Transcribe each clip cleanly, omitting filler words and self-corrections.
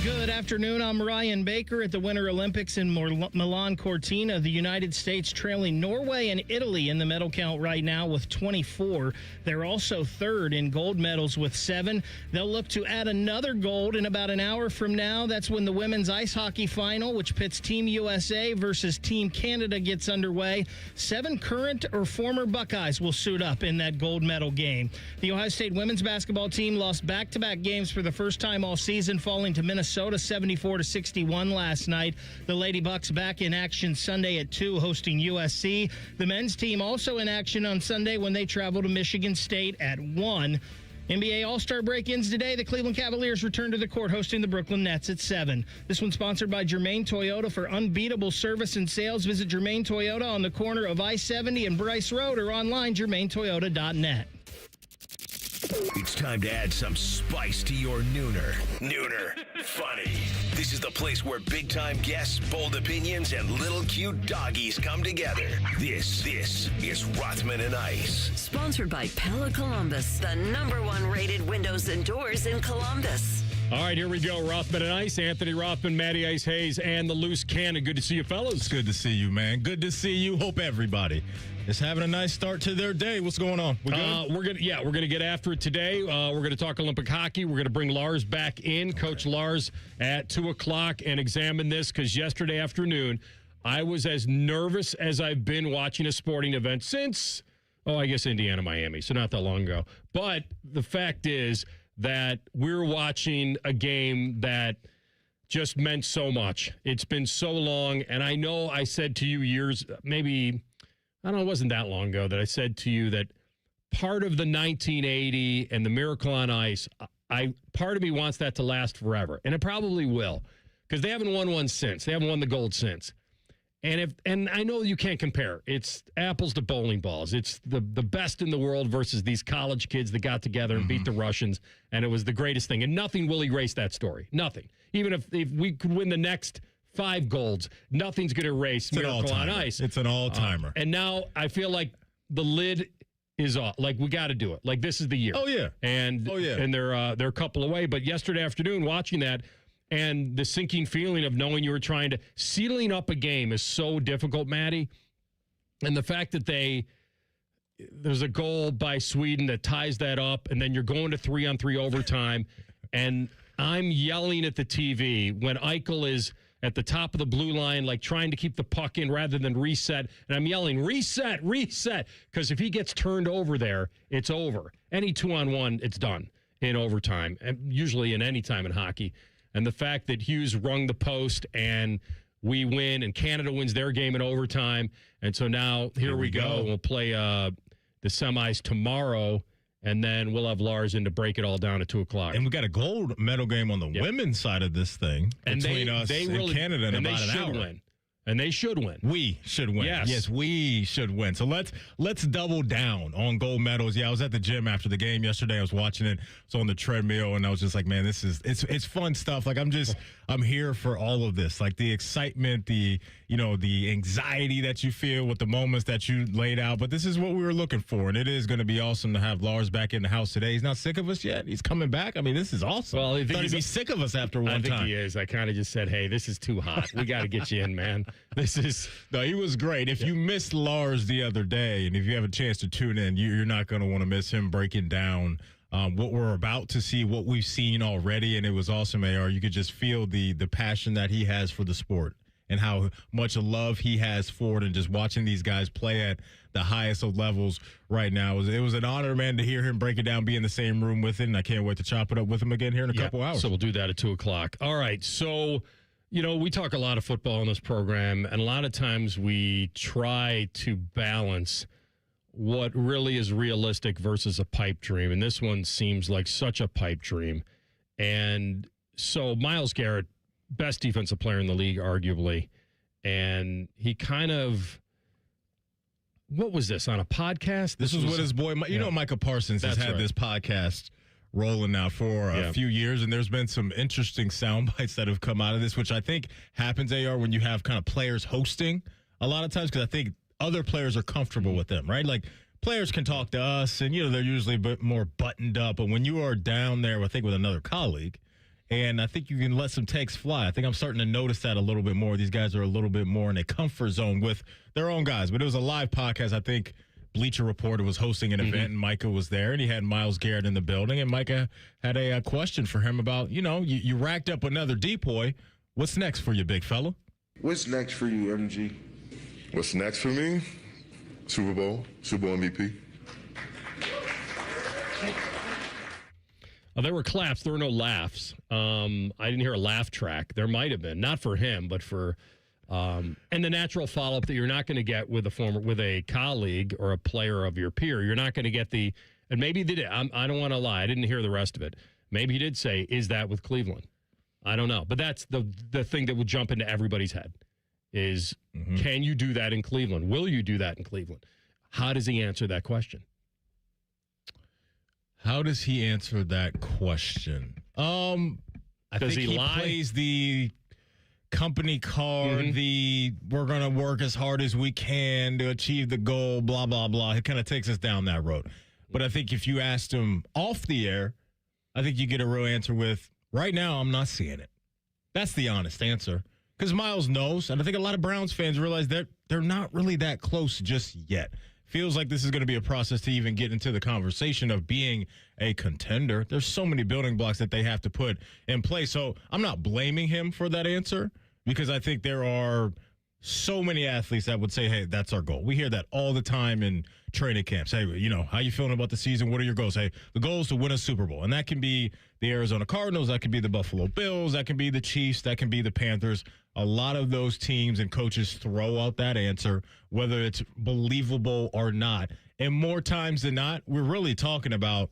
Good afternoon. I'm Ryan Baker at the Winter Olympics in Milan Cortina. The United States trailing Norway and Italy in the medal count right now with 24. They're also third in gold medals with 7. They'll look to add another gold in about an hour from now. That's when the women's ice hockey final, which pits Team USA versus Team Canada, gets underway. 7 current or former Buckeyes will suit up in that gold medal game. The Ohio State women's basketball team lost back-to-back games for the first time all season, falling to Minnesota 74-61 last night. The Lady Bucks back in action Sunday at 2, hosting USC. The men's team also in action on Sunday when they travel to Michigan State at 1. NBA All-Star break ends today. The Cleveland Cavaliers return to the court, hosting the Brooklyn Nets at 7. This one's sponsored by Germain Toyota. For unbeatable service and sales, visit Germain Toyota on the corner of I-70 and Bryce Road or online, germaintoyota.net. It's time to add some spice to your nooner. Nooner funny. This is the place where big-time guests, bold opinions, and little cute doggies come together. This is Rothman and Ice. Sponsored by Pella Columbus, the #1 rated windows and doors in Columbus. All right, here we go. Rothman and Ice, Anthony Rothman, Matty Ice Hayes, and the Loose Cannon. Good to see you, fellas. It's good to see you, man. Good to see you. Hope everybody is having a nice start to their day. What's going on? We good? We're gonna get after it today. We're gonna talk Olympic hockey. We're gonna bring Lars back in, Coach Lars, at 2:00, and examine this because yesterday afternoon I was as nervous as I've been watching a sporting event since, I guess Indiana, Miami, so not that long ago. But the fact is that we're watching a game that just meant so much. It's been so long, and I know I said to you it wasn't that long ago that I said to you that part of the 1980 and the Miracle on Ice, part of me wants that to last forever, and it probably will, because they haven't won one since. They haven't won the gold since. And I know you can't compare. It's apples to bowling balls. It's the best in the world versus these college kids that got together and beat the Russians, and it was the greatest thing. And nothing will erase that story. Nothing. Even if we could win the next 5 golds, nothing's going to erase Miracle on Ice. It's an all-timer. And now I feel like the lid is off. Like, we got to do it. Like, this is the year. Oh, yeah. And they're a couple away. But yesterday afternoon, watching that, and the sinking feeling of knowing you were sealing up a game is so difficult, Matty. And the fact that there's a goal by Sweden that ties that up, and then you're going to 3-on-3 overtime, and I'm yelling at the TV when Eichel is at the top of the blue line, like trying to keep the puck in rather than reset. And I'm yelling, reset, because if he gets turned over there, it's over. Any 2-on-1, it's done in overtime, and usually in any time in hockey. And the fact that Hughes rung the post and we win and Canada wins their game in overtime. And so now here we go. We'll play the semis tomorrow, and then we'll have Lars in to break it all down at 2:00. And we got a gold medal game on the women's side of this thing between us and Canada in about an hour. Win. And they should win. We should win. Yes, we should win. So let's double down on gold medals. Yeah, I was at the gym after the game yesterday. I was watching it. I was on the treadmill, and I was just like, man, it's fun stuff. Like, I'm here for all of this. Like the excitement, the anxiety that you feel with the moments that you laid out. But this is what we were looking for, and it is going to be awesome to have Lars back in the house today. He's not sick of us yet. He's coming back. I mean, this is awesome. Well, I thought he'd be sick of us after one time. I think he is. I kind of just said, hey, this is too hot. We got to get you in, man. No, he was great. If you missed Lars the other day, and if you have a chance to tune in, you're not going to want to miss him breaking down what we're about to see, what we've seen already, and it was awesome, AR. You could just feel the passion that he has for the sport and how much love he has for it, and just watching these guys play at the highest of levels right now. It was an honor, man, to hear him break it down, be in the same room with it, and I can't wait to chop it up with him again here in a couple hours. So we'll do that at 2:00. All right, so we talk a lot of football on this program, and a lot of times we try to balance what really is realistic versus a pipe dream, and this one seems like such a pipe dream. And so Myles Garrett, best defensive player in the league, arguably, and he kind of, what was this, on a podcast? This was what his boy, Micah Parsons has had this podcast rolling now for a few years, and there's been some interesting sound bites that have come out of this, which I think happens, AR, when you have kind of players hosting a lot of times, because I think other players are comfortable with them, right? Like, players can talk to us, and, they're usually a bit more buttoned up, but when you are down there, I think, with another colleague, And I think you can let some takes fly. I think I'm starting to notice that a little bit more. These guys are a little bit more in a comfort zone with their own guys. But it was a live podcast. I think Bleacher Report was hosting an event, and Micah was there, and he had Myles Garrett in the building. And Micah had a question for him about, you racked up another depoy. What's next for you, big fella? What's next for you, MG? What's next for me? Super Bowl MVP. There were claps. There were no laughs. I didn't hear a laugh track. There might have been, not for him, but for and the natural follow-up that you're not going to get with a colleague or a player of your peer. You're not going to get and maybe they did. I don't want to lie. I didn't hear the rest of it. Maybe he did say, "Is that with Cleveland?" I don't know, but that's the thing that would jump into everybody's head is, can you do that in Cleveland? Will you do that in Cleveland? How does he answer that question? How does he answer that question? I think he plays the company card, we're going to work as hard as we can to achieve the goal, blah, blah, blah. It kind of takes us down that road. But I think if you asked him off the air, I think you get a real answer with, right now, I'm not seeing it. That's the honest answer. Because Myles knows, and I think a lot of Browns fans realize that they're not really that close just yet. Feels like this is going to be a process to even get into the conversation of being a contender. There's so many building blocks that they have to put in place. So I'm not blaming him for that answer because I think there are so many athletes that would say, hey, that's our goal. We hear that all the time in training camps. Hey, how you feeling about the season? What are your goals? Hey, the goal is to win a Super Bowl. And that can be the Arizona Cardinals. That can be the Buffalo Bills. That can be the Chiefs. That can be the Panthers. A lot of those teams and coaches throw out that answer, whether it's believable or not. And more times than not, we're really talking about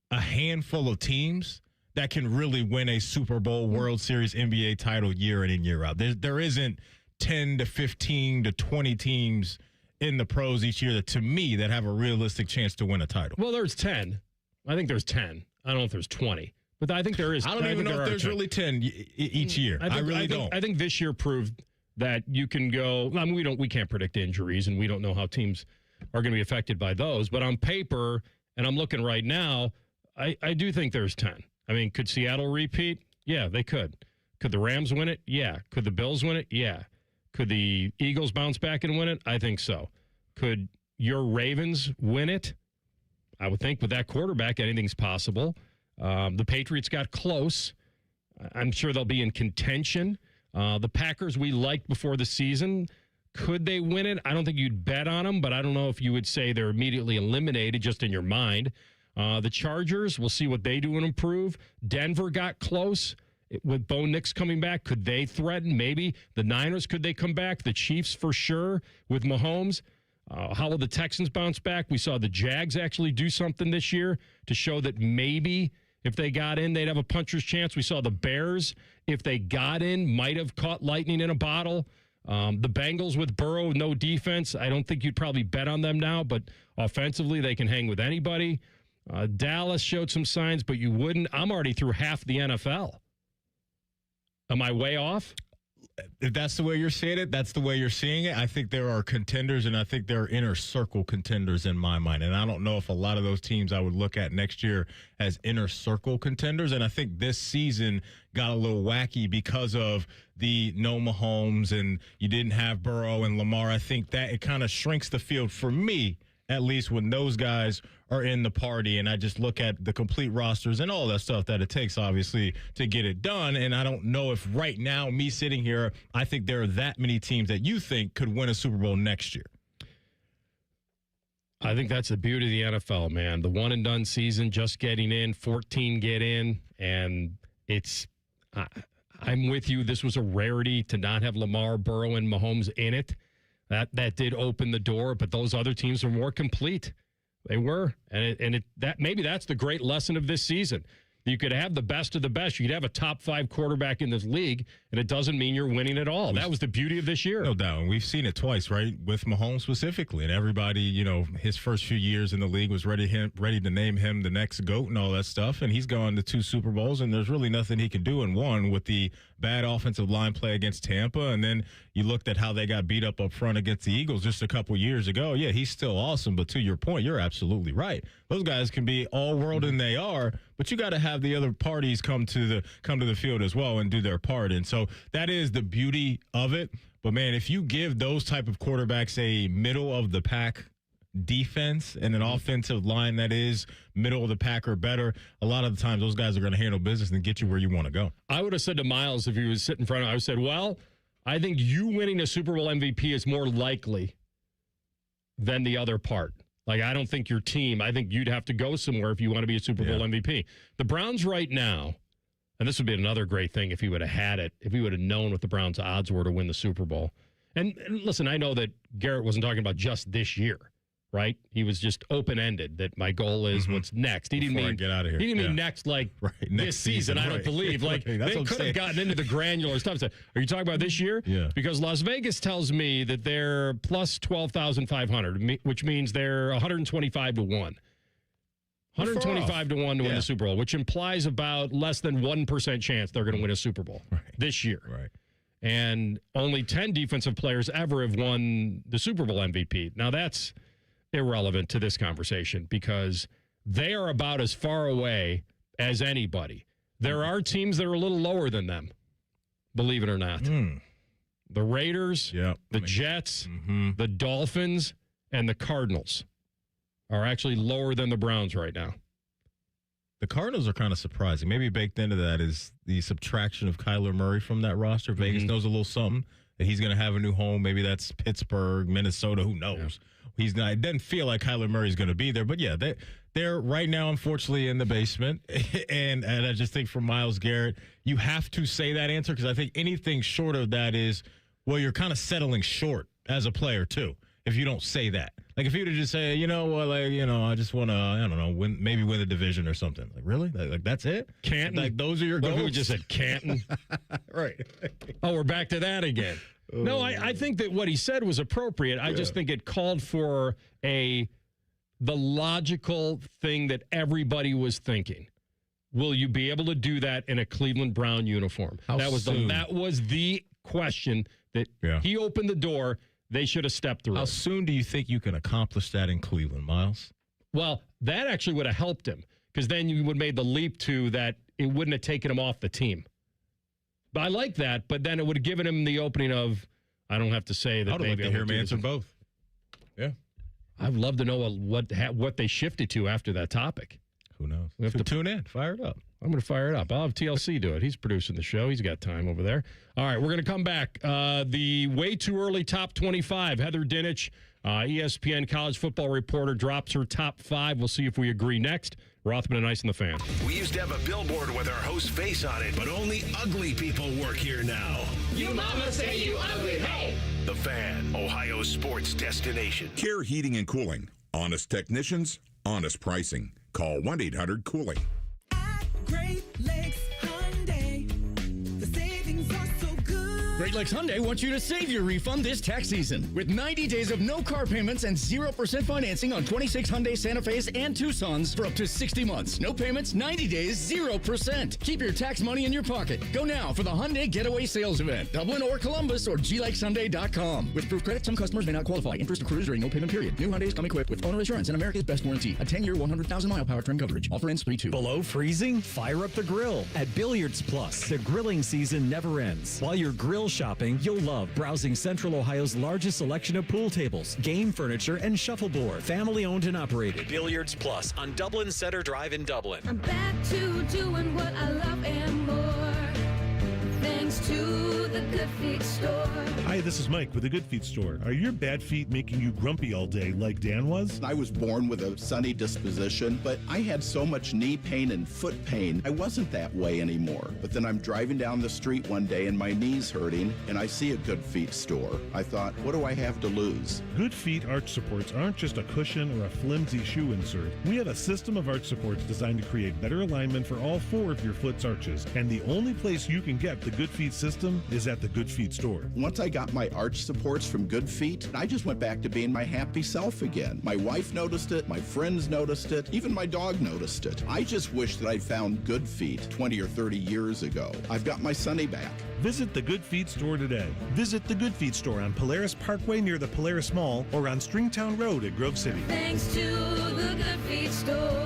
a handful of teams that can really win a Super Bowl, World Series, NBA title year in and year out. There isn't 10 to 15 to 20 teams in the pros each year that, to me, that have a realistic chance to win a title. Well, there's 10. I think there's 10. I don't know if there's 20. But I think there is. I don't even know if there's 10. Really 10 each year. I really don't. I think this year proved that you can go. I mean, we can't predict injuries, and we don't know how teams are going to be affected by those. But on paper, and I'm looking right now, I do think there's 10. I mean, could Seattle repeat? Yeah, they could. Could the Rams win it? Yeah. Could the Bills win it? Yeah. Could the Eagles bounce back and win it? I think so. Could your Ravens win it? I would think with that quarterback, anything's possible. The Patriots got close. I'm sure they'll be in contention. The Packers we liked before the season. Could they win it? I don't think you'd bet on them, but I don't know if you would say they're immediately eliminated just in your mind. The Chargers, we'll see what they do and improve. Denver got close. With Bo Nix coming back, could they threaten? Maybe. The Niners, could they come back? The Chiefs, for sure, with Mahomes. How will the Texans bounce back? We saw the Jags actually do something this year to show that maybe if they got in, they'd have a puncher's chance. We saw the Bears, if they got in, might have caught lightning in a bottle. The Bengals with Burrow, no defense. I don't think you'd probably bet on them now, but offensively, they can hang with anybody. Dallas showed some signs, but you wouldn't. I'm already through half the NFL. Am I way off? If that's the way you're seeing it, that's the way you're seeing it. I think there are contenders, and I think there are inner circle contenders in my mind. And I don't know if a lot of those teams I would look at next year as inner circle contenders. And I think this season got a little wacky because of the no Mahomes and you didn't have Burrow and Lamar. I think that it kind of shrinks the field for me, at least when those guys are in the party, and I just look at the complete rosters and all that stuff that it takes, obviously, to get it done. And I don't know if right now, me sitting here, I think there are that many teams that you think could win a Super Bowl next year. I think that's the beauty of the NFL, man. The one-and-done season, just getting in, 14 get in, and it's I'm with you. This was a rarity to not have Lamar, Burrow, and Mahomes in it. That did open the door, but those other teams were more complete. They were, and maybe that's the great lesson of this season. You could have the best of the best. You could have a top 5 quarterback in this league, and it doesn't mean you're winning at all. That was the beauty of this year. No doubt. And we've seen it twice, right, with Mahomes specifically. And everybody, his first few years in the league was ready to name him the next GOAT and all that stuff. And he's gone to 2 Super Bowls, and there's really nothing he can do in one with the bad offensive line play against Tampa. And then you looked at how they got beat up front against the Eagles just a couple years ago. Yeah, he's still awesome. But to your point, you're absolutely right. Those guys can be all world, and they are. But you got to have have the other parties come to the field as well and do their part. And so that is the beauty of it. But, man, if you give those type of quarterbacks a middle-of-the-pack defense and an offensive line that is middle of the pack or better, a lot of the times those guys are going to handle business and get you where you want to go. I would have said to Myles, if he was sitting in front of him, I would have said, well, I think you winning a Super Bowl MVP is more likely than the other part. Like, I don't think your team, I think you'd have to go somewhere if you want to be a Super Bowl MVP. The Browns right now, and this would be another great thing if he would have had it, if he would have known what the Browns' odds were to win the Super Bowl. And listen, I know that Garrett wasn't talking about just this year. Right? He was just open-ended that my goal is what's next. He didn't mean get out of here. He didn't mean next next this season, I don't believe. Like That's they what could I'm have gotten into the granular stuff. So, are you talking about this year? Yeah. Because Las Vegas tells me that they're plus 12,500, which means they're 125 to 1. 125 to 1 to win the Super Bowl, which implies about less than 1% chance they're going to win a Super Bowl this year. Right. And only 10 defensive players ever have won the Super Bowl MVP. Now that's irrelevant to this conversation because they are about as far away as anybody. There are teams that are a little lower than them, believe it or not. The Raiders, the Jets, the Dolphins, and the Cardinals are actually lower than the Browns right now. The Cardinals are kind of surprising. Maybe baked into that is the subtraction of Kyler Murray from that roster. Vegas knows a little something that he's going to have a new home. Maybe that's Pittsburgh, Minnesota, who knows? He's not. It doesn't feel like Kyler Murray's going to be there, but yeah, they're right now, unfortunately, in the basement. and I just think for Myles Garrett, you have to say that answer because I think anything short of that is, well, you're kind of settling short as a player too. If you don't say that, like if you were to just say, I just want to, I don't know, win the division or something. Like really, like that's it? Canton, like those are your goals. Who just said Canton? Right. Oh, we're back to that again. No, I think that what he said was appropriate. I just think it called for the logical thing that everybody was thinking. Will you be able to do that in a Cleveland Brown uniform? That was the question that he opened the door. They should have stepped through. How soon do you think you can accomplish that in Cleveland, Myles? Well, that actually would have helped him because then you would have made the leap to that it wouldn't have taken him off the team. But I like that, but then it would have given him the opening of, I don't have to say that. I would like to hear him answer both. Yeah. I'd love to know what they shifted to after that topic. Who knows? We have to tune in. Fire it up. I'm going to fire it up. I'll have TLC do it. He's producing the show. He's got time over there. All right, we're going to come back. The way too early top 25. Heather Dinich, ESPN college football reporter, drops her top 5. We'll see if we agree next. Rothman Ice and the Fan. We used to have a billboard with our host's face on it, but only ugly people work here now. You mama say you ugly, hey! The Fan, Ohio's sports destination. Care Heating and Cooling. Honest technicians, honest pricing. Call 1-800-COOLING. At Great Lakes Hyundai, the savings are so good. Great Lakes Hyundai wants you to save your refund this tax season with 90 days of no car payments and 0% financing on 26 Hyundai Santa Fe's and Tucsons for up to 60 months. No payments, 90 days, 0%. Keep your tax money in your pocket. Go now for the Hyundai Getaway Sales Event. Dublin or Columbus or glakeshyundai.com. With proof credit, some customers may not qualify. Interest accrues during no payment period. New Hyundais come equipped with owner assurance and America's best warranty. A 10-year, 100,000-mile powertrain coverage. Offer ends 3/2. Below freezing? Fire up the grill at Billiards Plus. The grilling season never ends. While you're grill shopping, you'll love browsing Central Ohio's largest selection of pool tables, game furniture, and shuffleboard. Family owned and operated. Billiards Plus on Dublin Center Drive in Dublin. I'm back to doing what I love and more. Thanks to the Good Feet Store. Hi, this is Mike with the Good Feet Store. Are your bad feet making you grumpy all day like Dan was? I was born with a sunny disposition, but I had so much knee pain and foot pain, I wasn't that way anymore. But then I'm driving down the street one day and my knee's hurting, and I see a Good Feet Store. I thought, what do I have to lose? Good Feet arch supports aren't just a cushion or a flimsy shoe insert. We have a system of arch supports designed to create better alignment for all 4 of your foot's arches. And the only place you can get the Good Feet system is at the Good Feet Store. Once I got my arch supports from Good Feet, I just went back to being my happy self again. My wife noticed it, my friends noticed it, even my dog noticed it. I just wish that I'd found Good Feet 20 or 30 years ago. I've got my Sunny back. Visit the Good Feet Store today. Visit the Good Feet Store on Polaris Parkway near the Polaris Mall or on Stringtown Road at Grove City. Thanks to the Good Feet Store.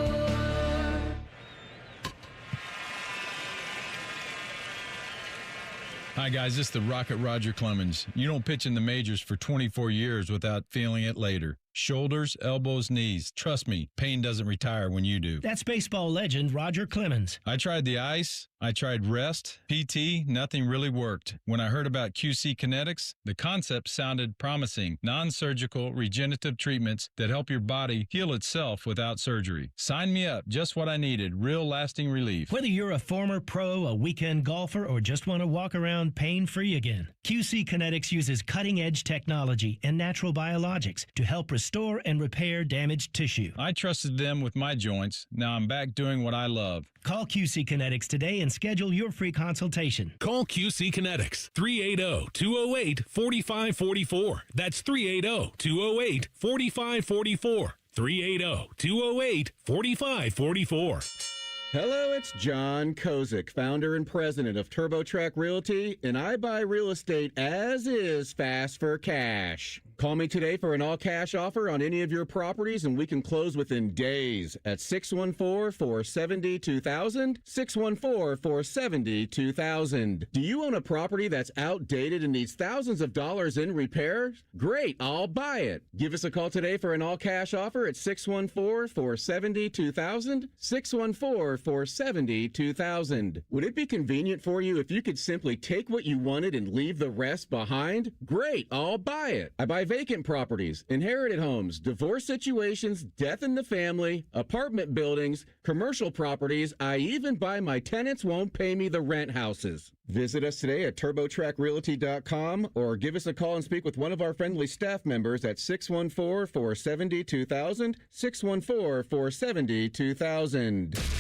Hi, guys. This is the Rocket Roger Clemens. You don't pitch in the majors for 24 years without feeling it later. Shoulders, elbows, knees. Trust me, pain doesn't retire when you do. That's baseball legend Roger Clemens. I tried the ice. I tried rest, PT, nothing really worked. When I heard about QC Kinetics, the concept sounded promising. Non-surgical regenerative treatments that help your body heal itself without surgery. Sign me up, just what I needed, real lasting relief. Whether you're a former pro, a weekend golfer, or just want to walk around pain-free again, QC Kinetics uses cutting-edge technology and natural biologics to help restore and repair damaged tissue. I trusted them with my joints. Now I'm back doing what I love. Call QC Kinetics today and schedule your free consultation. Call QC Kinetics, 380-208-4544. That's 380-208-4544. 380-208-4544. Hello, it's John Kozik, founder and president of TurboTrack Realty, and I buy real estate as is, fast for cash. Call me today for an all-cash offer on any of your properties, and we can close within days at 614-470-2000, 614-470-2000. Do you own a property that's outdated and needs thousands of dollars in repairs? Great, I'll buy it. Give us a call today for an all-cash offer at 614-470-2000, 614-470-2000. Would it be convenient for you if you could simply take what you wanted and leave the rest behind? Great, I'll buy it. I buy vacant properties, inherited homes, divorce situations, death in the family, apartment buildings, commercial properties. I even buy my tenants won't pay me the rent houses. Visit us today at TurboTrackRealty.com or give us a call and speak with one of our friendly staff members at 614-470-2000, 614-470-2000.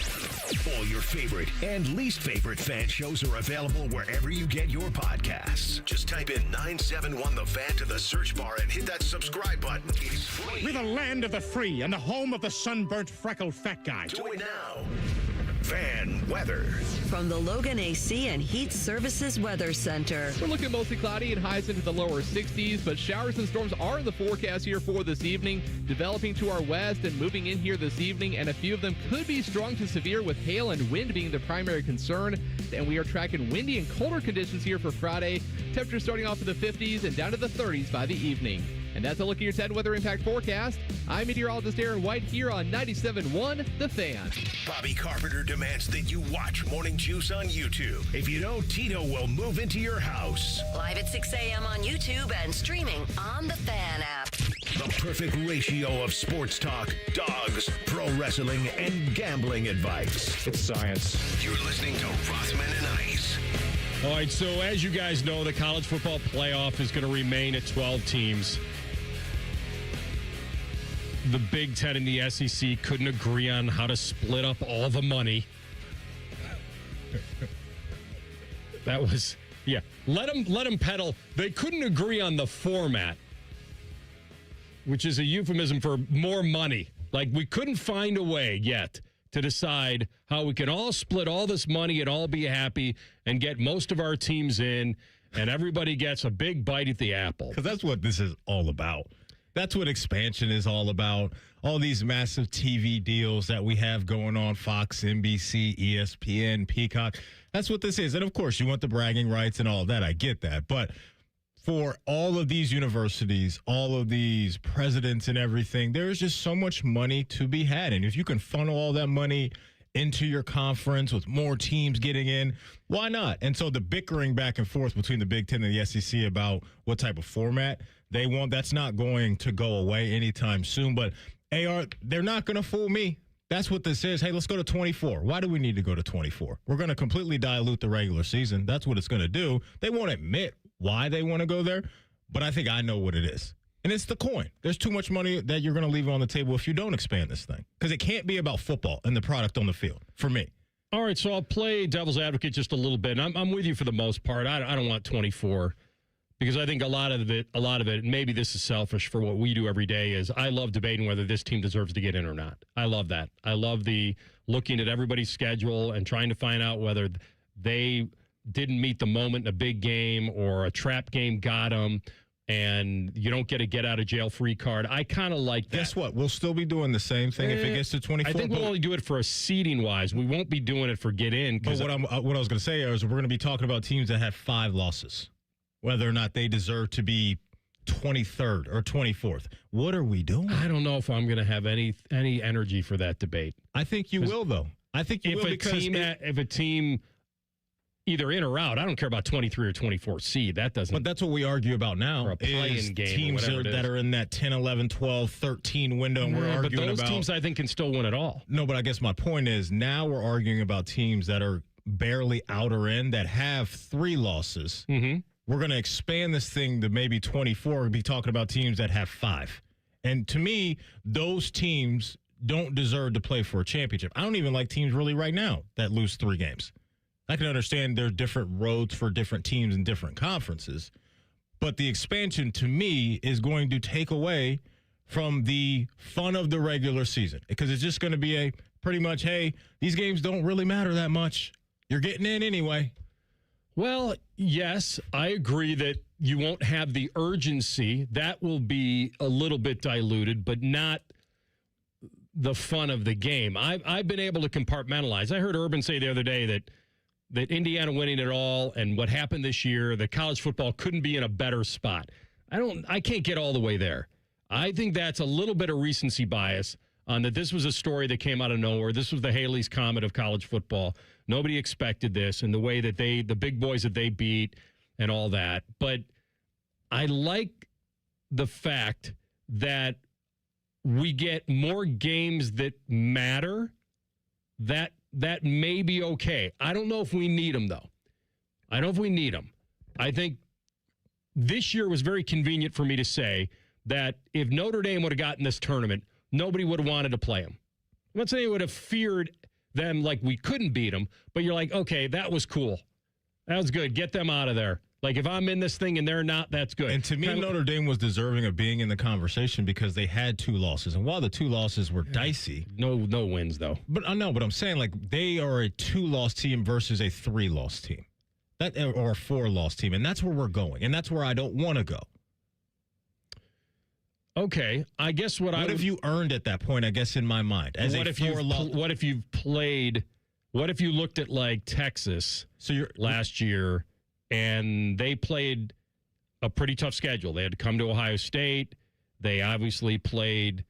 All your favorite and least favorite fan shows are available wherever you get your podcasts. Just type in 971 The Fan to the search bar and hit that subscribe button. It's free. We're the land of the free and the home of the sunburnt, freckled fat guy. Do it now. Fan weather. From the Logan AC and Heat Services Weather Center. We're looking mostly cloudy and highs into the lower 60s, but showers and storms are in the forecast here for this evening, developing to our west and moving in here this evening, and a few of them could be strong to severe with hail and wind being the primary concern. And we are tracking windy and colder conditions here for Friday. Temperatures starting off in the 50s and down to the 30s by the evening. And that's a look at your 10 weather impact forecast. I'm meteorologist Darren White here on 97.1 The Fan. Bobby Carpenter demands that you watch Morning Juice on YouTube. If you don't, Tito will move into your house. Live at 6 a.m. on YouTube and streaming on the Fan app. The perfect ratio of sports talk, dogs, pro wrestling, and gambling advice. It's science. You're listening to Rothman and Ice. All right, so as you guys know, the college football playoff is going to remain at 12 teams. The Big Ten and the SEC couldn't agree on how to split up all the money. That was, yeah. Let them pedal. They couldn't agree on the format, which is a euphemism for more money. Like, we couldn't find a way yet to decide how we can all split all this money and all be happy and get most of our teams in, and everybody gets a big bite at the apple. Because that's what this is all about. That's what expansion is all about. All these massive TV deals that we have going on, Fox, NBC, ESPN, Peacock. That's what this is. And, of course, you want the bragging rights and all that. I get that. But for all of these universities, all of these presidents and everything, there's just so much money to be had. And if you can funnel all that money into your conference with more teams getting in, why not? And so the bickering back and forth between the Big Ten and the SEC about what type of format they want, that's not going to go away anytime soon. But AR, they're not going to fool me. That's what this is. Hey, let's go to 24. Why do we need to go to 24? We're going to completely dilute the regular season. That's what it's going to do. They won't admit why they want to go there, but I think I know what it is. And it's the coin. There's too much money that you're going to leave on the table if you don't expand this thing. Because it can't be about football and the product on the field, for me. All right, so I'll play devil's advocate just a little bit. And I'm with you for the most part. I don't want 24 because I think a lot of it, and maybe this is selfish for what we do every day, is I love debating whether this team deserves to get in or not. I love that. I love the looking at everybody's schedule and trying to find out whether they didn't meet the moment in a big game or a trap game got them. and you don't get a get-out-of-jail-free card. I kind of like that. Guess what? We'll still be doing the same thing if it gets to 24. I think we'll only do it for a seeding-wise. We won't be doing it for get-in. But what I was going to say is we're going to be talking about teams that have 5 losses, whether or not they deserve to be 23rd or 24th. What are we doing? I don't know if I'm going to have any energy for that debate. I think you will, though. I think you will because if a team either in or out, I don't care about 23 or 24 seed. That doesn't. But that's what we argue about now. Or a play-in game. Teams that are in that 10, 11, 12, 13 window, and we're arguing about. But those teams, I think, can still win it all. No, but I guess my point is now we're arguing about teams that are barely out or in that have 3 losses. Mm-hmm. We're going to expand this thing to maybe 24 and be talking about teams that have 5. And to me, those teams don't deserve to play for a championship. I don't even like teams really right now that lose 3 games. I can understand there are different roads for different teams in different conferences, but the expansion to me is going to take away from the fun of the regular season because it's just going to be a pretty much, hey, these games don't really matter that much. You're getting in anyway. Well, yes, I agree that you won't have the urgency. That will be a little bit diluted, but not the fun of the game. I've been able to compartmentalize. I heard Urban say the other day that Indiana winning it all and what happened this year, that college football couldn't be in a better spot. I can't get all the way there. I think that's a little bit of recency bias on that this was a story that came out of nowhere. This was the Haley's Comet of college football. Nobody expected this and the way that the big boys that they beat and all that. But I like the fact that we get more games that matter. That may be okay. I don't know if we need them, though. I don't know if we need them. I think this year was very convenient for me to say that if Notre Dame would have gotten this tournament, nobody would have wanted to play them. I'm not saying you would have feared them like we couldn't beat them, but you're like, okay, that was cool. That was good. Get them out of there. Like, if I'm in this thing and they're not, that's good. And to me, Notre Dame was deserving of being in the conversation because they had 2 losses. And while the 2 losses were dicey. No wins, though. But I know, but I'm saying, like, they are a 2-loss team versus a 3-loss team. Or a 4-loss team. And that's where we're going. And that's where I don't want to go. Okay. I guess what have you earned at that point, I guess, in my mind? As what if you've played, what if you looked at, like, Texas last year, and they played a pretty tough schedule. They had to come to Ohio State. They obviously played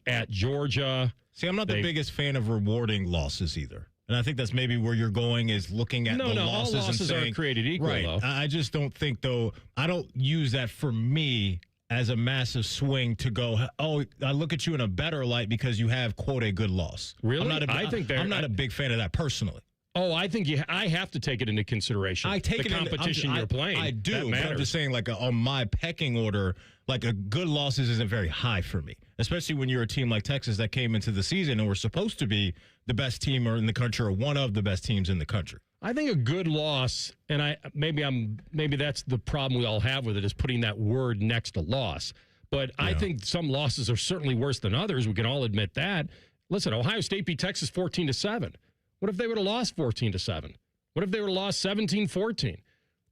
at Georgia. See, I'm not the biggest fan of rewarding losses either. And I think that's maybe where you're going is looking at the losses all losses and saying, aren't created equal, right. though. I just don't think, though, I don't use that for me as a massive swing to go, oh, I look at you in a better light because you have, quote, a good loss. Really? I'm not a big fan of that personally. Oh, I think I have to take it into consideration. I take the competition you're playing. I do, but I'm just saying, like, on my pecking order, like, a good losses isn't very high for me, especially when you're a team like Texas that came into the season and were supposed to be the best team in the country or one of the best teams in the country. I think a good loss, and maybe that's the problem we all have with it, is putting that word next to loss. But yeah. I think some losses are certainly worse than others. We can all admit that. Listen, Ohio State beat Texas 14-7. What if they would have lost 14-7? What if they would have lost 17-14?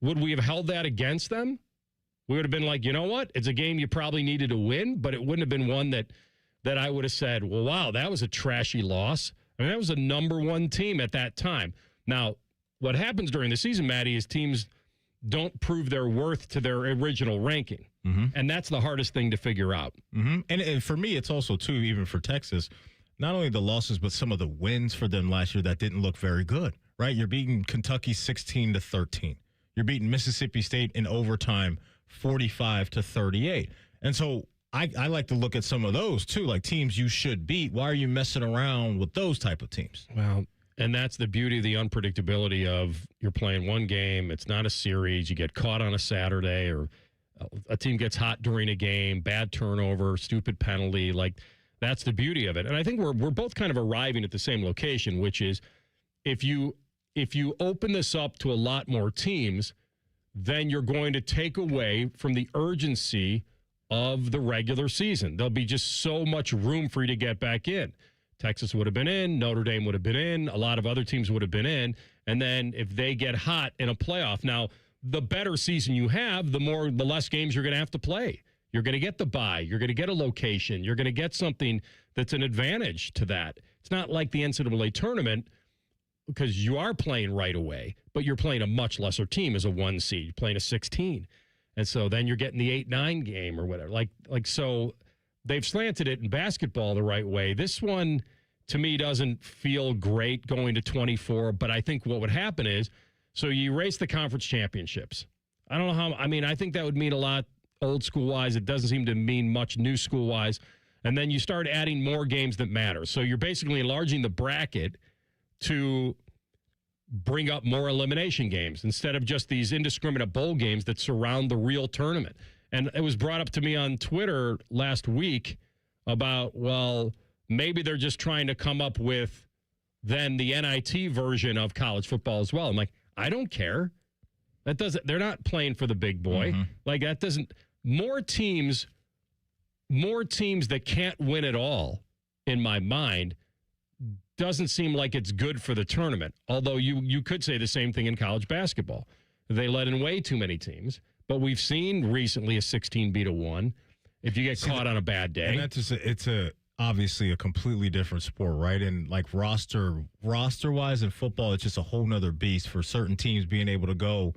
Would we have held that against them? We would have been like, you know what? It's a game you probably needed to win, but it wouldn't have been one that I would have said, well, wow, that was a trashy loss. I mean, that was a number 1 team at that time. Now, what happens during the season, Maddie, is teams don't prove their worth to their original ranking. Mm-hmm. And that's the hardest thing to figure out. Mm-hmm. And for me, it's also, too, even for Texas, not only the losses, but some of the wins for them last year that didn't look very good, right? You're beating Kentucky 16-13. You're beating Mississippi State in overtime 45-38. And so I like to look at some of those, too, like teams you should beat. Why are you messing around with those type of teams? Well, and that's the beauty of the unpredictability of you're playing one game. It's not a series. You get caught on a Saturday or a team gets hot during a game, bad turnover, stupid penalty. Like, that's the beauty of it. And I think we're both kind of arriving at the same location, which is if you open this up to a lot more teams, then you're going to take away from the urgency of the regular season. There'll be just so much room for you to get back in. Texas would have been in, Notre Dame would have been in, a lot of other teams would have been in, and then if they get hot in a playoff. Now, the better season you have, the less games you're going to have to play. You're going to get the bye. You're going to get a location. You're going to get something that's an advantage to that. It's not like the NCAA tournament because you are playing right away, but you're playing a much lesser team as a 1 seed. You're playing a 16. And so then you're getting the 8-9 game or whatever. So they've slanted it in basketball the right way. This one, to me, doesn't feel great going to 24, but I think what would happen is, so you erase the conference championships. I don't know how, I think that would mean a lot old school-wise. It doesn't seem to mean much new school-wise. And then you start adding more games that matter. So you're basically enlarging the bracket to bring up more elimination games instead of just these indiscriminate bowl games that surround the real tournament. And it was brought up to me on Twitter last week about, well, maybe they're just trying to come up with then the NIT version of college football as well. I'm like, I don't care. They're not playing for the big boy. More teams that can't win at all, in my mind, doesn't seem like it's good for the tournament. Although you could say the same thing in college basketball. They let in way too many teams. But we've seen recently a 16 beat a 1 if you get caught on a bad day. And that's just it's obviously a completely different sport, right? And like roster-wise in football, it's just a whole nother beast for certain teams being able to go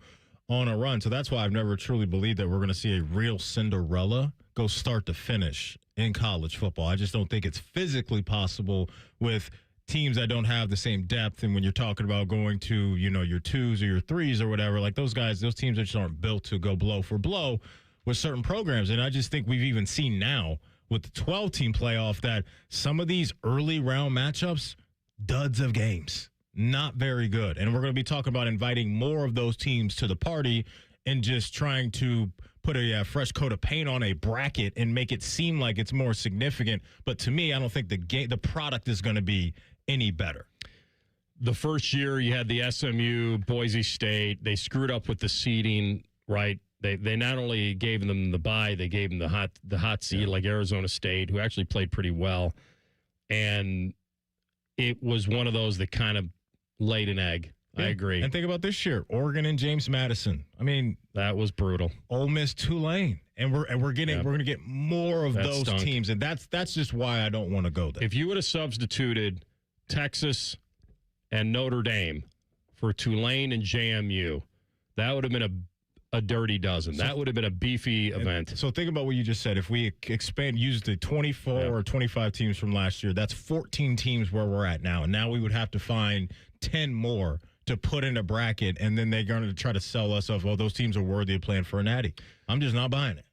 on a run. So that's why I've never truly believed that we're going to see a real Cinderella go start to finish in college football. I just don't think it's physically possible with teams that don't have the same depth. And when you're talking about going to, your 2s or your 3s or whatever, like those teams just aren't built to go blow for blow with certain programs. And I just think we've even seen now with the 12-team playoff that some of these early round matchups, duds of games, not very good. And we're going to be talking about inviting more of those teams to the party and just trying to put a fresh coat of paint on a bracket and make it seem like it's more significant. But to me, I don't think the product is going to be any better. The first year you had the SMU, Boise State. They screwed up with the seeding, right? They not only gave them the bye, they gave them the hot seed like Arizona State, who actually played pretty well. And it was one of those that kind of laid an egg. I agree. And think about this year, Oregon and James Madison. I mean, that was brutal. Ole Miss, Tulane, and we're going to get more of those teams, and that's just why I don't want to go there. If you would have substituted Texas and Notre Dame for Tulane and JMU, that would have been a dirty dozen. That would have been a beefy event. So think about what you just said. If we use the 24 or 25 teams from last year, that's 14 teams where we're at now. And now we would have to find 10 more to put in a bracket, and then they're going to try to sell us off, those teams are worthy of playing for a natty. I'm just not buying it.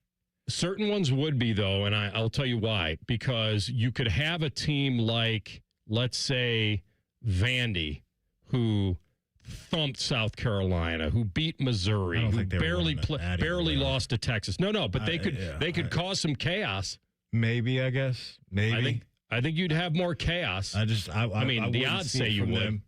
Certain ones would be, though, and I'll tell you why. Because you could have a team like, let's say, Vandy, who thumped South Carolina, who beat Missouri, who barely lost to Texas. No, but they could cause some chaos. Maybe, I guess. Maybe. I think you'd have more chaos. I the odds say you would. Them,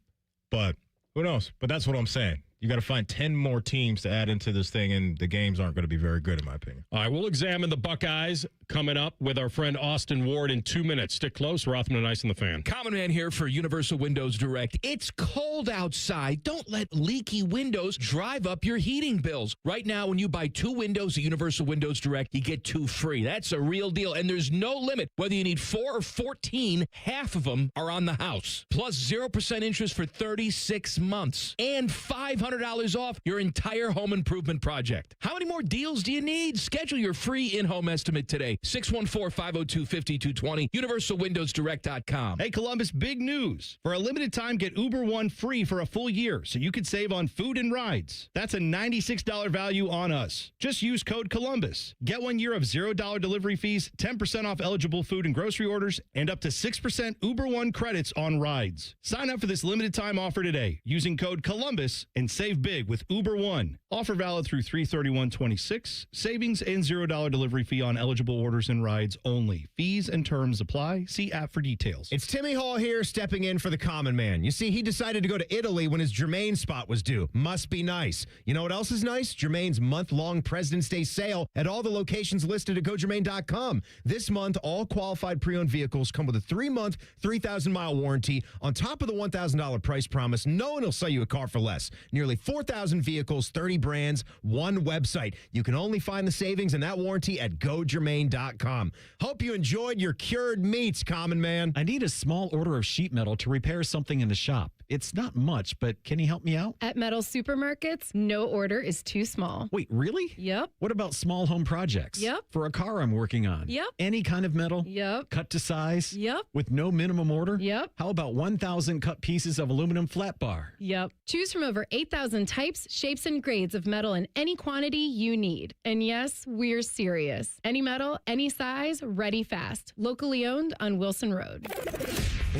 but who knows? But that's what I'm saying. You got to find 10 more teams to add into this thing, and the games aren't going to be very good, in my opinion. All right, we'll examine the Buckeyes coming up with our friend Austin Ward in 2 minutes. Stick close. Rothman Ice and the Fan. Common Man here for Universal Windows Direct. It's cold outside. Don't let leaky windows drive up your heating bills. Right now, when you buy 2 windows at Universal Windows Direct, you get 2 free. That's a real deal, and there's no limit. Whether you need 4 or 14, half of them are on the house. Plus 0% interest for 36 months. And $500 off your entire home improvement project. How many more deals do you need? Schedule your free in-home estimate today. 614-502-5220. UniversalWindowsDirect.com. Hey, Columbus, big news. For a limited time, get Uber One free for a full year so you can save on food and rides. That's a $96 value on us. Just use code Columbus. Get 1 year of $0 delivery fees, 10% off eligible food and grocery orders, and up to 6% Uber One credits on rides. Sign up for this limited time offer today using code Columbus and save big with Uber One. Offer valid through 3/31/26. Savings and $0 delivery fee on eligible orders and rides only. Fees and terms apply. See app for details. It's Timmy Hall here stepping in for the common man. You see, he decided to go to Italy when his Germain spot was due. Must be nice. You know what else is nice? Germain's month-long President's Day sale at all the locations listed at GoGermain.com. This month, all qualified pre-owned vehicles come with a 3-month, 3,000-mile warranty. On top of the $1,000 price promise, no one will sell you a car for less. Nearly nearly 4,000 vehicles, 30 brands, one website. You can only find the savings and that warranty at GoGermain.com. Hope you enjoyed your cured meats, Common Man. I need a small order of sheet metal to repair something in the shop. It's not much, but can you help me out? At Metal Supermarkets, no order is too small. Wait, really? Yep. What about small home projects? Yep. For a car I'm working on? Yep. Any kind of metal? Yep. Cut to size? Yep. With no minimum order? Yep. How about 1,000 cut pieces of aluminum flat bar? Yep. Choose from over 8,000 types, shapes, and grades of metal in any quantity you need. And yes, we're serious. Any metal, any size, ready fast. Locally owned on Wilson Road.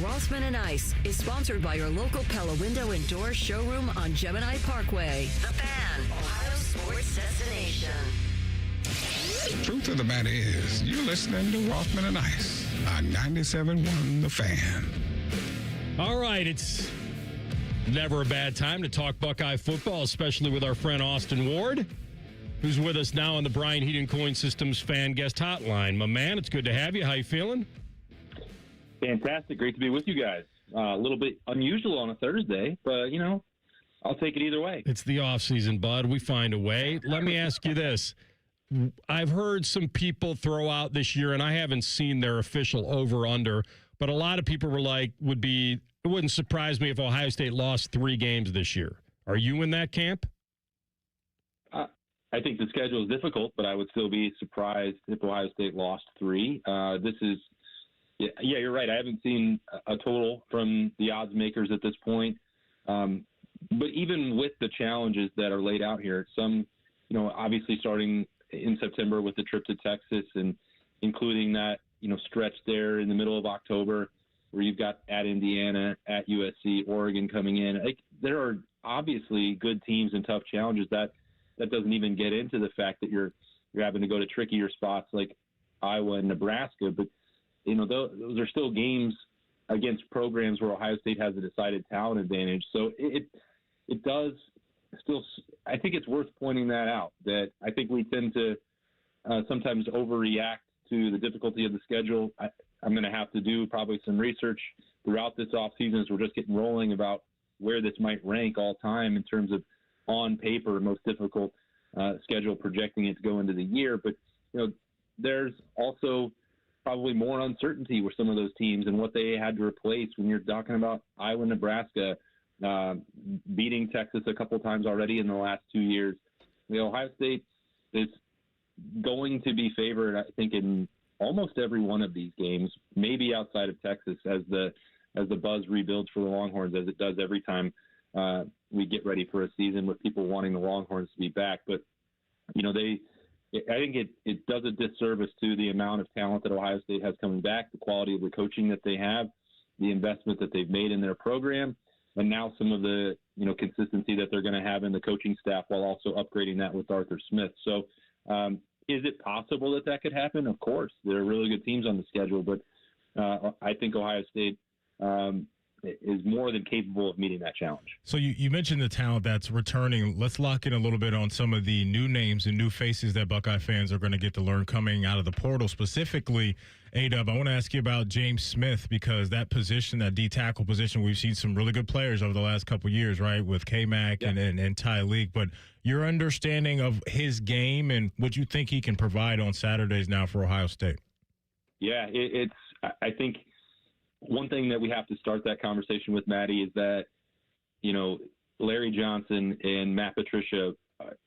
Rothman Ice is sponsored by your local Pella Window and Door showroom on Gemini Parkway. The Fan, Ohio sports destination. Truth of the matter is, you're listening to Rothman and Ice on 97.1 The Fan. All right, it's never a bad time to talk Buckeye football, especially with our friend Austin Ward, who's with us now on the Brian Heaton Coin Systems Fan Guest Hotline. My man, it's good to have you. How you feeling? Fantastic. Great to be with you guys. A little bit unusual on a Thursday, but, I'll take it either way. It's the off season, bud. We find a way. Let me ask you this. I've heard some people throw out this year, and I haven't seen their official over-under, but a lot of people were like, it wouldn't surprise me if Ohio State lost 3 games this year. Are you in that camp? I think the schedule is difficult, but I would still be surprised if Ohio State lost 3. Yeah, you're right. I haven't seen a total from the odds makers at this point. But even with the challenges that are laid out here, some, obviously starting in September with the trip to Texas and including that, stretch there in the middle of October where you've got at Indiana, at USC, Oregon coming in. There are obviously good teams and tough challenges. That doesn't even get into the fact that you're having to go to trickier spots like Iowa and Nebraska. But those are still games against programs where Ohio State has a decided talent advantage. So it does still – I think it's worth pointing that out, that I think we tend to sometimes overreact to the difficulty of the schedule. I'm going to have to do probably some research throughout this offseason as we're just getting rolling about where this might rank all time in terms of on paper most difficult schedule, projecting it to go into the year. But, there's also – probably more uncertainty with some of those teams and what they had to replace when you're talking about Iowa, Nebraska, beating Texas a couple times already in the last 2 years. Ohio State is going to be favored, I think, in almost every one of these games, maybe outside of Texas, as the buzz rebuilds for the Longhorns, as it does every time we get ready for a season with people wanting the Longhorns to be back. But, I think it does a disservice to the amount of talent that Ohio State has coming back, the quality of the coaching that they have, the investment that they've made in their program, and now some of the consistency that they're going to have in the coaching staff while also upgrading that with Arthur Smith. So is it possible that could happen? Of course. There are really good teams on the schedule, but I think Ohio State is more than capable of meeting that challenge. So you mentioned the talent that's returning. Let's lock in a little bit on some of the new names and new faces that Buckeye fans are going to get to learn coming out of the portal. Specifically, A-Dub, I want to ask you about James Smith, because that position, that D-tackle position, we've seen some really good players over the last couple of years, right, with K-Mac and Ty Leak. But your understanding of his game and what you think he can provide on Saturdays now for Ohio State. Yeah, I think – one thing that we have to start that conversation with, Maddie, is that, Larry Johnson and Matt Patricia,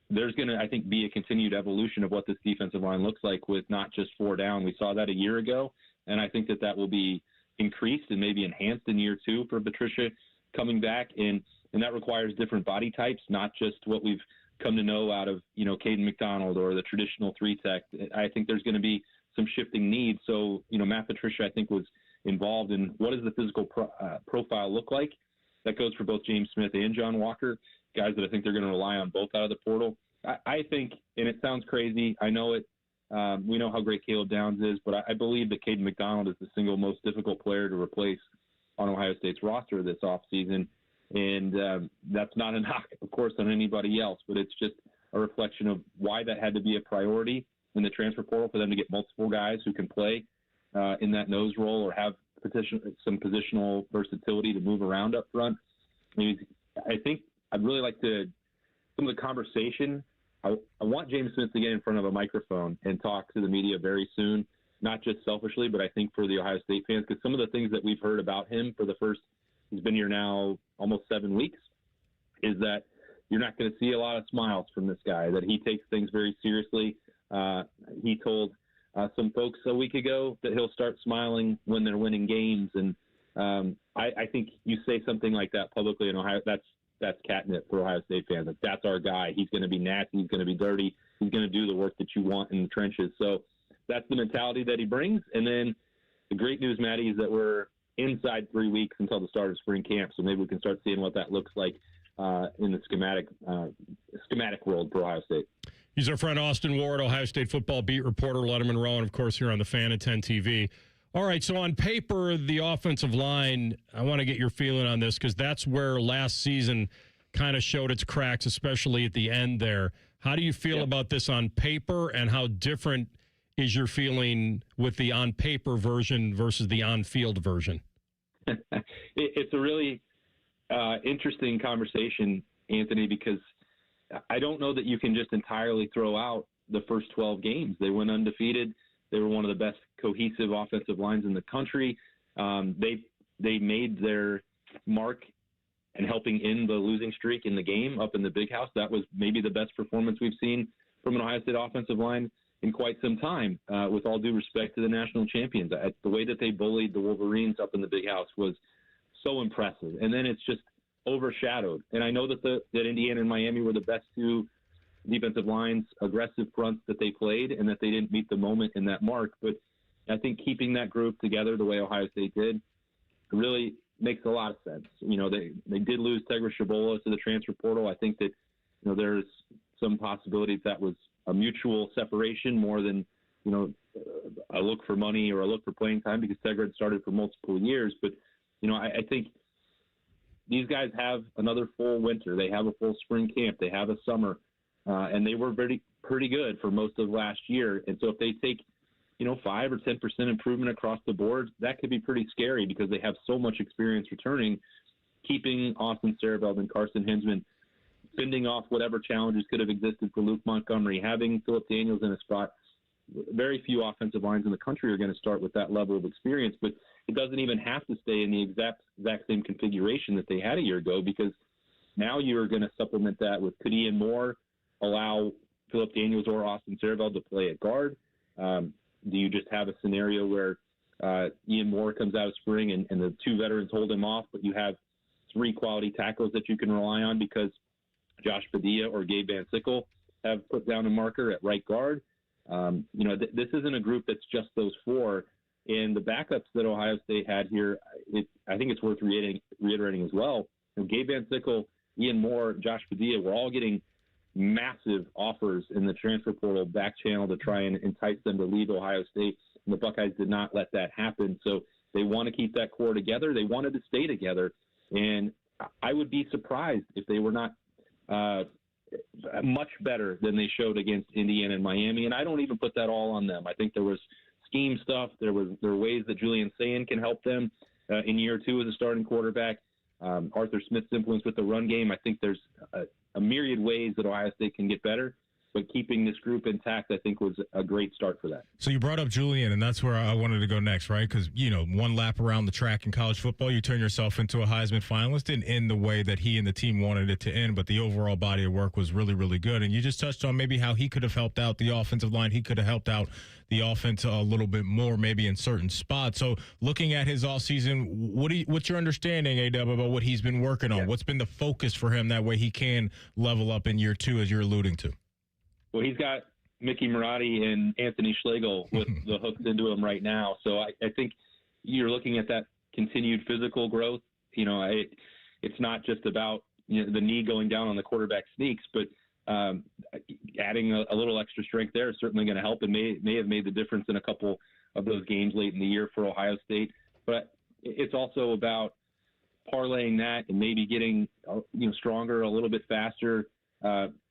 there's going to, I think, be a continued evolution of what this defensive line looks like with not just 4 down. We saw that a year ago, and I think that will be increased and maybe enhanced in year 2 for Patricia coming back. And that requires different body types, not just what we've come to know out of, Caden McDonald or the traditional 3-tech. I think there's going to be some shifting needs. So, Matt Patricia, I think, was involved in what does the physical profile look like. That goes for both James Smith and John Walker, guys that I think they're going to rely on both out of the portal. I think, and it sounds crazy, I know it, we know how great Caleb Downs is, but I believe that Caden McDonald is the single most difficult player to replace on Ohio State's roster this offseason. And that's not a knock, of course, on anybody else, but it's just a reflection of why that had to be a priority in the transfer portal for them to get multiple guys who can play in that nose role or have some positional versatility to move around up front. I think I'd really like to, some of the conversation, I want James Smith to get in front of a microphone and talk to the media very soon, not just selfishly, but I think for the Ohio State fans, because some of the things that we've heard about him for the first, he's been here now almost 7 weeks, is that you're not going to see a lot of smiles from this guy, that he takes things very seriously. He told some folks a week ago that he'll start smiling when they're winning games. And I think you say something like that publicly in Ohio, that's catnip for Ohio State fans. Like, that's our guy. He's going to be nasty. He's going to be dirty. He's going to do the work that you want in the trenches. So that's the mentality that he brings. And then the great news, Maddie, is that we're inside 3 weeks until the start of spring camp. So maybe we can start seeing what that looks like in the schematic world for Ohio State. He's our friend Austin Ward, Ohio State football beat reporter, Letterman Row, and of course here on the Fan at 10 TV. All right, so on paper, the offensive line, I want to get your feeling on this because that's where last season kind of showed its cracks, especially at the end there. How do you feel about this on paper, and how different is your feeling with the on-paper version versus the on-field version? It's a really interesting conversation, Anthony, because I don't know that you can just entirely throw out the first 12 games. They went undefeated. They were one of the best cohesive offensive lines in the country. They made their mark and helping end the losing streak in the game up in the Big House. That was maybe the best performance we've seen from an Ohio State offensive line in quite some time, with all due respect to the national champions. The way that they bullied the Wolverines up in the Big House was so impressive. And then it's just overshadowed. And I know that that Indiana and Miami were the best two defensive lines, aggressive fronts that they played, and that they didn't meet the moment in that mark. But I think keeping that group together the way Ohio State did really makes a lot of sense. You know, they did lose Tegra Shabola to the transfer portal. I think that, you know, there's some possibility that was a mutual separation more than, you know, a look for money or a look for playing time, because Tegra had started for multiple years. But, you know, I think these guys have another full winter. They have a full spring camp. They have a summer. And they were pretty good for most of last year. And so if they take, you know, 5 or 10% improvement across the board, that could be pretty scary because they have so much experience returning, keeping Austin Sarabeld and Carson Hinsman, fending off whatever challenges could have existed for Luke Montgomery, having Philip Daniels in a spot. Very few offensive lines in the country are going to start with that level of experience, but it doesn't even have to stay in the exact same configuration that they had a year ago, because now you're going to supplement that with, could Ian Moore allow Philip Daniels or Austin Sarabeld to play at guard? Do you just have a scenario where Ian Moore comes out of spring and the two veterans hold him off, but you have 3 quality tackles that you can rely on because Josh Padilla or Gabe Van Sickle have put down a marker at right guard? You know, this isn't a group that's just those 4. And the backups that Ohio State had here, I think it's worth reiterating as well. You know, Gabe Van Sickle, Ian Moore, Josh Padilla, we're all getting massive offers in the transfer portal back channel to try and entice them to leave Ohio State. And the Buckeyes did not let that happen. So they want to keep that core together. They wanted to stay together. And I would be surprised if they were not much better than they showed against Indiana and Miami. And I don't even put that all on them. I think there was scheme stuff. There were ways that Julian Sayin can help them in year 2 as a starting quarterback. Arthur Smith's influence with the run game. I think there's a myriad ways that Ohio State can get better, but keeping this group intact, I think, was a great start for that. So you brought up Julian, and that's where I wanted to go next, right? Because, you know, one lap around the track in college football, you turn yourself into a Heisman finalist. Didn't end the way that he and the team wanted it to end, but the overall body of work was really, really good. And you just touched on maybe how he could have helped out the offensive line. He could have helped out the offense a little bit more, maybe in certain spots. So looking at his offseason, what's your understanding, A-Dub, about what he's been working on? What's been the focus for him? That way he can level up in year 2, as you're alluding to. Well, he's got Mickey Marotti and Anthony Schlegel with the hooks into him right now. So I think you're looking at that continued physical growth. You know, it's not just about, you know, the knee going down on the quarterback sneaks, but adding a little extra strength there is certainly going to help, and may have made the difference in a couple of those games late in the year for Ohio State. But it's also about parlaying that and maybe getting, you know, stronger, a little bit faster.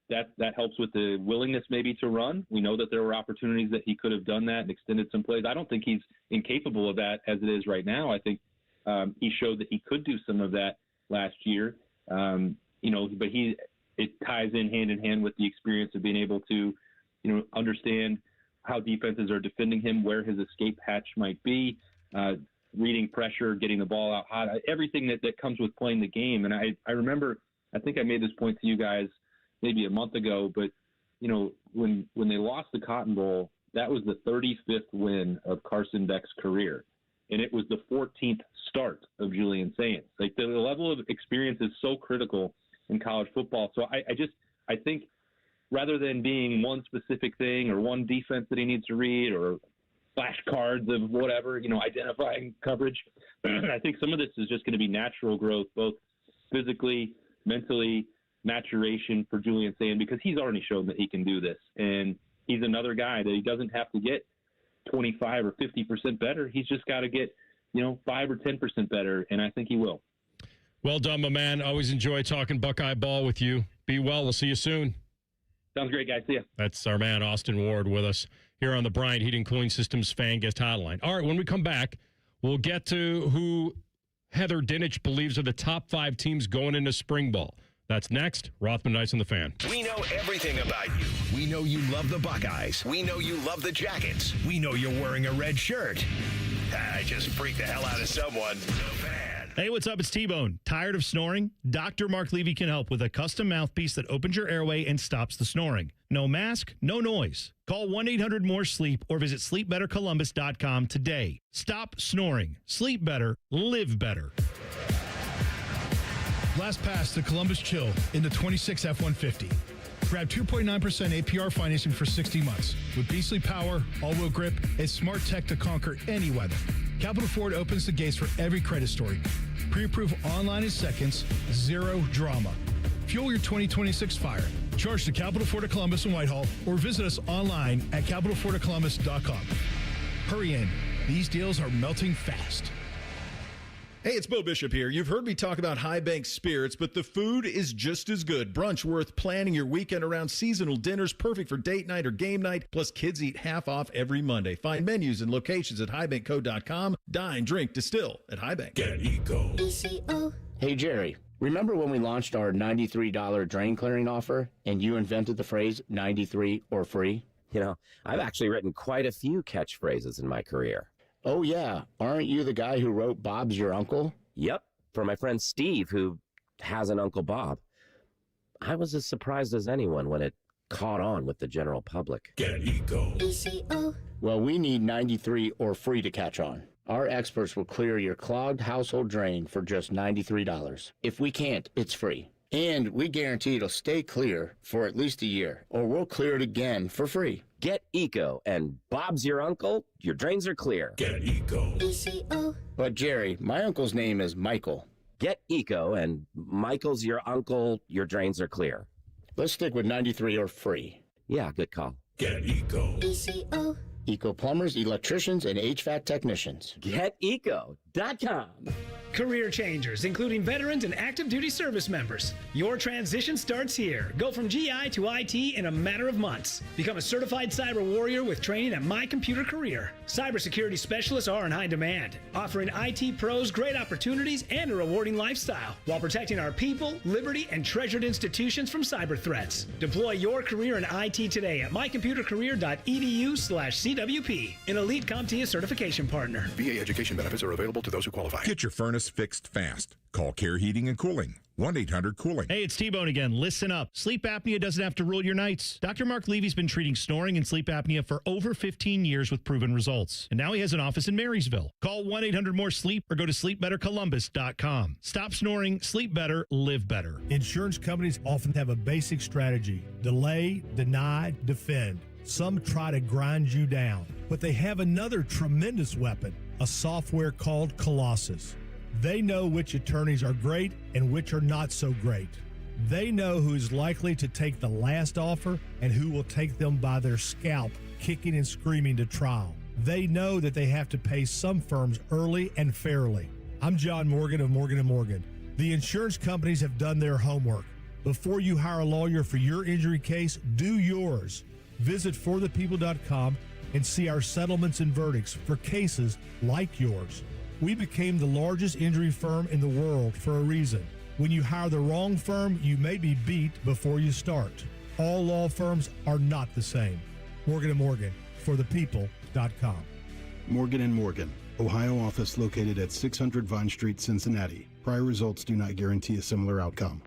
That helps with the willingness maybe to run. We know that there were opportunities that he could have done that and extended some plays. I don't think he's incapable of that as it is right now. I think he showed that he could do some of that last year. but it ties in hand with the experience of being able to, understand how defenses are defending him, where his escape hatch might be, reading pressure, getting the ball out hot, everything that comes with playing the game. And I remember, I think I made this point to you guys maybe a month ago, but, when they lost the Cotton Bowl, that was the 35th win of Carson Beck's career. And it was the 14th start of Julian Saint's. Like, the level of experience is so critical in college football. So I think rather than being one specific thing or one defense that he needs to read or flashcards of whatever, identifying coverage, I think some of this is just going to be natural growth, both physically, mentally, maturation for Julian Saint, because he's already shown that he can do this. And he's another guy that he doesn't have to get 25 or 50% better. He's just got to get, 5 or 10% better, and I think he will. Well done, my man. Always enjoy talking Buckeye ball with you. Be well. We'll see you soon. Sounds great, guys. See ya. That's our man, Austin Ward, with us here on the Bryant Heating Cooling Systems Fan Guest Hotline. All right, when we come back, we'll get to who Heather Dinich believes are the top 5 teams going into spring ball. That's next. Rothman Ice and the Fan. We know everything about you. We know you love the Buckeyes. We know you love the Jackets. We know you're wearing a red shirt. I just freaked the hell out of someone. The Fan. Hey, what's up? It's T-Bone. Tired of snoring? Dr. Mark Levy can help with a custom mouthpiece that opens your airway and stops the snoring. No mask, no noise. Call 1-800-MORE-SLEEP or visit sleepbettercolumbus.com today. Stop snoring. Sleep better. Live better. Last pass to Columbus Chill in the 26 F-150. Grab 2.9% APR financing for 60 months. With Beasley Power, all-wheel grip, and smart tech to conquer any weather. Capital Ford opens the gates for every credit story. Pre-approve online in seconds, zero drama. Fuel your 2026 fire. Charge to Capital Ford of Columbus and Whitehall or visit us online at capitalfordofcolumbus.com. Hurry in. These deals are melting fast. Hey, it's Bo Bishop here. You've heard me talk about High Bank Spirits, but the food is just as good. Brunch worth planning your weekend around. Seasonal dinners perfect for date night or game night. Plus, kids eat half off every Monday. Find menus and locations at highbankco.com. Dine, drink, distill at High Bank. Get Eco. Hey, Jerry. Remember when we launched our $93 drain clearing offer and you invented the phrase 93 or free? I've actually written quite a few catchphrases in my career. Oh, yeah. Aren't you the guy who wrote Bob's Your Uncle? Yep, for my friend Steve, who has an Uncle Bob. I was as surprised as anyone when it caught on with the general public. Get Eco. Well, we need 93 or free to catch on. Our experts will clear your clogged household drain for just $93. If we can't, it's free. And we guarantee it'll stay clear for at least a year, or we'll clear it again for free. Get Eco, and Bob's your uncle, your drains are clear. Get Eco. But Jerry, my uncle's name is Michael. Get Eco, and Michael's your uncle, your drains are clear. Let's stick with 93 or free. Yeah, good call. Get Eco. Eco plumbers, electricians, and HVAC technicians. GetEco.com. Career changers, including veterans and active duty service members. Your transition starts here. Go from GI to IT in a matter of months. Become a certified cyber warrior with training at My Computer Career. Cybersecurity specialists are in high demand, offering IT pros great opportunities and a rewarding lifestyle while protecting our people, liberty, and treasured institutions from cyber threats. Deploy your career in IT today at mycomputercareer.edu/CWP, an elite CompTIA certification partner. VA education benefits are available to those who qualify. Get your furnace fixed fast. Call Care Heating and Cooling. 1-800-COOLING. Hey, it's T-Bone again. Listen up. Sleep apnea doesn't have to rule your nights. Dr. Mark Levy's been treating snoring and sleep apnea for over 15 years with proven results. And now he has an office in Marysville. Call 1-800-MORE-SLEEP or go to sleepbettercolumbus.com. Stop snoring, sleep better, live better. Insurance companies often have a basic strategy: delay, deny, defend. Some try to grind you down, but they have another tremendous weapon, a software called Colossus. They know which attorneys are great and which are not so great. They know who is likely to take the last offer and who will take them by their scalp, kicking and screaming to trial. They know that they have to pay some firms early and fairly. I'm John Morgan of Morgan & Morgan. The insurance companies have done their homework. Before you hire a lawyer for your injury case, do yours. Visit forthepeople.com and see our settlements and verdicts for cases like yours. We became the largest injury firm in the world for a reason. When you hire the wrong firm, you may be beat before you start. All law firms are not the same. Morgan & Morgan, forthepeople.com. Morgan & Morgan, Ohio office located at 600 Vine Street, Cincinnati. Prior results do not guarantee a similar outcome.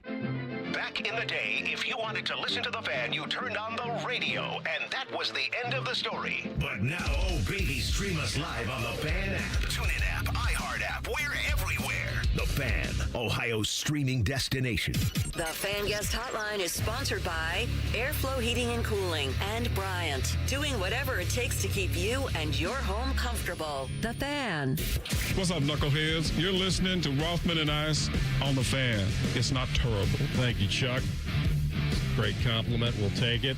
Back in the day, if you wanted to listen to the Fan, you turned on the radio, and that was the end of the story. But now, oh baby, stream us live on the Fan app, TuneIn app, iHeart app. We're everywhere. The Fan, Ohio's streaming destination. The Fan Guest Hotline is sponsored by Airflow Heating and Cooling and Bryant, doing whatever it takes to keep you and your home comfortable. The Fan. What's up, knuckleheads? You're listening to Rothman and Ice on The Fan. It's not terrible. Thank you, Chuck. Great compliment. We'll take it.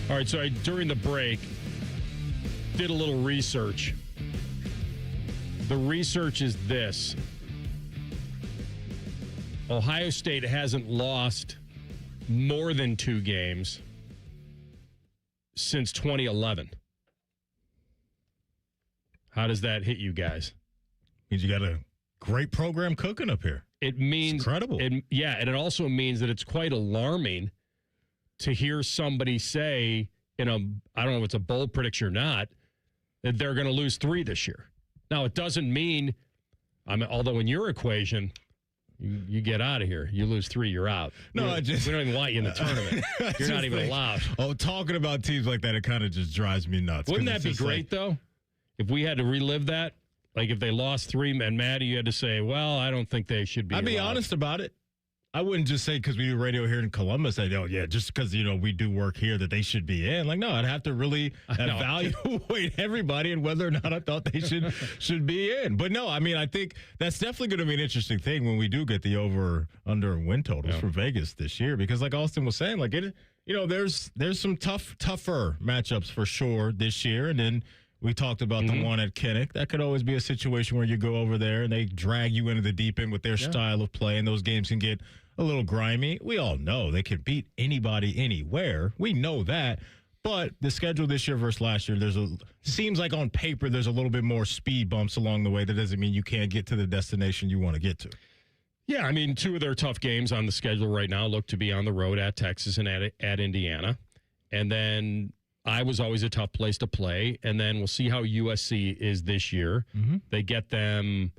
All right, so during the break, did a little research. The research is this. Ohio State hasn't lost more than 2 games since 2011. How does that hit you guys? Means you got a great program cooking up here. It means it's incredible. And it also means that it's quite alarming to hear somebody say I don't know if it's a bold prediction or not, that they're going to lose 3 this year. Now, it doesn't mean, although in your equation, you get out of here. You lose 3, you're out. We don't even want you in the tournament. You're not even allowed. Oh, talking about teams like that, it kind of just drives me nuts. Wouldn't that be great, though? If we had to relive that? Like if they lost 3, and Maddie, you had to say, well, I don't think they should be I'd be honest about it. I wouldn't just say because we do radio here in Columbus, just because, we do work here that they should be in. Like, no, I'd have to really evaluate everybody and whether or not I thought they should be in. But no, I think that's definitely going to be an interesting thing when we do get the over, under, and win totals for Vegas this year. Because like Austin was saying, like there's some tougher matchups for sure this year. And then we talked about the one at Kinnick. That could always be a situation where you go over there and they drag you into the deep end with their style of play, and those games can get a little grimy. We all know they can beat anybody anywhere. We know that. But the schedule this year versus last year, seems like on paper there's a little bit more speed bumps along the way. That doesn't mean you can't get to the destination you want to get to. Yeah, 2 of their tough games on the schedule right now look to be on the road at Texas and at Indiana. And then Iowa's always a tough place to play. And then we'll see how USC is this year. Mm-hmm. They get them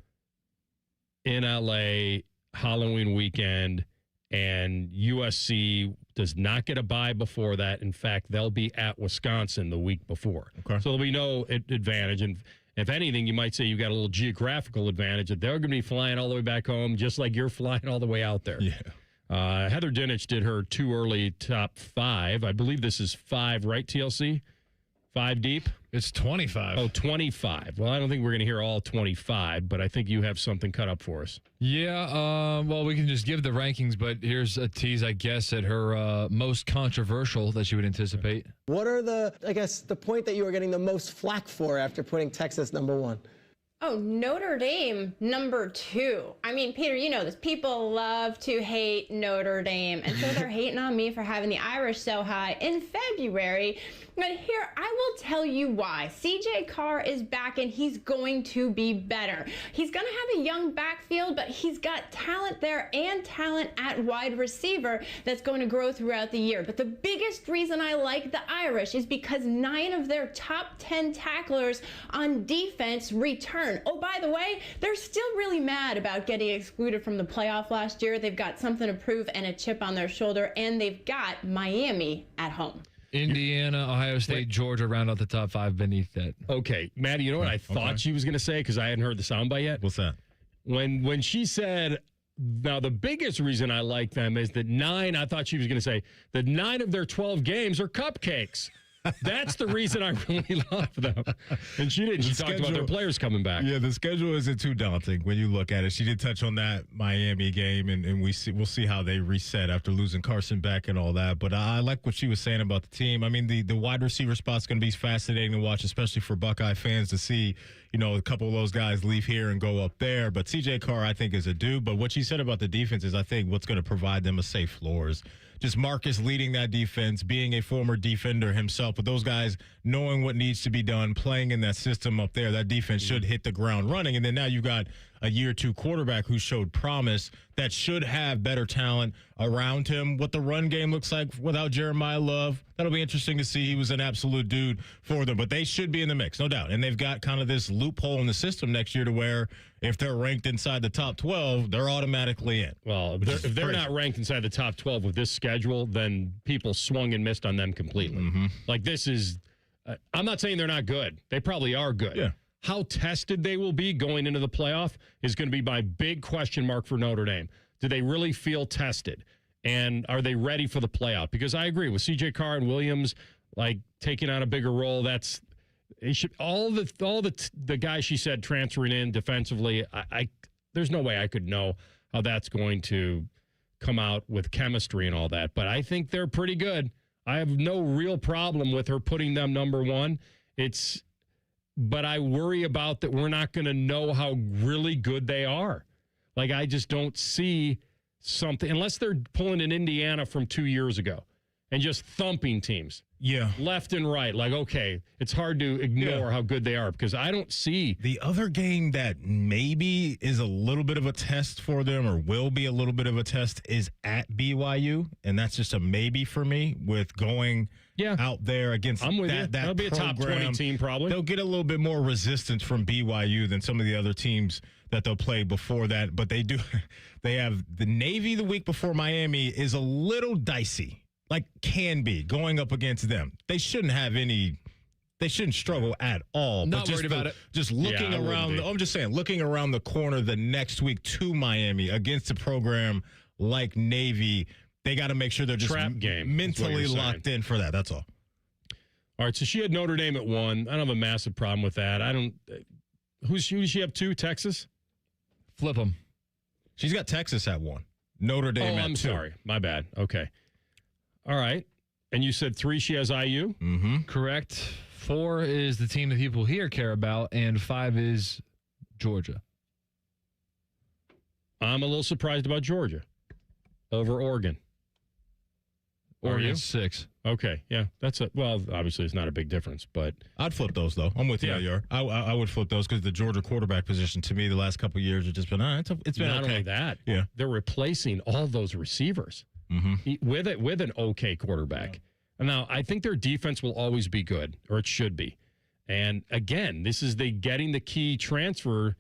in LA Halloween weekend, and USC does not get a bye before that. In fact, they'll be at Wisconsin the week before. Okay. So there'll be no advantage. And if anything, you might say you got a little geographical advantage that they're going to be flying all the way back home, just like you're flying all the way out there. Yeah. Heather Dinich did her 2 early top 5. I believe this is 5, right, TLC? 5 deep? It's 25. Oh, 25. Well, I don't think we're going to hear all 25, but I think you have something cut up for us. Yeah, well, we can just give the rankings, but here's a tease, I guess, at her most controversial that you would anticipate. What are the point that you are getting the most flack for after putting Texas number 1? Oh, Notre Dame, number 2. Peter, you know this. People love to hate Notre Dame, and so they're hating on me for having the Irish so high in February. But here, I will tell you why. CJ Carr is back, and he's going to be better. He's going to have a young backfield, but he's got talent there and talent at wide receiver that's going to grow throughout the year. But the biggest reason I like the Irish is because 9 of their top 10 tacklers on defense return. Oh, by the way, they're still really mad about getting excluded from the playoff last year. They've got something to prove and a chip on their shoulder, and they've got Miami at home. Indiana, Ohio State, Georgia round out the top 5 beneath that. Okay, Maddie, you know what I thought she was going to say because I hadn't heard the soundbite yet? What's that? When she said, now the biggest reason I like them is that 9, I thought she was going to say, that 9 of their 12 games are cupcakes. That's the reason I really love them. And she didn't. She talked about their players coming back. Yeah, the schedule isn't too daunting when you look at it. She did touch on that Miami game, and we'll see how they reset after losing Carson back and all that. But I like what she was saying about the team. The wide receiver spot's going to be fascinating to watch, especially for Buckeye fans to see, a couple of those guys leave here and go up there. But CJ Carr, I think, is a dude. But what she said about the defense is, I think, what's going to provide them a safe floor is just Marcus leading that defense, being a former defender himself, but those guys knowing what needs to be done, playing in that system up there, that defense should hit the ground running. And then now you got a year two quarterback who showed promise that should have better talent around him. What the run game looks like without Jeremiah Love, that'll be interesting to see. He was an absolute dude for them, but they should be in the mix, no doubt. And they've got kind of this loophole in the system next year to where if they're ranked inside the top 12, they're automatically in. Well, if they're not ranked inside the top 12 with this schedule, then people swung and missed on them completely. Mm-hmm. Like, this is, I'm not saying they're not good. They probably are good. Yeah. How tested they will be going into the playoff is going to be my big question mark for Notre Dame. Do they really feel tested? And are they ready for the playoff? Because I agree with C.J. Carr and Williams, like, taking on a bigger role. That's it should all the guys she said transferring in defensively. I there's no way I could know how that's going to come out with chemistry and all that. But I think they're pretty good. I have no real problem with her putting them number one. But I worry about that we're not going to know how really good they are. Like, I just don't see something, unless they're pulling an Indiana from 2 years ago and just thumping teams. Yeah. Left and right. Like, okay, it's hard to ignore how good they are because I don't see. The other game that maybe is a little bit of a test for them or will be a little bit of a test is at BYU. And that's just a maybe for me with going out there against That'll be a top 20 team probably. They'll get a little bit more resistance from BYU than some of the other teams that they'll play before that. But they do. They have the Navy the week before Miami is a little dicey. Like, can be going up against them. They shouldn't have any. They shouldn't struggle at all. Not worried about it. Just looking around. I'm just saying, looking around the corner the next week to Miami against a program like Navy, they got to make sure they're just trap game mentally locked in for that. That's all. All right. So she had Notre Dame at 1. I don't have a massive problem with that. I don't. Who does she have 2? Texas. Flip them. She's got Texas at 1. Notre Dame at 2. I'm sorry. My bad. Okay. All right. And you said 3, she has IU? Mm-hmm. Correct. 4 is the team that people here care about, and 5 is Georgia. I'm a little surprised about Georgia over Oregon. Oregon's 6. Okay. Yeah. Well, obviously it's not a big difference, but. I'd flip those, though. I'm with you, Ayar. I would flip those because the Georgia quarterback position, to me, the last couple of years has just been, it's been not okay. only that. Yeah. They're replacing all those receivers. Mm-hmm. With an okay quarterback. And now, I think their defense will always be good, or it should be. And again, this is getting the key transfer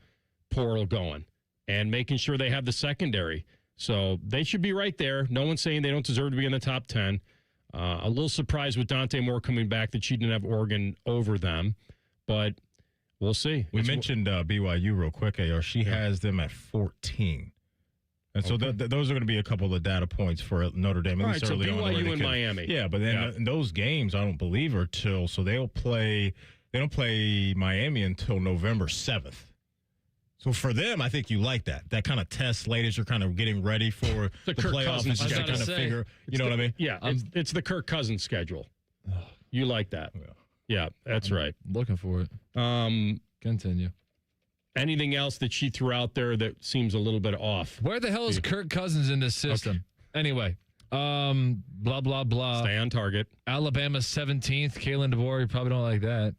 portal going and making sure they have the secondary. So they should be right there. No one's saying they don't deserve to be in the top 10. A little surprised with Dante Moore coming back that she didn't have Oregon over them, but we'll see. We mentioned BYU real quick, AR. She has them at 14. And so those are going to be a couple of data points for Notre Dame. All right, so BYU and Miami. Yeah, but then those games, I don't believe, are till, so they don't play Miami until November 7th. So for them, I think you like that. That kind of test late as you're kind of getting ready for the playoffs. And kind of figure, you know what I mean? Yeah, it's the Kirk Cousins schedule. You like that. Yeah, that's right. Looking for it. Continue. Anything else that she threw out there that seems a little bit off? Where the hell is Kirk Cousins in this system? Okay. Anyway, blah, blah, blah. Stay on target. Alabama 17th. Kalen DeVore, you probably don't like that.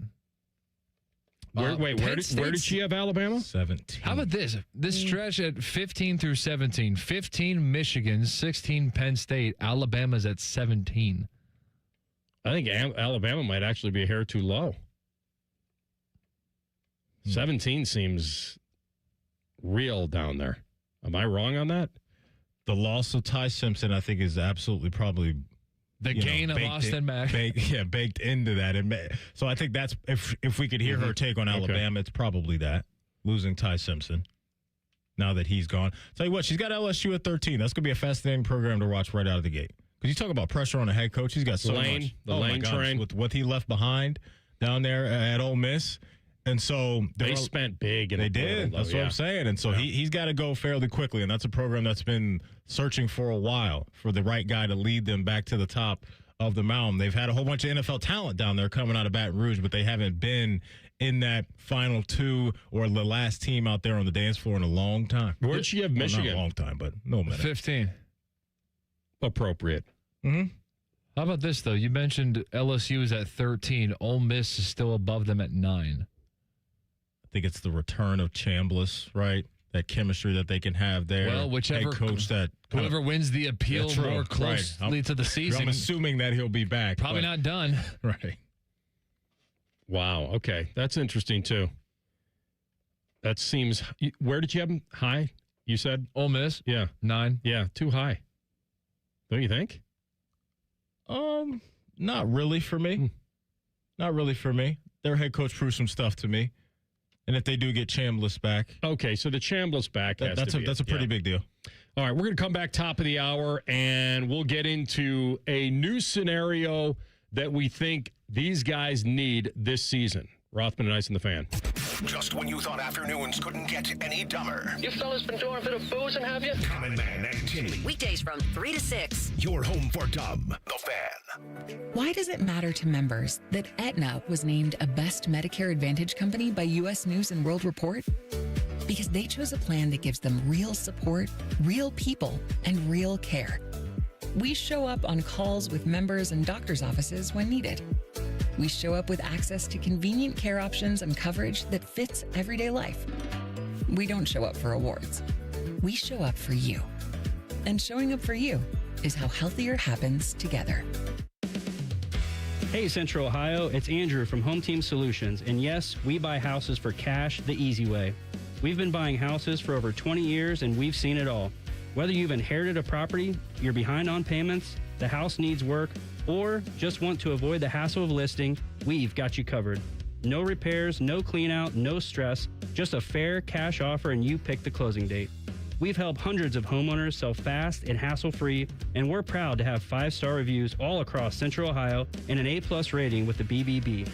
Where did she have Alabama? 17. How about this? This stretch at 15 through 17. 15 Michigan, 16 Penn State. Alabama's at 17. I think Alabama might actually be a hair too low. 17 seems real down there. Am I wrong on that? The loss of Ty Simpson, I think, is absolutely probably the gain of Austin Mack. Baked into that. So I think that's if we could hear her take on Alabama, it's probably that, losing Ty Simpson now that he's gone. Tell you what, she's got LSU at 13. That's going to be a fascinating program to watch right out of the gate. Because you talk about pressure on a head coach. He's got so much. The Lane train. With what he left behind down there at Ole Miss. And so they spent big. They did. That's what I'm saying. And so he's got to go fairly quickly. And that's a program that's been searching for a while for the right guy to lead them back to the top of the mountain. They've had a whole bunch of NFL talent down there coming out of Baton Rouge, but they haven't been in that final 2 or the last team out there on the dance floor in a long time. Where'd she have Michigan? Not a long time, but no minute. 15. Appropriate. Mm-hmm. How about this, though? You mentioned LSU is at 13. Ole Miss is still above them at 9. I think it's the return of Chambliss, right? that chemistry that they can have there. Well, whichever head coach that whoever wins the appeal more closely to the season. I'm assuming that he'll be back. Probably not done. Right. Wow. Okay. That's interesting, too. That seems... Where did you have him? High, you said? Ole Miss? Yeah. 9. Yeah, too high. Don't you think? Not really for me. Not really for me. Their head coach proved some stuff to me. And if they do get Chambliss back. Okay, so the Chambliss back that's a pretty big deal. All right, we're going to come back top of the hour, and we'll get into a new scenario that we think these guys need this season. Rothman and Ice and the Fan. Just when you thought afternoons couldn't get any dumber. You fellas been doing a bit of boozing, have you? Common Man and Timmy. Weekdays from 3 to 6. Your home for dumb. The Fan. Why does it matter to members that Aetna was named a Best Medicare Advantage company by U.S. News & World Report? Because they chose a plan that gives them real support, real people, and real care. We show up on calls with members and doctors' offices when needed. We show up with access to convenient care options and coverage that fits everyday life. We don't show up for awards. We show up for you. And showing up for you is how healthier happens together. Hey, Central Ohio, it's Andrew from Home Team Solutions. And yes, we buy houses for cash the easy way. We've been buying houses for over 20 years and we've seen it all. Whether you've inherited a property, you're behind on payments, the house needs work, or just want to avoid the hassle of listing, we've got you covered. No repairs, no clean out, no stress, just a fair cash offer and you pick the closing date. We've helped hundreds of homeowners sell fast and hassle-free, and we're proud to have 5-star reviews all across Central Ohio and an A+ rating with the BBB.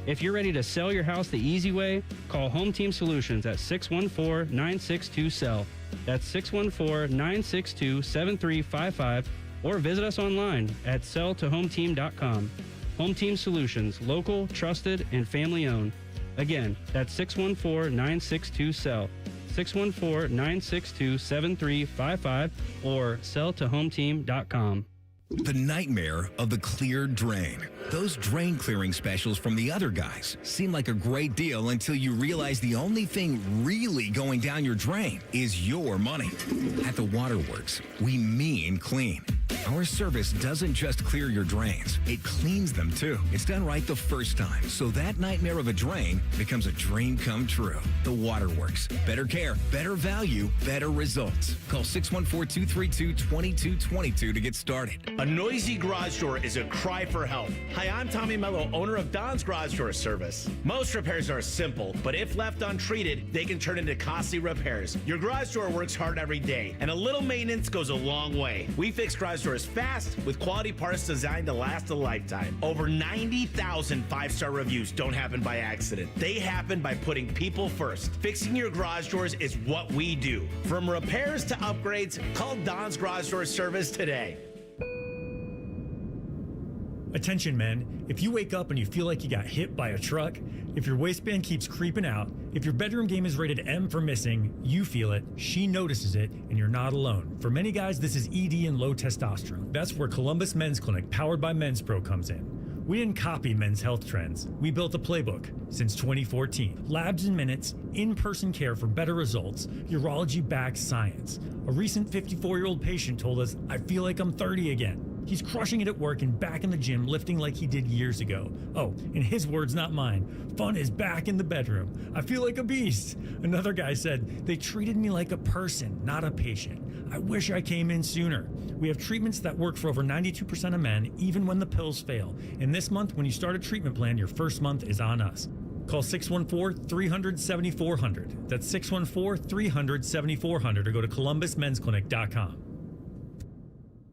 If you're ready to sell your house the easy way, call Home Team Solutions at 614-962-SELL. That's 614-962-7355. Or visit us online at selltohometeam.com. Home Team Solutions, local, trusted, and family-owned. Again, that's 614-962-SELL, 614-962-7355, or selltohometeam.com. The nightmare of the cleared drain. Those drain clearing specials from the other guys seem like a great deal until you realize the only thing really going down your drain is your money. At the Waterworks, we mean clean. Our service doesn't just clear your drains, it cleans them too. It's done right the first time, so that nightmare of a drain becomes a dream come true. The Waterworks. Better care, better value, better results. Call 614-232-2222 to get started. A noisy garage door is a cry for help. Hi, I'm Tommy Mello, owner of Don's Garage Door Service. Most repairs are simple, but if left untreated, they can turn into costly repairs. Your garage door works hard every day, and a little maintenance goes a long way. We fix garage doors fast with quality parts designed to last a lifetime. Over 90,000 5-star reviews don't happen by accident. They happen by putting people first. Fixing your garage doors is what we do. From repairs to upgrades, call Don's Garage Door Service today. Attention, men. If you wake up and you feel like you got hit by a truck, if your waistband keeps creeping out, if your bedroom game is rated M for missing, you feel it, she notices it, and you're not alone. For many guys, this is ED and low testosterone. That's where Columbus Men's Clinic, powered by Men's Pro, comes in. We didn't copy men's health trends. We built a playbook since 2014. Labs in minutes, in-person care for better results, urology-backed science. A recent 54-year-old patient told us, I feel like I'm 30 again. He's crushing it at work and back in the gym, lifting like he did years ago. Oh, in his words, not mine, fun is back in the bedroom. I feel like a beast. Another guy said, they treated me like a person, not a patient. I wish I came in sooner. We have treatments that work for over 92% of men, even when the pills fail. And this month, when you start a treatment plan, your first month is on us. Call 614-300-7400. That's 614-300-7400 or go to columbusmensclinic.com.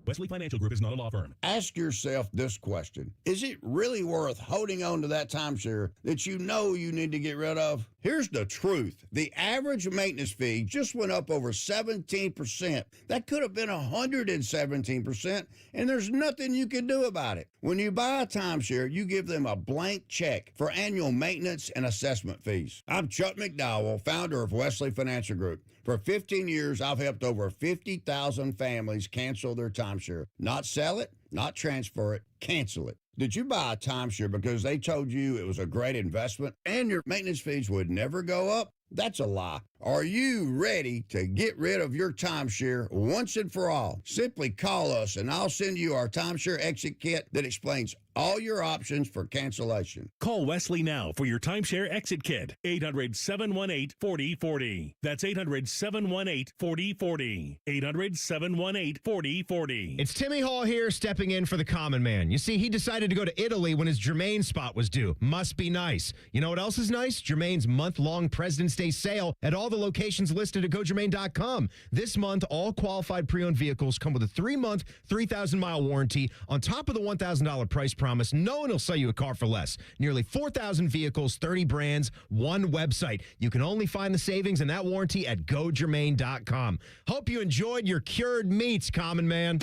Wesley Financial Group is not a law firm. Ask yourself this question. Is it really worth holding on to that timeshare that you know you need to get rid of? Here's the truth. The average maintenance fee just went up over 17%. That could have been 117%, and there's nothing you can do about it. When you buy a timeshare, you give them a blank check for annual maintenance and assessment fees. I'm Chuck McDowell, founder of Wesley Financial Group. For 15 years, I've helped over 50,000 families cancel their timeshare. Not sell it, not transfer it, cancel it. Did you buy a timeshare because they told you it was a great investment and your maintenance fees would never go up? That's a lie. Are you ready to get rid of your timeshare once and for all? Simply call us and I'll send you our timeshare exit kit that explains all your options for cancellation. Call Wesley now for your timeshare exit kit. 800-718-4040. That's 800-718-4040. 800-718-4040. It's Timmy Hall here stepping in for the common man. You see, he decided to go to Italy when his Germain spot was due. Must be nice. You know what else is nice? Germain's month-long President's Day sale at all the locations listed at GoGermain.com. This month, all qualified pre-owned vehicles come with a 3-month, 3,000-mile warranty on top of the $1,000 price promise. No one will sell you a car for less. Nearly 4,000 vehicles, 30 brands, one website. You can only find the savings and that warranty at GoGermain.com. Hope you enjoyed your cured meats, common man.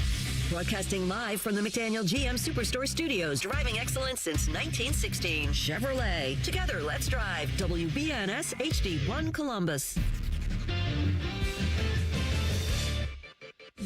Broadcasting live from the McDaniel GM Superstore Studios. Driving excellence since 1916. Chevrolet. Together, let's drive. WBNS HD1 Columbus.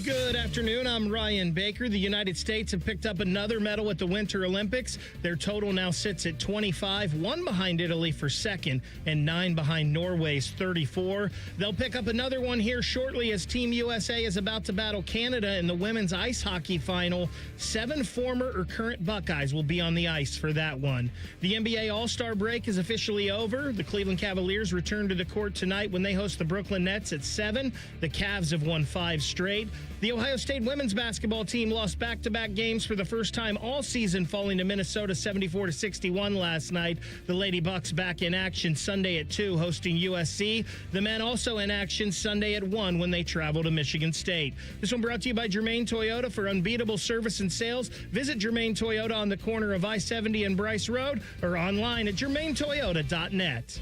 Good afternoon. I'm Ryan Baker. The United States have picked up another medal at the Winter Olympics. Their total now sits at 25, 1 behind Italy for second and 9 behind Norway's 34. They'll pick up another one here shortly as Team USA is about to battle Canada in the women's ice hockey final. 7 former or current Buckeyes will be on the ice for that one. The NBA All-Star break is officially over. The Cleveland Cavaliers return to the court tonight when they host the Brooklyn Nets at 7. The Cavs have won 5 straight. The Ohio State women's basketball team lost back-to-back games for the first time all season, falling to Minnesota 74-61 last night. The Lady Bucks back in action Sunday at 2, hosting USC. The men also in action Sunday at 1 when they travel to Michigan State. This one brought to you by Germain Toyota. For unbeatable service and sales, visit Germain Toyota on the corner of I-70 and Bryce Road or online at germaintoyota.net.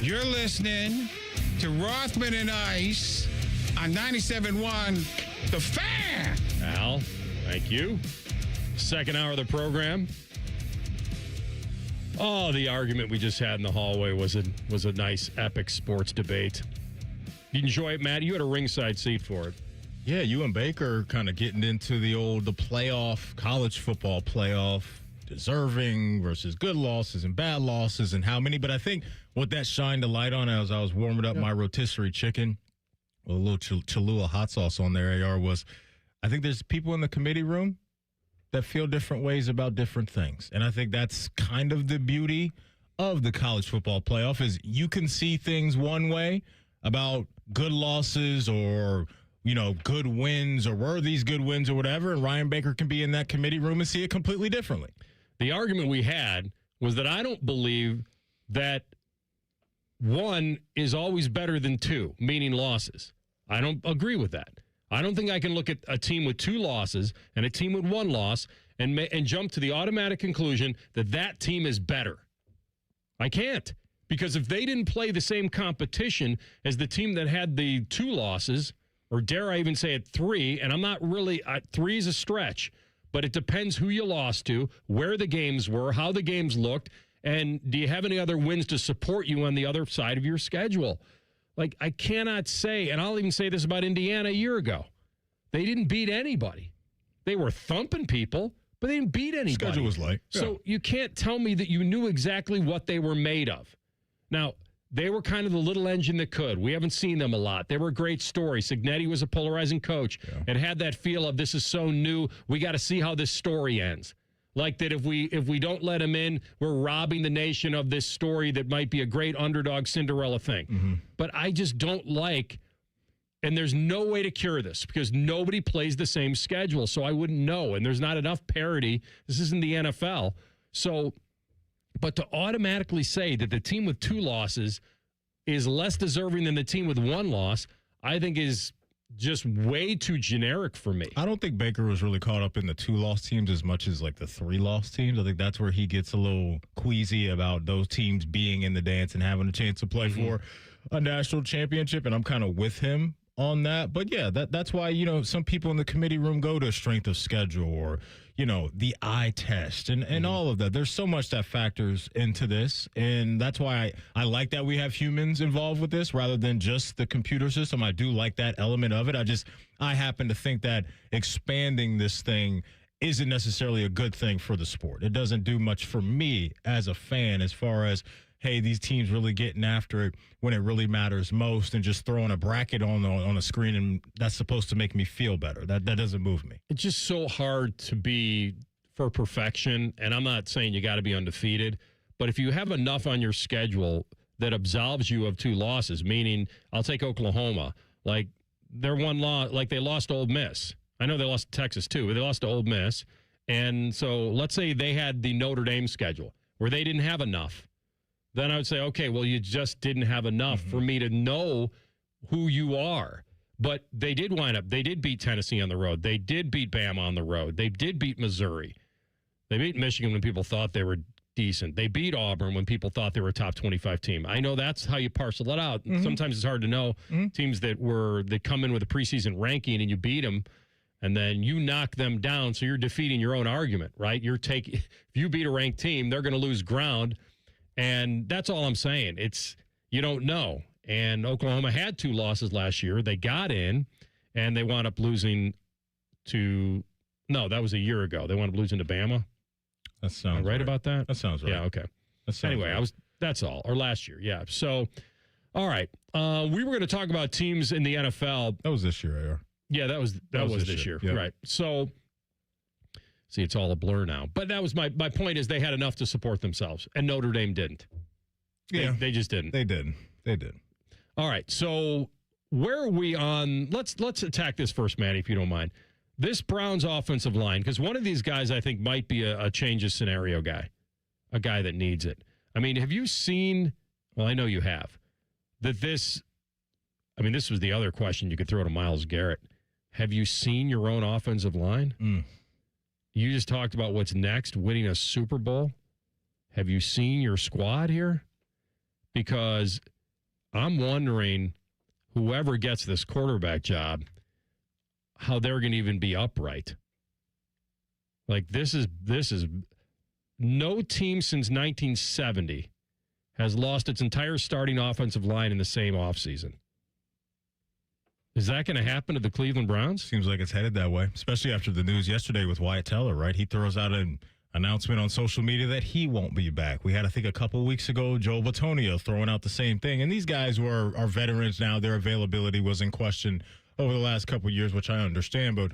You're listening to Rothman and Ice on 97.1 The Fan. Al, thank you. Second hour of the program. Oh, the argument we just had in the hallway was a nice, epic sports debate. You enjoy it, Matt? You had a ringside seat for it. Yeah, you and Baker kind of getting into the playoff, college football playoff, deserving versus good losses and bad losses and how many. But I think what that shined a light on as I was warming up my rotisserie chicken, a little Cholula hot sauce on there, AR, was I think there's people in the committee room that feel different ways about different things. And I think that's kind of the beauty of the college football playoff is you can see things one way about good losses or, good wins or were these good wins or whatever. And Ryan Baker can be in that committee room and see it completely differently. The argument we had was that I don't believe that 1 is always better than 2, meaning losses. I don't agree with that. I don't think I can look at a team with 2 losses and a team with 1 loss and jump to the automatic conclusion that that team is better. I can't. Because if they didn't play the same competition as the team that had the 2 losses, or dare I even say it 3, and I'm not really, 3 is a stretch, but it depends who you lost to, where the games were, how the games looked, and do you have any other wins to support you on the other side of your schedule? Like, I cannot say, and I'll even say this about Indiana a year ago. They didn't beat anybody. They were thumping people, but they didn't beat anybody. Schedule was light. Yeah. So you can't tell me that you knew exactly what they were made of. Now, they were kind of the little engine that could. We haven't seen them a lot. They were a great story. Signetti was a polarizing coach. Yeah. It had that feel of this is so new, we got to see how this story ends. Like that if we don't let him in, we're robbing the nation of this story that might be a great underdog Cinderella thing. Mm-hmm. But I just don't like, and there's no way to cure this because nobody plays the same schedule, so I wouldn't know, and there's not enough parity. This isn't the NFL. So, but to automatically say that the team with 2 losses is less deserving than the team with 1 loss, I think is just way too generic for me. I don't think Baker was really caught up in the 2-loss teams as much as like the 3-loss teams. I think that's where he gets a little queasy about those teams being in the dance and having a chance to play for a national championship. And I'm kind of with him on that. But yeah, that's why, some people in the committee room go to strength of schedule or, the eye test and all of that. There's so much that factors into this. And that's why I like that we have humans involved with this rather than just the computer system. I do like that element of it. I happen to think that expanding this thing isn't necessarily a good thing for the sport. It doesn't do much for me as a fan as far as, hey, these teams really getting after it when it really matters most, and just throwing a bracket on a screen, and that's supposed to make me feel better. That doesn't move me. It's just so hard to be for perfection, and I'm not saying you got to be undefeated, but if you have enough on your schedule that absolves you of 2 losses, meaning I'll take Oklahoma, like their one loss, like they lost to Ole Miss. I know they lost to Texas too, but they lost to Ole Miss. And so let's say they had the Notre Dame schedule where they didn't have enough. Then I would say, okay, well, you just didn't have enough for me to know who you are. But they did beat Tennessee on the road. They did beat Bama on the road. They did beat Missouri. They beat Michigan when people thought they were decent. They beat Auburn when people thought they were a top 25 team. I know that's how you parcel it out. Sometimes it's hard to know teams that come in with a preseason ranking and you beat them, and then you knock them down, so you're defeating your own argument, right? If you beat a ranked team, they're going to lose ground, and that's all I'm saying. You don't know. And Oklahoma had 2 losses last year. They got in, and they wound up losing that was a year ago. They wound up losing to Bama. That sounds right about that? That sounds right. Yeah, okay. Anyway, right. that's all. Or last year, yeah. So, all right. We were going to talk about teams in the NFL. That was this year, AR. Yeah, that was this year. Yep. Right. So, see, it's all a blur now. But that was my point is they had enough to support themselves, and Notre Dame didn't. They just didn't. They did. All right. So, where are we on? Let's attack this first, Manny, if you don't mind. This Browns offensive line, because one of these guys I think might be a change of scenario guy, a guy that needs it. I mean, have you seen, well, I know you have, this was the other question you could throw to Myles Garrett. Have you seen your own offensive line? You just talked about what's next, winning a Super Bowl. Have you seen your squad here? Because I'm wondering, whoever gets this quarterback job, how they're going to even be upright. Like this is no team since 1970 has lost its entire starting offensive line in the same offseason. Is that going to happen to the Cleveland Browns? Seems like it's headed that way, especially after the news yesterday with Wyatt Teller, right? He throws out an announcement on social media that he won't be back. We had, I think, a couple of weeks ago, Joe Batonio throwing out the same thing. And these guys are veterans now. Their availability was in question over the last couple of years, which I understand. But,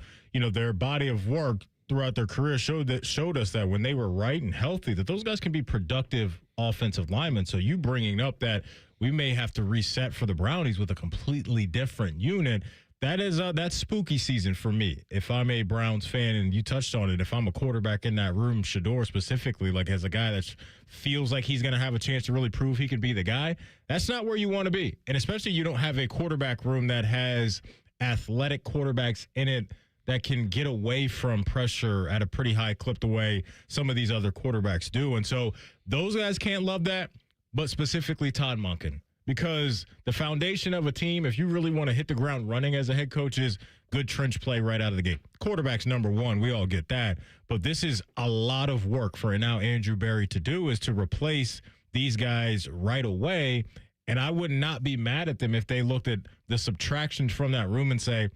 their body of work throughout their career showed us that when they were right and healthy, that those guys can be productive offensive linemen. So you bringing up that we may have to reset for the Brownies with a completely different unit, that's spooky season for me. If I'm a Browns fan, and you touched on it, if I'm a quarterback in that room, Shador specifically, like as a guy that feels like he's going to have a chance to really prove he could be the guy, that's not where you want to be. And especially you don't have a quarterback room that has athletic quarterbacks in it that can get away from pressure at a pretty high clip the way some of these other quarterbacks do. And so those guys can't love that, but specifically Todd Monken. Because the foundation of a team, if you really want to hit the ground running as a head coach, is good trench play right out of the gate. Quarterback's number one. We all get that. But this is a lot of work for now Andrew Berry to do, is to replace these guys right away. And I would not be mad at them if they looked at the subtractions from that room and say,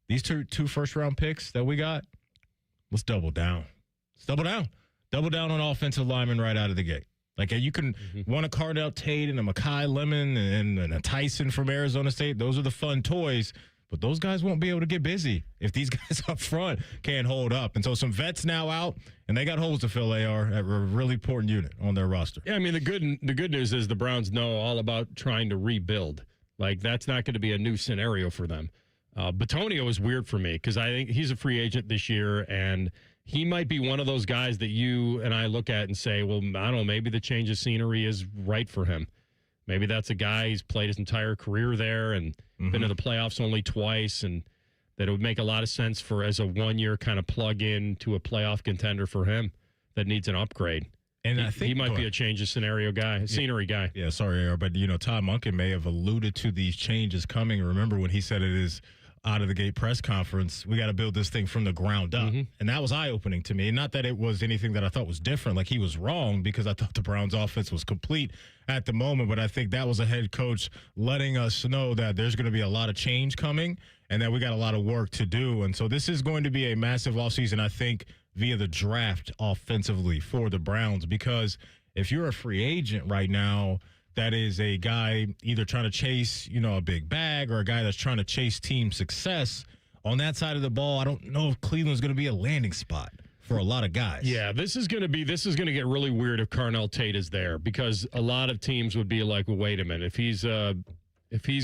these two first-round picks that we got, let's double down. Let's double down. Double down on offensive linemen right out of the gate. Like, you can want a Cardell Tate and a Mekhi Lemon and a Tyson from Arizona State. Those are the fun toys. But those guys won't be able to get busy if these guys up front can't hold up. And so some vets now out, and they got holes to fill, AR, at a really important unit on their roster. Yeah, I mean, the good news is the Browns know all about trying to rebuild. Like, that's not going to be a new scenario for them. Batonio is weird for me because I think he's a free agent this year, and he might be one of those guys that you and I look at and say, well, I don't know, maybe the change of scenery is right for him. Maybe that's a guy who's played his entire career there and been to the playoffs only twice, and that it would make a lot of sense for as a one-year kind of plug-in to a playoff contender for him that needs an upgrade. And I think he might be a change of scenario guy, scenery guy. Yeah, sorry, AR, but, Todd Monken may have alluded to these changes coming. Remember when he said it is out-of-the-gate press conference, we got to build this thing from the ground up. And that was eye-opening to me. And not that it was anything that I thought was different. Like, he was wrong because I thought the Browns' offense was complete at the moment. But I think that was a head coach letting us know that there's going to be a lot of change coming and that we got a lot of work to do. And so this is going to be a massive offseason, I think, via the draft offensively for the Browns, because if you're a free agent right now, that is a guy either trying to chase, a big bag or a guy that's trying to chase team success on that side of the ball. I don't know if Cleveland's going to be a landing spot for a lot of guys. Yeah, this is going to get really weird if Carnell Tate is there, because a lot of teams would be like, well, wait a minute, if he's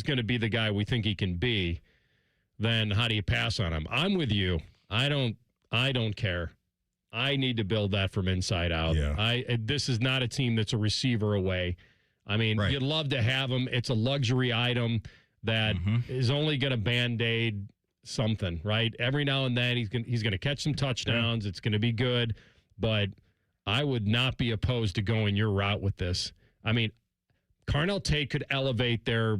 going to be the guy we think he can be, then how do you pass on him? I'm with you. I don't care. I need to build that from inside out. Yeah. This is not a team that's a receiver away. I mean, You'd love to have him. It's a luxury item that is only going to Band-Aid something, right? Every now and then he's going to catch some touchdowns. It's going to be good, but I would not be opposed to going your route with this. I mean, Carnell Tate could elevate their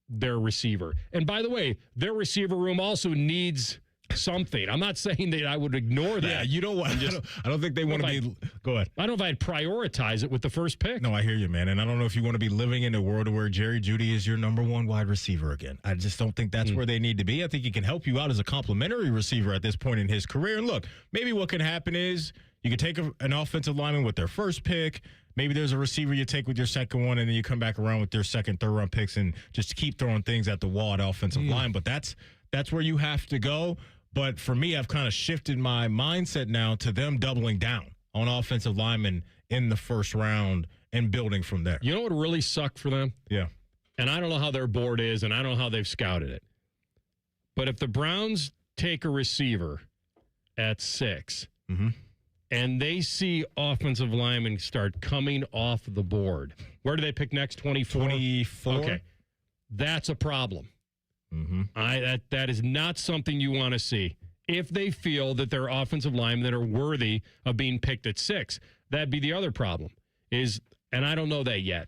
receiver. And by the way, their receiver room also needs something. I'm not saying that I would ignore that. Yeah, you know what? I don't think they want to be. Go ahead. I don't know if I'd prioritize it with the first pick. No, I hear you, man. And I don't know if you want to be living in a world where Jerry Jeudy is your number one wide receiver again. I just don't think that's where they need to be. I think he can help you out as a complimentary receiver at this point in his career. And look, maybe what can happen is you can take an offensive lineman with their first pick. Maybe there's a receiver you take with your second one, and then you come back around with your second, third round picks and just keep throwing things at the wall at offensive line. But that's where you have to go. But for me, I've kind of shifted my mindset now to them doubling down on offensive linemen in the first round and building from there. You know what really sucked for them? Yeah. And I don't know how their board is, and I don't know how they've scouted it. But if the Browns take a receiver at 6, and they see offensive linemen start coming off the board, where do they pick next? 24? 24. Okay. That's a problem. That is not something you want to see. If they feel that their offensive linemen are worthy of being picked at 6, that'd be the other problem. And I don't know that yet.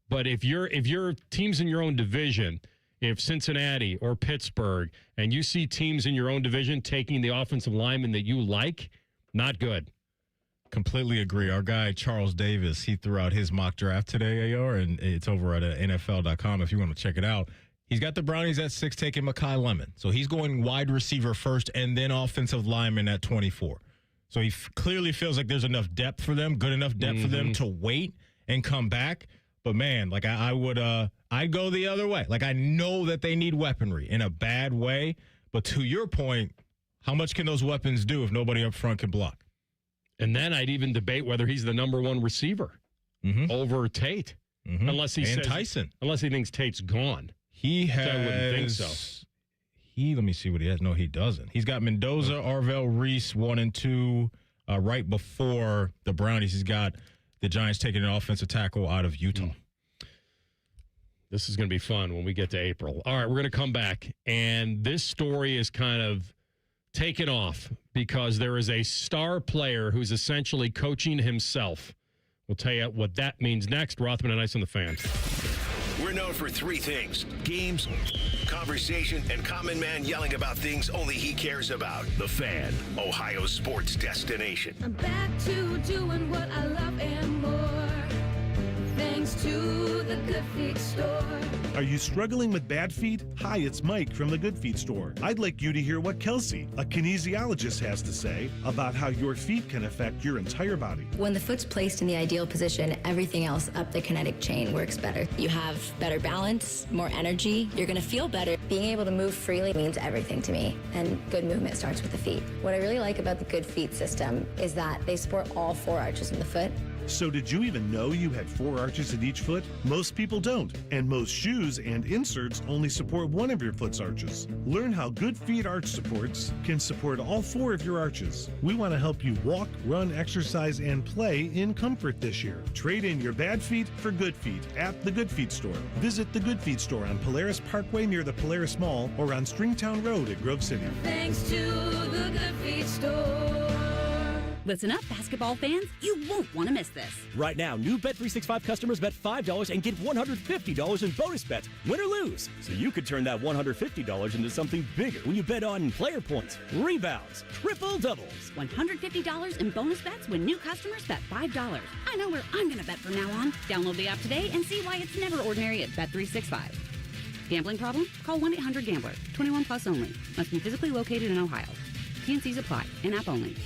But if your teams in your own division, if Cincinnati or Pittsburgh, and you see teams in your own division taking the offensive lineman that you like, not good. Completely agree. Our guy, Charles Davis, he threw out his mock draft today, AR, and it's over at NFL.com if you want to check it out. He's got the Brownies at 6 taking Mekhi Lemon. So he's going wide receiver first and then offensive lineman at 24. So he clearly feels like there's enough depth for them, good enough depth for them to wait and come back. But, man, like I'd go the other way. Like I know that they need weaponry in a bad way. But to your point, how much can those weapons do if nobody up front can block? And then I'd even debate whether he's the number one receiver over Tate. Unless he says Tyson. Unless he thinks Tate's gone. He has. I wouldn't think so. Let me see what he has. No, he doesn't. He's got Mendoza, Arvell, Reese, 1 and 2. Right before the Brownies, he's got the Giants taking an offensive tackle out of Utah. This is going to be fun when we get to April. All right, we're going to come back, and this story is kind of taken off because there is a star player who's essentially coaching himself. We'll tell you what that means next. Rothman and Ice on the Fan. We're known for 3 things: games, conversation, and common man yelling about things only he cares about. The Fan, Ohio's sports destination. I'm back to doing what I love and more, thanks to the Good Feet store. Are you struggling with bad feet? Hi, it's Mike from the Good Feet store. I'd like you to hear what Kelsey, a kinesiologist, has to say about how your feet can affect your entire body. When the foot's placed in the ideal position, everything else up the kinetic chain works better. You have better balance, more energy, you're going to feel better. Being able to move freely means everything to me, and good movement starts with the feet. What I really like about the Good Feet system is that they support all 4 arches in the foot. So did you even know you had 4 arches in each foot? Most people don't, and most shoes and inserts only support one of your foot's arches. Learn how Good Feet arch supports can support all 4 of your arches. We want to help you walk, run, exercise, and play in comfort this year. Trade in your bad feet for good feet at the Good Feet store. Visit the Good Feet store on Polaris Parkway near the Polaris Mall or on Stringtown Road at Grove City. Thanks to the Good Feet store. Listen up, basketball fans. You won't want to miss this. Right now, new Bet365 customers bet $5 and get $150 in bonus bets, win or lose. So you could turn that $150 into something bigger when you bet on player points, rebounds, triple doubles. $150 in bonus bets when new customers bet $5. I know where I'm going to bet from now on. Download the app today and see why it's never ordinary at Bet365. Gambling problem? Call 1-800-GAMBLER. 21 plus only. Must be physically located in Ohio. T&Cs apply. In-app only.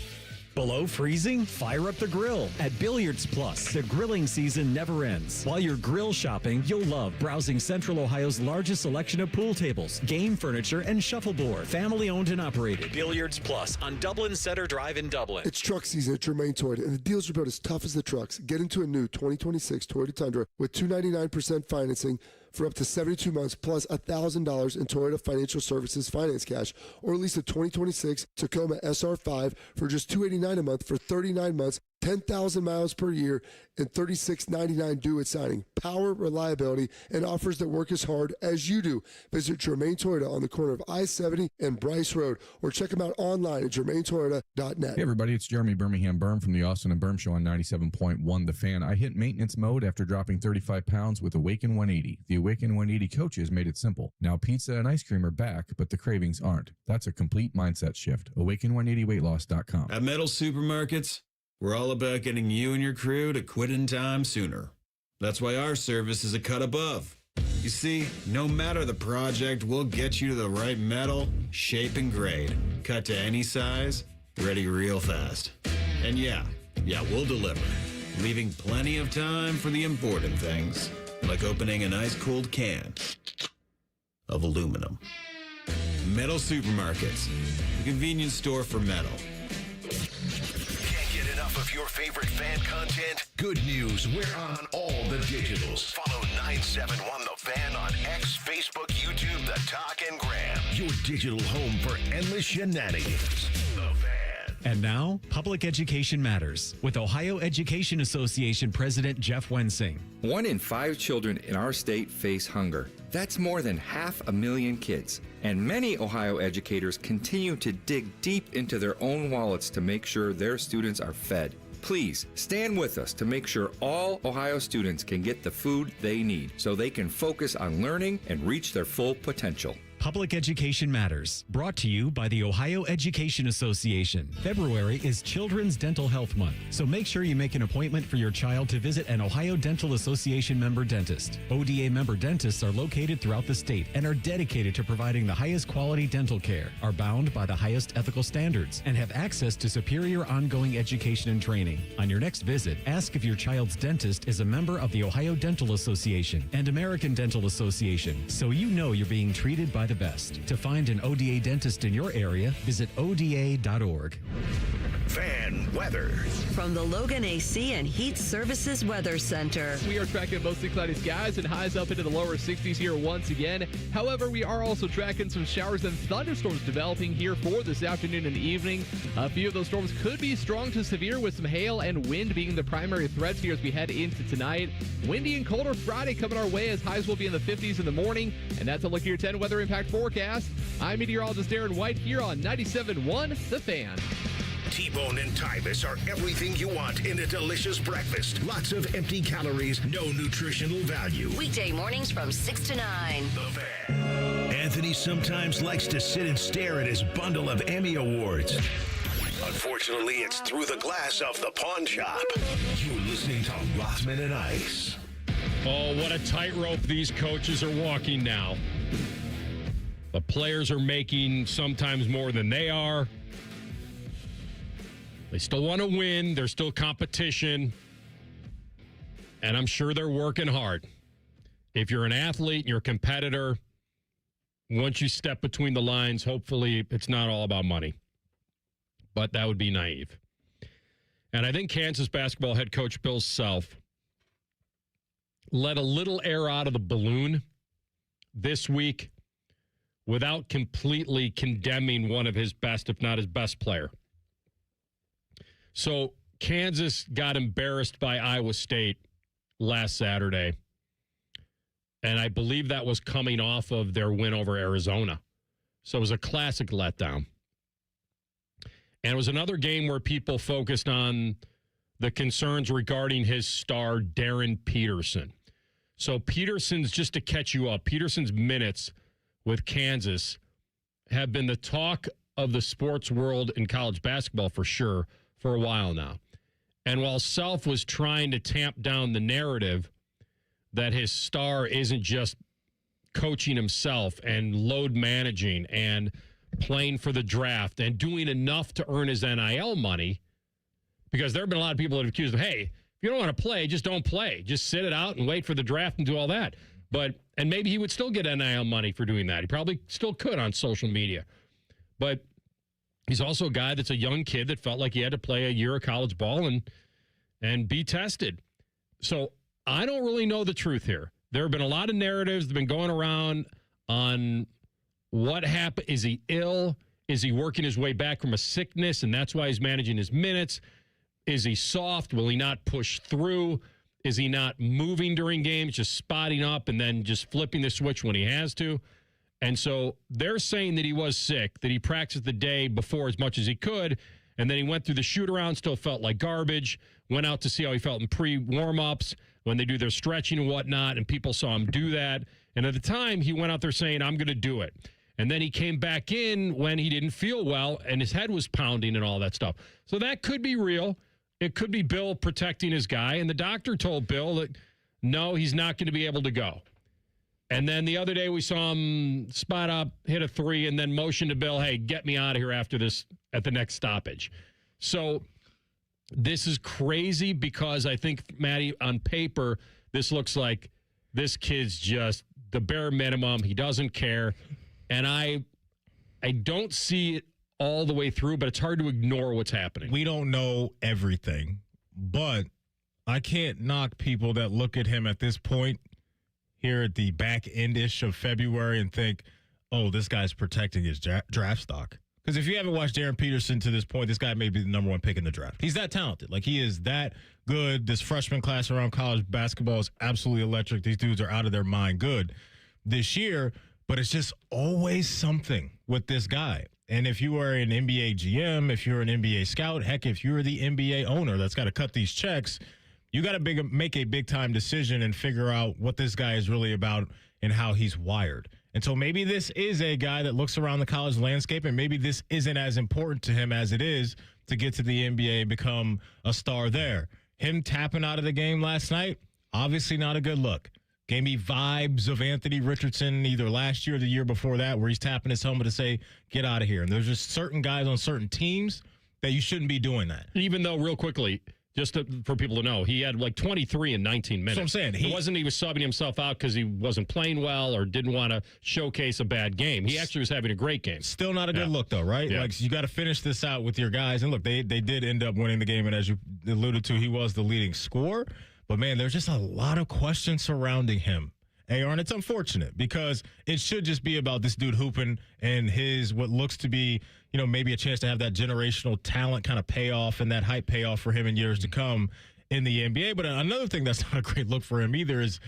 Below freezing? Fire up the grill. At Billiards Plus, the grilling season never ends. While you're grill shopping, you'll love browsing Central Ohio's largest selection of pool tables, game furniture, and shuffleboard. Family owned and operated. Billiards Plus on Dublin Center Drive in Dublin. It's truck season at Germain Toyota, and the deals are about as tough as the trucks. Get into a new 2026 Toyota Tundra with $299% financing for up to 72 months plus $1,000 in Toyota Financial Services finance cash, or at least a 2026 Tacoma SR5 for just $289 a month for 39 months, 10,000 miles per year, and $36.99 due at signing. Power, reliability, and offers that work as hard as you do. Visit Germain Toyota on the corner of I-70 and Bryce Road, or check them out online at germaintoyota.net. Hey everybody, it's Jeremy Birmingham Berm from the Austin and Berm Show on 97.1 The Fan. I hit maintenance mode after dropping 35 pounds with Awaken 180. The Awaken 180 coaches made it simple. Now pizza and ice cream are back, but the cravings aren't. That's a complete mindset shift. Awaken180weightloss.com. At Metal Supermarkets, we're all about getting you and your crew to quit in time sooner. That's why our service is a cut above. You see, no matter the project, we'll get you to the right metal, shape, and grade. Cut to any size, ready real fast. And yeah, we'll deliver, leaving plenty of time for the important things, like opening an ice-cold can of aluminum. Metal Supermarkets, the convenience store for metal. Can't get enough of your favorite fan content? Good news, we're on all the digitals. Follow 971 The Fan on X, Facebook, YouTube, The Talk, and Gram. Your digital home for endless shenanigans. The Fan. And now, Public Education Matters with Ohio Education Association President Jeff Wensing. 1 in 5 children in our state face hunger. That's more than 500,000 kids. And many Ohio educators continue to dig deep into their own wallets to make sure their students are fed. Please stand with us to make sure all Ohio students can get the food they need so they can focus on learning and reach their full potential. Public Education Matters, brought to you by the Ohio Education Association. February is Children's Dental Health Month, so make sure you make an appointment for your child to visit an Ohio Dental Association member dentist. ODA member dentists are located throughout the state and are dedicated to providing the highest quality dental care, are bound by the highest ethical standards, and have access to superior ongoing education and training. On your next visit, ask if your child's dentist is a member of the Ohio Dental Association and American Dental Association, so you know you're being treated by the best. To find an ODA dentist in your area, visit ODA.org. Fan weather. From the Logan AC and Heat Services Weather Center. We are tracking mostly cloudy skies and highs up into the lower 60s here once again. However, we are also tracking some showers and thunderstorms developing here for this afternoon and evening. A few of those storms could be strong to severe, with some hail and wind being the primary threats here as we head into tonight. Windy and colder Friday coming our way, as highs will be in the 50s in the morning. And that's a look at your 10 weather impact forecast. I'm meteorologist Darren White here on 97.1 The Fan. T-Bone and Tyvus are everything you want in a delicious breakfast. Lots of empty calories, no nutritional value. Weekday mornings from 6 to 9. The Fan. Anthony sometimes likes to sit and stare at his bundle of Emmy Awards. Unfortunately, it's through the glass of the pawn shop. You're listening to Rothman and Ice. Oh, what a tightrope these coaches are walking now. The players are making sometimes more than they are. They still want to win. There's still competition. And I'm sure they're working hard. If you're an athlete, you're a competitor, once you step between the lines, hopefully it's not all about money. But that would be naive. And I think Kansas basketball head coach Bill Self let a little air out of the balloon this week without completely condemning one of his best, if not his best player. So Kansas got embarrassed by Iowa State last Saturday, and I believe that was coming off of their win over Arizona. So it was a classic letdown. And it was another game where people focused on the concerns regarding his star, Darryn Peterson. So Peterson's, just to catch you up, Peterson's minutes with Kansas have been the talk of the sports world in college basketball for sure for a while now. And while Self was trying to tamp down the narrative that his star isn't just coaching himself and load managing and playing for the draft and doing enough to earn his NIL money, Because there have been a lot of people that have accused him, hey, if you don't want to play, just don't play. Just sit it out and wait for the draft and do all that. And maybe he would still get NIL money for doing that. He probably still could on social media. But he's also a guy that's a young kid that felt like he had to play a year of college ball and be tested. So I don't really know the truth here. There have been a lot of narratives that have been going around on what happened. Is he ill? Is he working his way back from a sickness, and that's why he's managing his minutes? Is he soft? Will he not push through? Is he not moving during games, just spotting up and then just flipping the switch when he has to? And so they're saying that he was sick, that he practiced the day before as much as he could, and then he went through the shoot-around, still felt like garbage, went out to see how he felt in pre-warm-ups when they do their stretching and whatnot, and people saw him do that. And at the time, he went out there saying, I'm going to do it. And then he came back in when he didn't feel well, and his head was pounding and all that stuff. So that could be real. It could be Bill protecting his guy, and the doctor told Bill that, no, he's not going to be able to go. And then the other day we saw him spot up, hit a three, and then motion to Bill, hey, get me out of here after this at the next stoppage. So this is crazy because I think, Maddie, on paper, this looks like this kid's just the bare minimum. He doesn't care. And I don't see it all the way through, but it's hard to ignore what's happening. We don't know everything, but I can't knock people that look at him at this point here at the back end-ish of February and think, oh, this guy's protecting his draft stock. Because if you haven't watched Darryn Peterson to this point, this guy may be the number one pick in the draft. He's that talented. Like, he is that good. This freshman class around college basketball is absolutely electric. These dudes are out of their mind good this year, but it's just always something with this guy. And if you are an NBA GM, if you're an NBA scout, heck, if you're the NBA owner that's got to cut these checks, you got to make a big-time decision and figure out what this guy is really about and how he's wired. And so maybe this is a guy that looks around the college landscape, and maybe this isn't as important to him as it is to get to the NBA and become a star there. Him tapping out of the game last night, obviously not a good look. Gave me vibes of Anthony Richardson either last year or the year before that, where he's tapping his helmet to say, get out of here. And there's just certain guys on certain teams that you shouldn't be doing that. Even though, real quickly, just for people to know, he had like 23 in 19 minutes. That's what I'm saying. It wasn't he was subbing himself out because he wasn't playing well or didn't want to showcase a bad game. He actually was having a great game. Still not a good look, though, right? Yeah. Like, you got to finish this out with your guys. And look, they did end up winning the game, and as you alluded to, he was the leading scorer. But, man, there's just a lot of questions surrounding him. AR, and it's unfortunate because it should just be about this dude hooping and his what looks to be, maybe a chance to have that generational talent kind of payoff and that hype payoff for him in years to come in the NBA. But another thing that's not a great look for him either is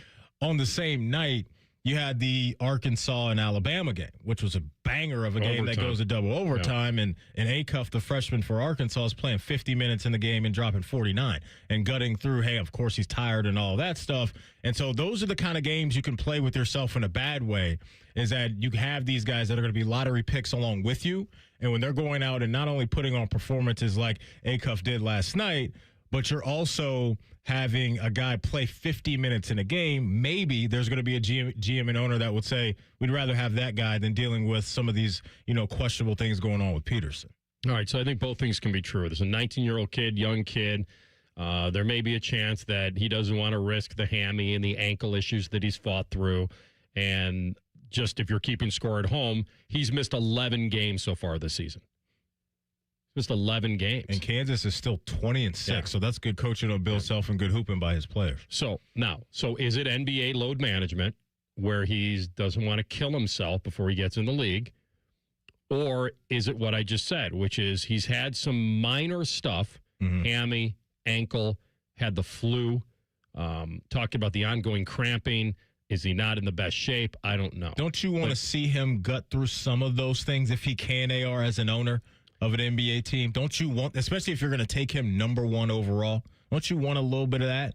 on the same night, you had the Arkansas and Alabama game, which was a banger of a game that goes to double overtime. Yeah. And Acuff, the freshman for Arkansas, is playing 50 minutes in the game and dropping 49 and gutting through. Hey, of course he's tired and all that stuff. And so those are the kind of games you can play with yourself in a bad way, is that you have these guys that are going to be lottery picks along with you. And when they're going out and not only putting on performances like Acuff did last night, but you're also having a guy play 50 minutes in a game, maybe there's going to be a GM and owner that would say, we'd rather have that guy than dealing with some of these, questionable things going on with Peterson. All right, so I think both things can be true. There's a 19-year-old kid, young kid. There may be a chance that he doesn't want to risk the hammy and the ankle issues that he's fought through. And just if you're keeping score at home, he's missed 11 games so far this season. Just 11 games. And Kansas is still 20-6, so that's good coaching on Bill Self and good hooping by his players. So is it NBA load management where he doesn't want to kill himself before he gets in the league? Or is it what I just said, which is he's had some minor stuff, hammy, ankle, had the flu, talked about the ongoing cramping. Is he not in the best shape? I don't know. Don't you want to see him gut through some of those things if he can, AR, as an owner of an NBA team? Don't you want, especially if you're going to take him number one overall, don't you want a little bit of that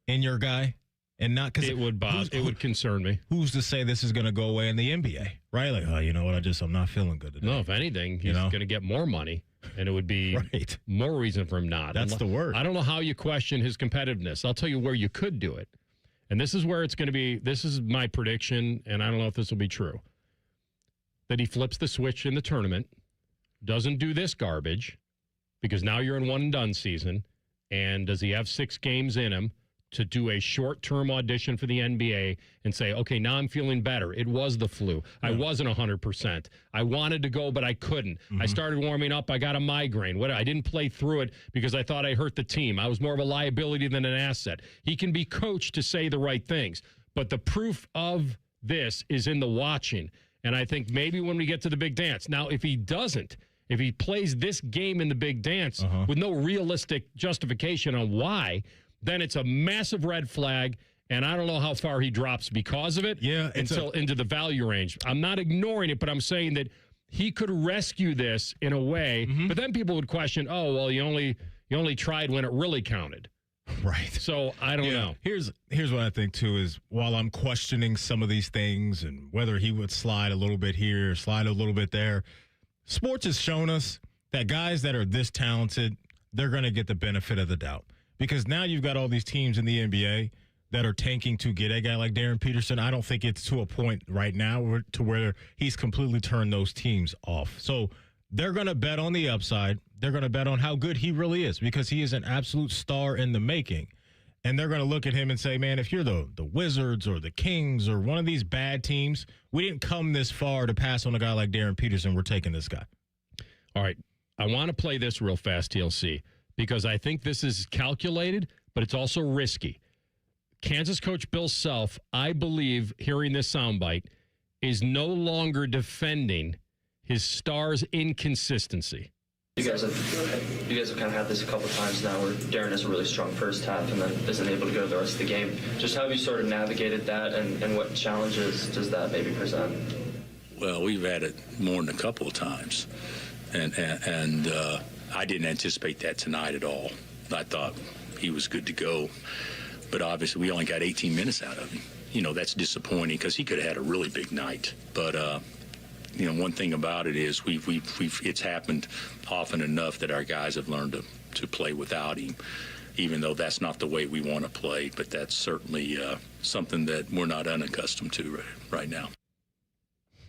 in your guy? And not because it would concern me. Who's to say this is going to go away in the NBA, right? Like, oh, you know what? I'm not feeling good today. No, if anything, he's going to get more money, and it would be more reason for him not. That's the word. I don't know how you question his competitiveness. I'll tell you where you could do it. And this is where it's going to be. This is my prediction, and I don't know if this will be true. That he flips the switch in the tournament, doesn't do this garbage, because now you're in one and done season. And does he have 6 games in him to do a short-term audition for the NBA and say, okay, now I'm feeling better. It was the flu. I wasn't 100%. I wanted to go, but I couldn't. I started warming up. I got a migraine. I didn't play through it because I thought I hurt the team. I was more of a liability than an asset. He can be coached to say the right things. But the proof of this is in the watching. And I think maybe when we get to the big dance. Now, if he doesn't, if he plays this game in the big dance with no realistic justification on why, then it's a massive red flag, and I don't know how far he drops because of it into the value range. I'm not ignoring it, but I'm saying that he could rescue this in a way, but then people would question, oh, well, you only tried when it really counted. Right. So I don't know. Here's what I think, too, is while I'm questioning some of these things and whether he would slide a little bit here, slide a little bit there, sports has shown us that guys that are this talented, they're going to get the benefit of the doubt. Because now you've got all these teams in the NBA that are tanking to get a guy like Darryn Peterson. I don't think it's to a point right now to where he's completely turned those teams off. So they're going to bet on the upside. They're going to bet on how good he really is because he is an absolute star in the making. And they're going to look at him and say, man, if you're the Wizards or the Kings or one of these bad teams, we didn't come this far to pass on a guy like Darryn Peterson. We're taking this guy. All right. I want to play this real fast, TLC. Because I think this is calculated, but it's also risky. Kansas coach Bill Self, I believe, hearing this soundbite, is no longer defending his star's inconsistency. You guys have kind of had this a couple of times now where Darryn has a really strong first half and then isn't able to go the rest of the game. Just how have you sort of navigated that and what challenges does that maybe present? Well, we've had it more than a couple of times. And I didn't anticipate that tonight at all. I thought he was good to go. But obviously, we only got 18 minutes out of him. You know, that's disappointing because he could have had a really big night. But, one thing about it is it's happened often enough that our guys have learned to play without him, even though that's not the way we want to play. But that's certainly something that we're not unaccustomed to right now.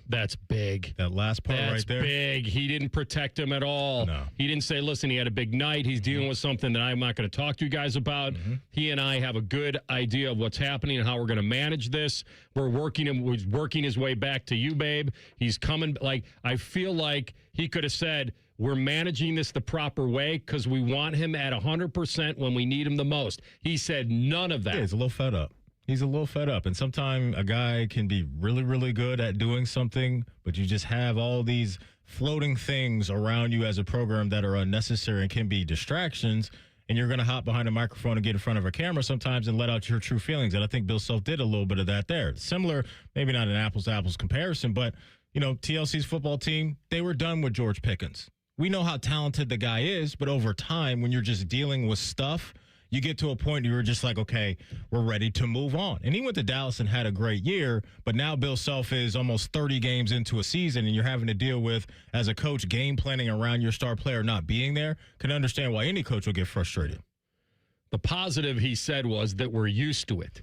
That's big. That last part right there. That's big. He didn't protect him at all. No. He didn't say, listen, he had a big night. He's dealing with something that I'm not going to talk to you guys about. He and I have a good idea of what's happening and how we're going to manage this. We're working his way back to you, babe. He's coming. I feel like he could have said, we're managing this the proper way because we want him at 100% when we need him the most. He said none of that. Yeah, he's a little fed up. He's a little fed up. And sometimes a guy can be really, really good at doing something, but you just have all these floating things around you as a program that are unnecessary and can be distractions. And you're going to hop behind a microphone and get in front of a camera sometimes and let out your true feelings. And I think Bill Self did a little bit of that there. Similar, maybe not an apples-to-apples comparison, but, TLC's football team, they were done with George Pickens. We know how talented the guy is, but over time, when you're just dealing with stuff, you get to a point where you're just like, okay, we're ready to move on. And he went to Dallas and had a great year, but now Bill Self is almost 30 games into a season, and you're having to deal with, as a coach, game planning around your star player not being there. Can understand why any coach will get frustrated. The positive, he said, was that we're used to it.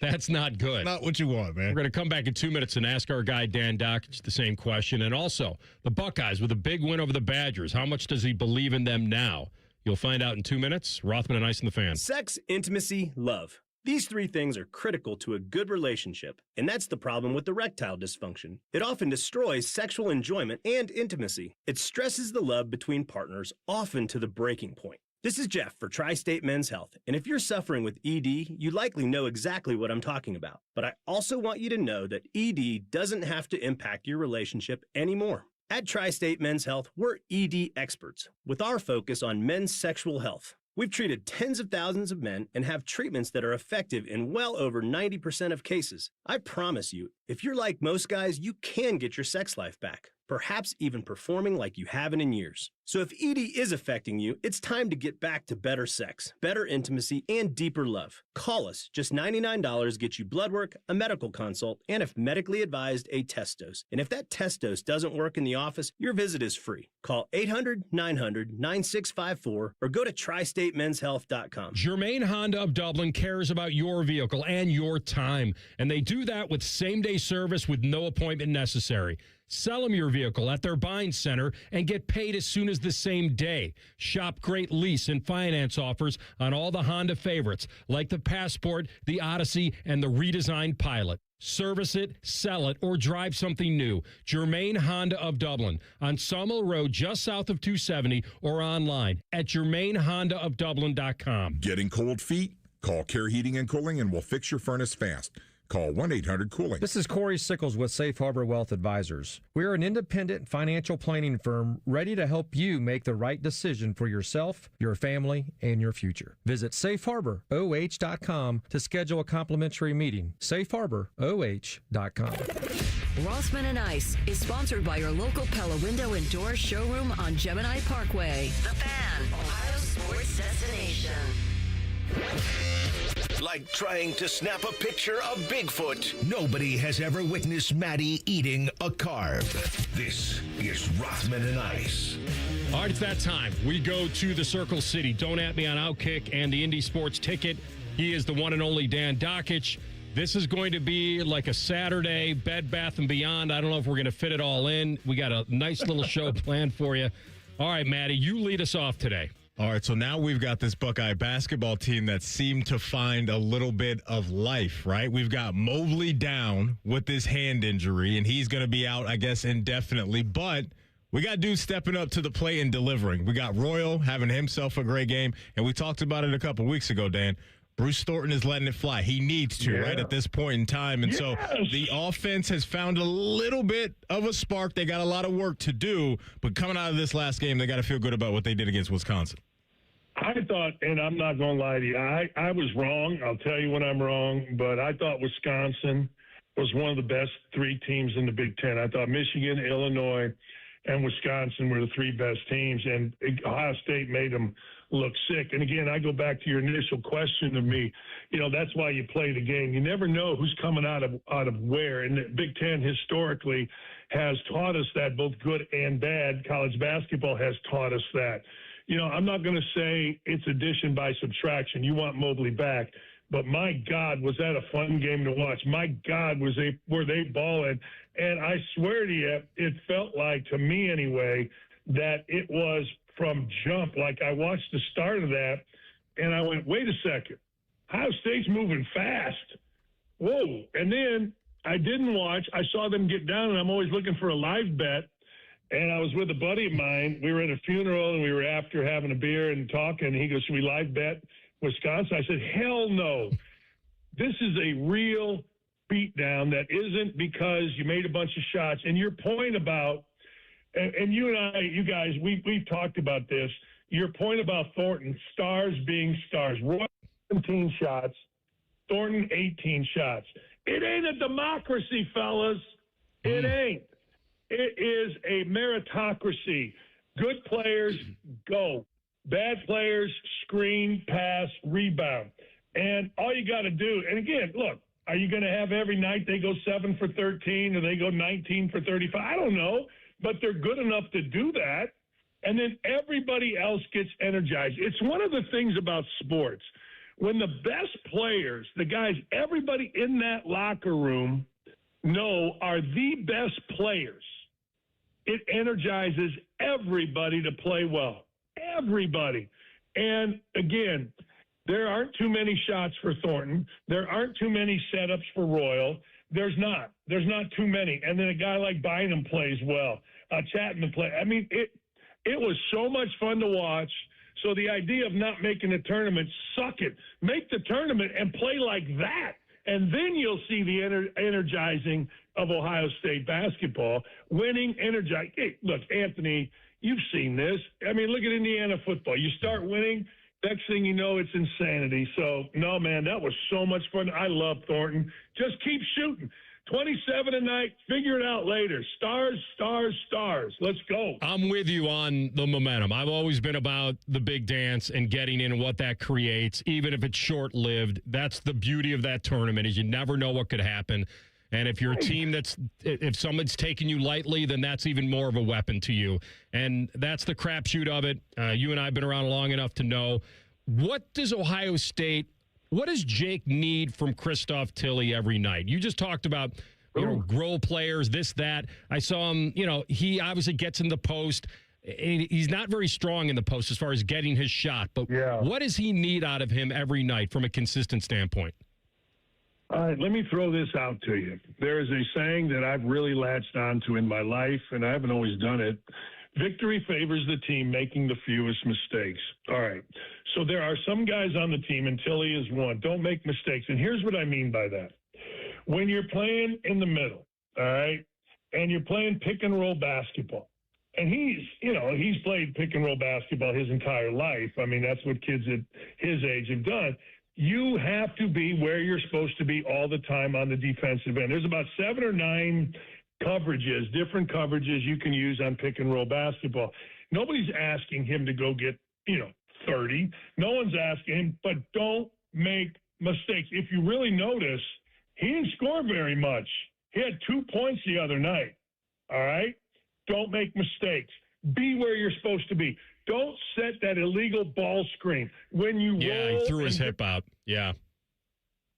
That's not good. Not what you want, man. We're going to come back in 2 minutes and ask our guy, Dan Dockich, the same question. And also, the Buckeyes with a big win over the Badgers. How much does he believe in them now? You'll find out in 2 minutes. Rothman and Ice and the Fan. Sex, intimacy, love. These three things are critical to a good relationship, and that's the problem with erectile dysfunction. It often destroys sexual enjoyment and intimacy. It stresses the love between partners, often to the breaking point. This is Jeff for Tri-State Men's Health, and if you're suffering with ED, you likely know exactly what I'm talking about. But I also want you to know that ED doesn't have to impact your relationship anymore. At Tri-State Men's Health, we're ED experts with our focus on men's sexual health. We've treated tens of thousands of men and have treatments that are effective in well over 90% of cases. I promise you, if you're like most guys, you can get your sex life back, perhaps even performing like you haven't in years. So if ED is affecting you, it's time to get back to better sex, better intimacy, and deeper love. Call us. Just $99 gets you blood work, a medical consult, and if medically advised, a test dose. And if that test dose doesn't work in the office, your visit is free. Call 800-900-9654 or go to tristatemenshealth.com. Germain Honda of Dublin cares about your vehicle and your time, and they do that with same-day service with no appointment necessary. Sell them your vehicle at their buying center and get paid as soon as the same day. Shop great lease and finance offers on all the Honda favorites, like the Passport, the Odyssey, and the redesigned Pilot. Service it, sell it, or drive something new. Germain Honda of Dublin on Sawmill Road, just south of 270, or online at germainhondaofdublin.com. Getting cold feet? Call Care Heating and Cooling and we'll fix your furnace fast. Call 1-800-COOLING. This is Corey Sickles with Safe Harbor Wealth Advisors. We are an independent financial planning firm ready to help you make the right decision for yourself, your family, and your future. Visit safeharboroh.com to schedule a complimentary meeting. safeharboroh.com. Rothman Ice is sponsored by your local Pella Window and Door showroom on Gemini Parkway. The Fan, Ohio sports destination. Like trying to snap a picture of Bigfoot. Nobody has ever witnessed Maddie eating a carb. This is Rothman and Ice. All right, it's that time. We go to the Circle City. Don't at me on Outkick and the Indy Sports Ticket. He is the one and only Dan Dockich. This is going to be like a Saturday Bed Bath & Beyond. I don't know if we're going to fit it all in. We got a nice little show planned for you. All right, Maddie, you lead us off today. All right, so now we've got this Buckeye basketball team that seemed to find a little bit of life, right? We've got Mobley down with this hand injury, and he's going to be out, I guess, indefinitely. But we got dudes stepping up to the plate and delivering. We got Royal having himself a great game, and we talked about it a couple weeks ago, Dan. Bruce Thornton is letting it fly. He needs to, right, at this point in time. And so the offense has found a little bit of a spark. They got a lot of work to do, but coming out of this last game, they got to feel good about what they did against Wisconsin. I thought, and I'm not going to lie to you, I was wrong. I'll tell you when I'm wrong, but I thought Wisconsin was one of the best three teams in the Big Ten. I thought Michigan, Illinois, and Wisconsin were the three best teams, and Ohio State made them look sick. And again, I go back to your initial question to me. You know, that's why you play the game. You never know who's coming out of where. And the Big Ten historically has taught us that, both good and bad. College basketball has taught us that. You know, I'm not going to say it's addition by subtraction. You want Mobley back. But my God, was that a fun game to watch. My God, were they balling. And I swear to you, it felt like, to me anyway, that it was from jump. Like, I watched the start of that, and I went, wait a second. Ohio State's moving fast. Whoa. And then I didn't watch. I saw them get down, and I'm always looking for a live bet. And I was with a buddy of mine. We were at a funeral, and we were after having a beer and talking. He goes, should we live bet Wisconsin? I said, hell no. This is a real beatdown that isn't because you made a bunch of shots. And your point about, and you and I, you guys, we've talked about this, your point about Thornton, stars being stars. Roy, 17 shots, Thornton, 18 shots. It ain't a democracy, fellas. It ain't. It is a meritocracy. Good players go. Bad players screen, pass, rebound. And all you got to do, and again, look, are you going to have every night they go 7 for 13 or they go 19 for 35? I don't know, but they're good enough to do that. And then everybody else gets energized. It's one of the things about sports. When the best players, the guys, everybody in that locker room know are the best players, it energizes everybody to play well. Everybody. And again, there aren't too many shots for Thornton. There aren't too many setups for Royal. There's not too many. And then a guy like Bynum plays well. Chapman play. I mean, it was so much fun to watch. So the idea of not making a tournament, suck it. Make the tournament and play like that. And then you'll see the energizing of Ohio State basketball. Winning, energize. Hey, look, Anthony, you've seen this. I mean, look at Indiana football. You start winning, next thing you know, it's insanity. So, no, man, that was so much fun. I love Thornton. Just keep shooting. 27 a night. Figure it out later. Stars, stars, stars. Let's go. I'm with you on the momentum. I've always been about the big dance and getting in and what that creates, even if it's short-lived. That's the beauty of that tournament, is you never know what could happen. And if you're a team if someone's taking you lightly, then that's even more of a weapon to you. And that's the crapshoot of it. You and I have been around long enough to know. What does Jake need from Christoph Tilley every night? You just talked about grow players, this, that. I saw him, he obviously gets in the post. He's not very strong in the post as far as getting his shot. But what does he need out of him every night from a consistent standpoint? All right, let me throw this out to you. There is a saying that I've really latched onto in my life, and I haven't always done it. Victory favors the team making the fewest mistakes. All right. So there are some guys on the team, and Tilly is one. Don't make mistakes. And here's what I mean by that. When you're playing in the middle, all right, and you're playing pick and roll basketball, and he's played pick and roll basketball his entire life. I mean, that's what kids at his age have done. You have to be where you're supposed to be all the time on the defensive end. There's about 7 or 9 coverages, different coverages you can use on pick and roll basketball. Nobody's asking him to go get, 30. No one's asking him, but don't make mistakes. If you really notice, he didn't score very much. He had 2 points the other night. All right? Don't make mistakes. Be where you're supposed to be. Don't set that illegal ball screen. When you roll, he threw his hip out. Yeah.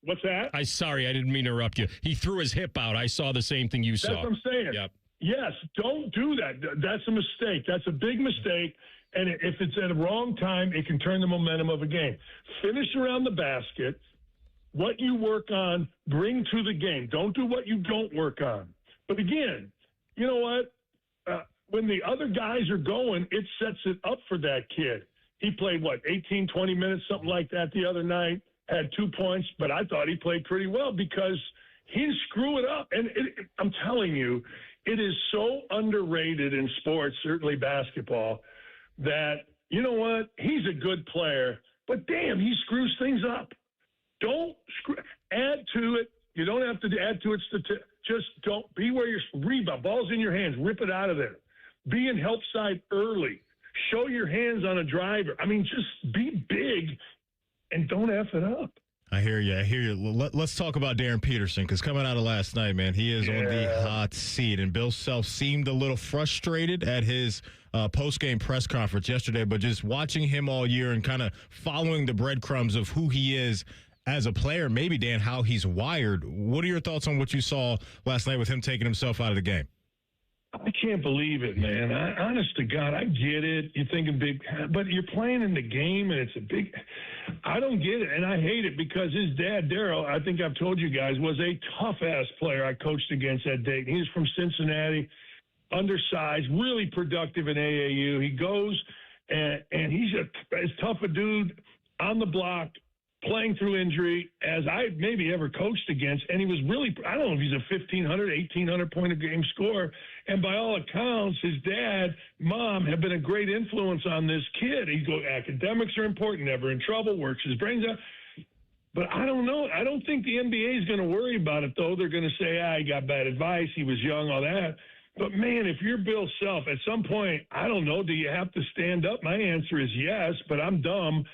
What's that? Sorry, I didn't mean to interrupt you. He threw his hip out. I saw the same thing you saw. That's what I'm saying. Yep. Yes, don't do that. That's a mistake. That's a big mistake. And if it's at a wrong time, it can turn the momentum of a game. Finish around the basket. What you work on, bring to the game. Don't do what you don't work on. But again, you know what? When the other guys are going, it sets it up for that kid. He played, 18, 20 minutes, something like that the other night, had 2 points, but I thought he played pretty well because he didn't screw it up. And I'm telling you, it is so underrated in sports, certainly basketball, that, you know what, he's a good player, but damn, he screws things up. Don't add to it. You don't have to add to it. Just don't be where you're rebound. Ball's in your hands. Rip it out of there. Be in help side early. Show your hands on a driver. I mean, just be big and don't F it up. I hear you. Let's talk about Darryn Peterson, because coming out of last night, man, he is on the hot seat. And Bill Self seemed a little frustrated at his post-game press conference yesterday, but just watching him all year and kind of following the breadcrumbs of who he is as a player, maybe, Dan, how he's wired. What are your thoughts on what you saw last night with him taking himself out of the game? I can't believe it, man. Honest to God, I get it. You're thinking big, but you're playing in the game, and it's a big – I don't get it, and I hate it because his dad, Darryl, I think I've told you guys, was a tough-ass player I coached against at Dayton. He was from Cincinnati, undersized, really productive in AAU. He goes, and he's as tough a dude on the block, playing through injury as I maybe ever coached against. And he was really, I don't know if he's a 1,500, 1,800 point a game scorer. And by all accounts, his dad, mom have been a great influence on this kid. Academics are important, never in trouble, works his brains out. But I don't know. I don't think the NBA is going to worry about it, though. They're going to say, he got bad advice. He was young, all that. But, man, if you're Bill Self, at some point, I don't know, do you have to stand up? My answer is yes, but I'm dumb.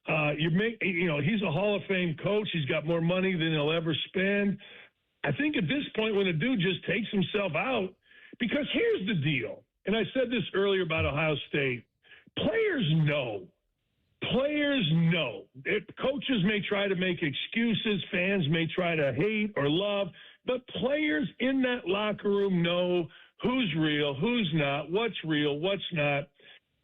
He's a Hall of Fame coach. He's got more money than he'll ever spend. I think at this point, when a dude just takes himself out, because here's the deal, and I said this earlier about Ohio State, players know. Coaches may try to make excuses, fans may try to hate or love, but players in that locker room know who's real, who's not, what's real, what's not.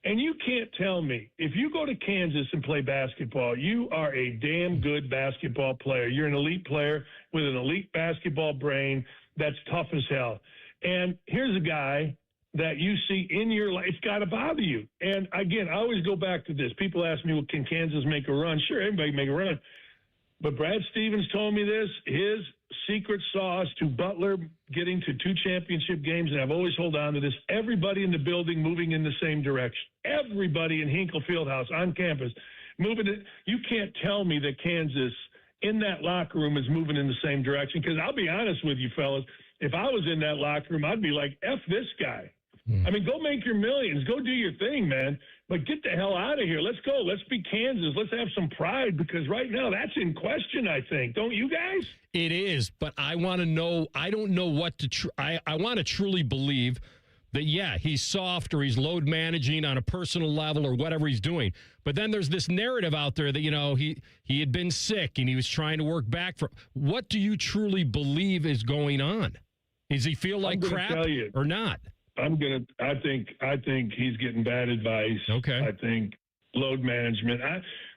And you can't tell me, if you go to Kansas and play basketball, you are a damn good basketball player. You're an elite player with an elite basketball brain that's tough as hell. And here's a guy that you see in your life. It's got to bother you. And, again, I always go back to this. People ask me, well, can Kansas make a run? Sure, everybody can make a run. But Brad Stevens told me this, his secret sauce to Butler getting to 2 championship games, and I've always held on to this, everybody in the building moving in the same direction. Everybody in Hinkle Fieldhouse on campus moving it. You can't tell me that Kansas in that locker room is moving in the same direction, because I'll be honest with you, fellas, if I was in that locker room, I'd be like, F this guy. I mean, go make your millions. Go do your thing, man. But get the hell out of here. Let's go. Let's be Kansas. Let's have some pride, because right now that's in question, I think. Don't you guys? It is, but I want to know. I don't know what to I want to truly believe that, yeah, he's soft or he's load managing on a personal level or whatever he's doing. But then there's this narrative out there that, he had been sick and he was trying to work back from. What do you truly believe is going on? Does he feel like crap or not? I think he's getting bad advice. Okay. I think load management.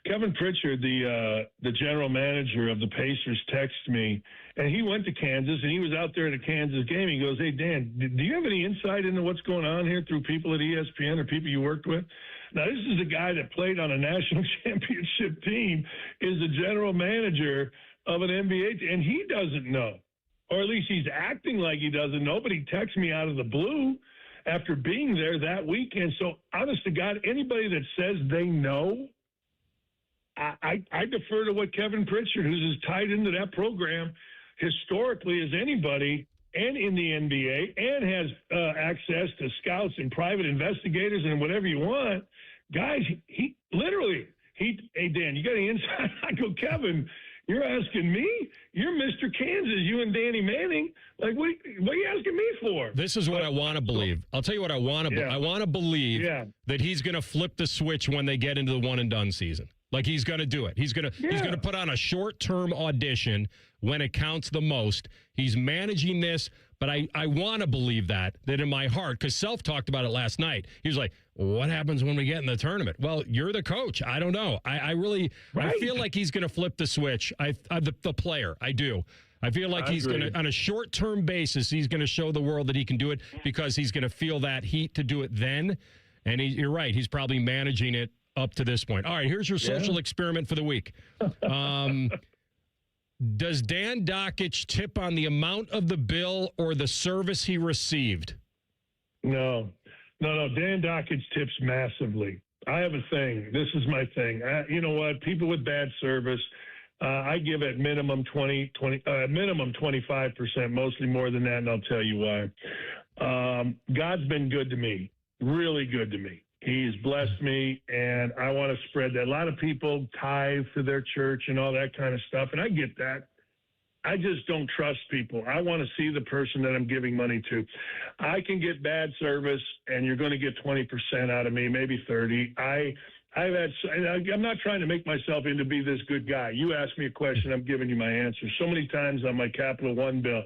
Kevin Pritchard, the general manager of the Pacers, texted me, and he went to Kansas, and he was out there at a Kansas game. He goes, "Hey, Dan, do you have any insight into what's going on here through people at ESPN or people you worked with?" Now, this is a guy that played on a national championship team, is the general manager of an NBA team, and he doesn't know. Or at least he's acting like he doesn't know, but he texts me out of the blue after being there that weekend. So, honest to God, anybody that says they know, I defer to what Kevin Pritchard, who's as tied into that program historically as anybody, and in the NBA, and has access to scouts and private investigators and whatever you want. Guys, he literally, hey, Dan, you got any insight? I go, Kevin, you're asking me? You're Mr. Kansas, you and Danny Manning. Like, what are you asking me for? This is what I want to believe. I'll tell you what I want to I want to believe that he's going to flip the switch when they get into the one-and-done season. Like, he's going to do it. He's going to put on a short-term audition when it counts the most. He's managing this, but I want to believe that in my heart, because Self talked about it last night. He was like, what happens when we get in the tournament? Well, you're the coach. I don't know. I feel like he's going to flip the switch. The player, I do. I feel like he's going to, on a short-term basis, he's going to show the world that he can do it, because he's going to feel that heat to do it then. And you're right. He's probably managing it up to this point. All right, here's your social experiment for the week. Does Dan Dakich tip on the amount of the bill or the service he received? No. Dan Dakich tips massively. I have a thing. This is my thing. You know what? People with bad service, I give at minimum 25%, mostly more than that, and I'll tell you why. God's been good to me, really good to me. He's blessed me, and I want to spread that. A lot of people tithe to their church and all that kind of stuff, and I get that. I just don't trust people. I want to see the person that I'm giving money to. I can get bad service, and you're going to get 20% out of me, maybe 30. I'm not trying to make myself into be this good guy. You ask me a question, I'm giving you my answer. So many times on my Capital One bill,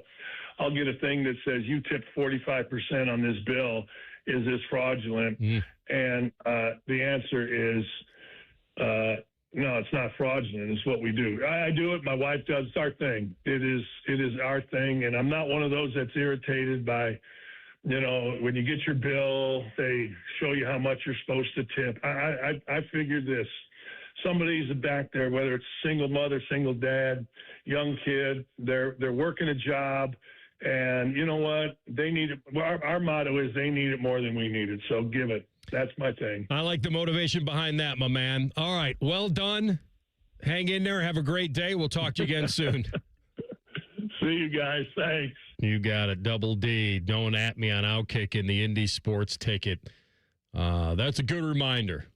I'll get a thing that says you tipped 45% on this bill. Is this fraudulent? And the answer is no, it's not fraudulent. It's what we do. I do it. My wife does. It's our thing. It is our thing. And I'm not one of those that's irritated by, when you get your bill, they show you how much you're supposed to tip. I figured this. Somebody's back there, whether it's single mother, single dad, young kid, they're working a job. And you know what? They need it. Our motto is they need it more than we need it. So give it. That's my thing. I like the motivation behind that, my man. All right. Well done. Hang in there. Have a great day. We'll talk to you again soon. See you guys. Thanks. You got it. Double D. Don't at me on Outkick in the Indy Sports Ticket. That's a good reminder.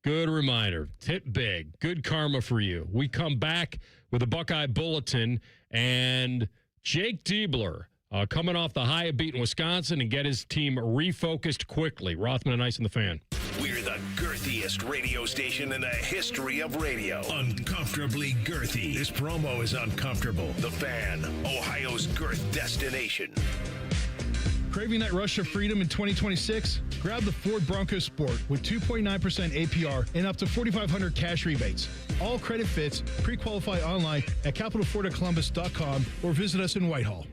Good reminder. Tip big. Good karma for you. We come back with a Buckeye Bulletin and Jake Diebler coming off the high of beating Wisconsin and get his team refocused quickly. Rothman Ice and the Fan. We're the girthiest radio station in the history of radio. Uncomfortably girthy. This promo is uncomfortable. The Fan, Ohio's girth destination. Craving that rush of freedom in 2026? Grab the Ford Bronco Sport with 2.9% APR and up to $4,500 cash rebates. All credit fits. Pre-qualify online at capitalfordcolumbus.com or visit us in Whitehall.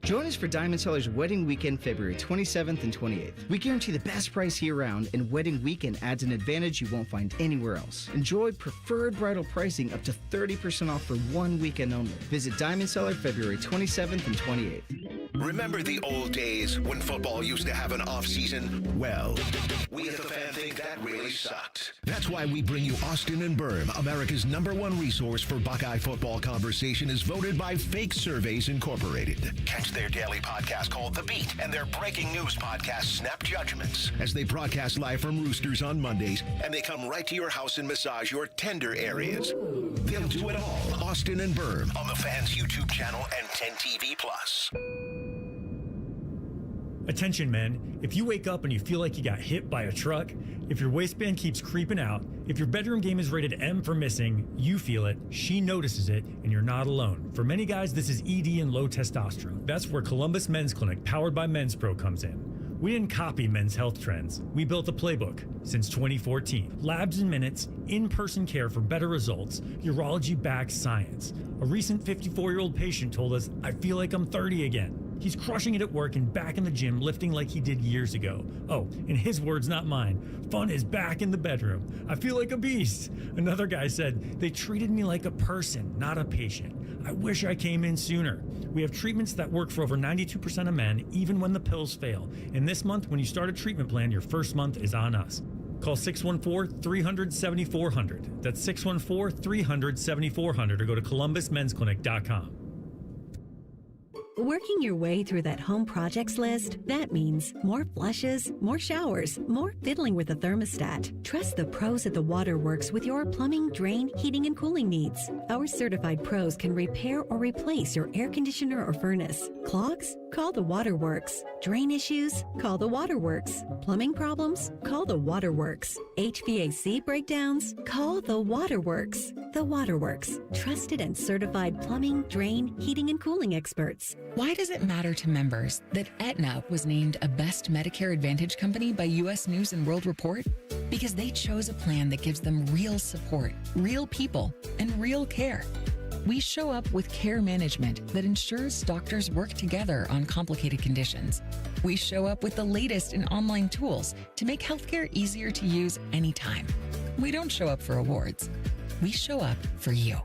Join us for Diamond Seller's Wedding Weekend, February 27th and 28th. We guarantee the best price year-round, and Wedding Weekend adds an advantage you won't find anywhere else. Enjoy preferred bridal pricing up to 30% off for one weekend only. Visit Diamond Seller February 27th and 28th. Remember the old days when football used to have an off-season? Well, we at the Fan think that really sucked. That's why we bring you Austin and Berm, America's #1 resource for Buckeye football conversation, is voted by Fake Surveys Incorporated. Catch their daily podcast called The Beat and their breaking news podcast, Snap Judgments, as they broadcast live from Roosters on Mondays, and they come right to your house and massage your tender areas. They'll do it all. Austin and Berm on the Fan's YouTube channel and 10 TV+. Attention men, if you wake up and you feel like you got hit by a truck, if your waistband keeps creeping out, if your bedroom game is rated M for missing, you feel it, she notices it, and you're not alone. For many guys, this is ED and low testosterone. That's where Columbus Men's Clinic, powered by Men's Pro, comes in. We didn't copy men's health trends. We built a playbook since 2014. Labs in minutes, in-person care for better results, urology-backed science. A recent 54-year-old patient told us, I feel like I'm 30 again. He's crushing it at work and back in the gym, lifting like he did years ago. Oh, in his words, not mine, fun is back in the bedroom. I feel like a beast. Another guy said, they treated me like a person, not a patient. I wish I came in sooner. We have treatments that work for over 92% of men, even when the pills fail. And this month, when you start a treatment plan, your first month is on us. Call 614-300-7400. That's 614-300-7400 or go to columbusmensclinic.com. Working your way through that home projects list, that means more flushes, more showers, more fiddling with the thermostat. Trust the pros at the Waterworks with your plumbing, drain, heating, and cooling needs. Our certified pros can repair or replace your air conditioner or furnace. Clogs? Call the Waterworks. Drain issues? Call the Waterworks. Plumbing problems? Call the Waterworks. HVAC breakdowns? Call the Waterworks. The Waterworks. Trusted and certified plumbing, drain, heating, and cooling experts. Why does it matter to members that Aetna was named a Best Medicare Advantage company by U.S. News & World Report? Because they chose a plan that gives them real support, real people, and real care. We show up with care management that ensures doctors work together on complicated conditions. We show up with the latest in online tools to make healthcare easier to use anytime. We don't show up for awards. We show up for you.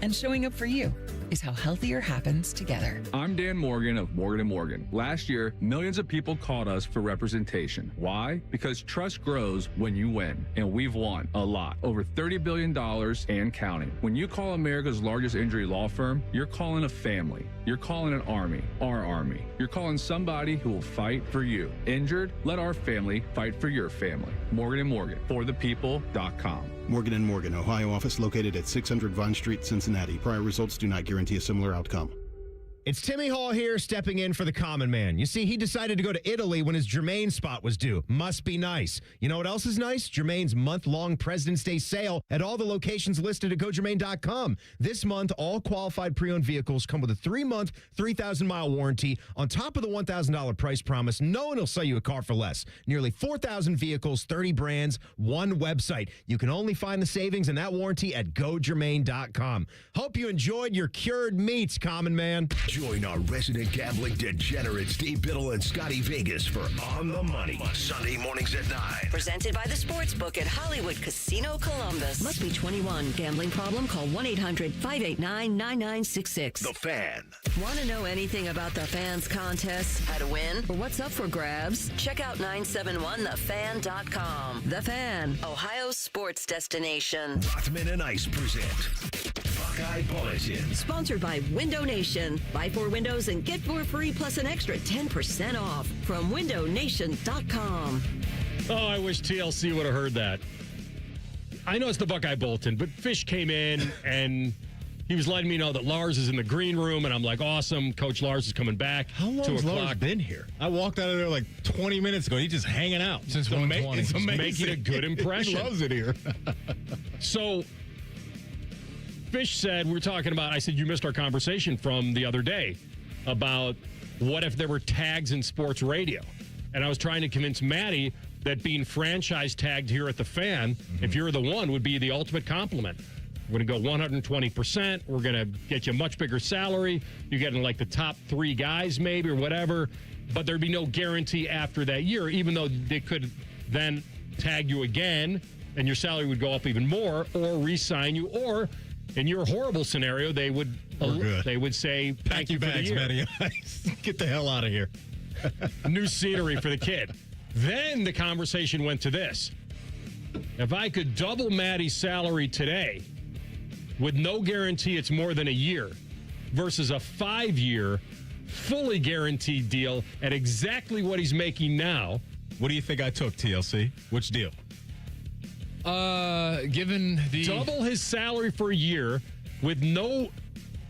And showing up for you is how healthier happens together. I'm Dan Morgan of Morgan & Morgan. Last year, millions of people called us for representation. Why? Because trust grows when you win, and we've won a lot. Over $30 billion and counting. When you call America's largest injury law firm, you're calling a family. You're calling an army, our army. You're calling somebody who will fight for you. Injured? Let our family fight for your family. Morgan & Morgan, forthepeople.com. Morgan & Morgan, Ohio office located at 600 Vine Street, Cincinnati. Prior results do not guarantee a similar outcome. It's Timmy Hall here, stepping in for the common man. You see, he decided to go to Italy when his Germain spot was due. Must be nice. You know what else is nice? Germain's month-long President's Day sale at all the locations listed at GoGermain.com. This month, all qualified pre-owned vehicles come with a 3-month, 3,000-mile warranty. On top of the $1,000 price promise, no one will sell you a car for less. Nearly 4,000 vehicles, 30 brands, one website. You can only find the savings and that warranty at GoGermain.com. Hope you enjoyed your cured meats, common man. Join our resident gambling degenerates, Steve Biddle and Scotty Vegas for On the Money, Sunday mornings at 9. Presented by the Sportsbook at Hollywood Casino Columbus. Must be 21. Gambling problem? Call 1-800-589-9966. The Fan. Want to know anything about the Fan's contests, how to win, or what's up for grabs? Check out 971thefan.com. The Fan, Ohio's sports destination. Rothman Ice present Buckeye Bulletin. Sponsored by Window Nation. Buy 4 windows and get 4 free plus an extra 10% off from windownation.com. Oh, I wish TLC would have heard that. I know it's the Buckeye Bulletin, but Fish came in and he was letting me know that Lars is in the green room, and I'm like, awesome. Coach Lars is coming back. How long has Lars been here? I walked out of there like 20 minutes ago. He's just hanging out. Since 1:20. He's making a good impression. He loves it here. So Fish said, we're talking about, I said, you missed our conversation from the other day about what if there were tags in sports radio. And I was trying to convince Maddie that being franchise tagged here at the Fan, if you're the one, would be the ultimate compliment. We're going to go 120%. We're going to get you a much bigger salary. You're getting like the top 3 guys maybe or whatever. But there'd be no guarantee after that year, even though they could then tag you again and your salary would go up even more, or re-sign you, or in your horrible scenario, they would say, thank you for the year. Matty Ice. Get the hell out of here. New scenery for the kid. Then the conversation went to this. If I could double Maddie's salary today with no guarantee it's more than a year versus a 5-year fully guaranteed deal at exactly what he's making now. What do you think I took, TLC? Which deal? Given the double his salary for a year with no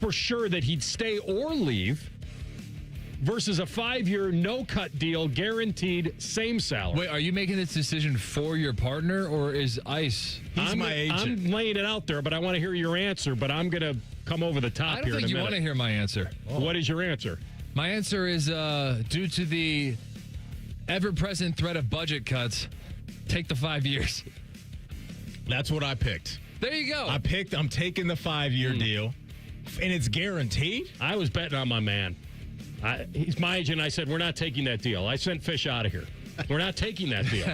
for sure that he'd stay or leave versus a 5-year no-cut deal, guaranteed same salary. Wait, are you making this decision for your partner, or is Ice? I'm laying it out there, but I want to hear your answer, but I'm going to come over the top I don't here think in a you minute. want to hear my answer. What is your answer? My answer is due to the ever-present threat of budget cuts, take the 5 years. That's what I picked. There you go. I'm taking the 5-year deal, and it's guaranteed. I was betting on my man. He's my agent. I said, we're not taking that deal. I sent Fish out of here. We're not taking that deal.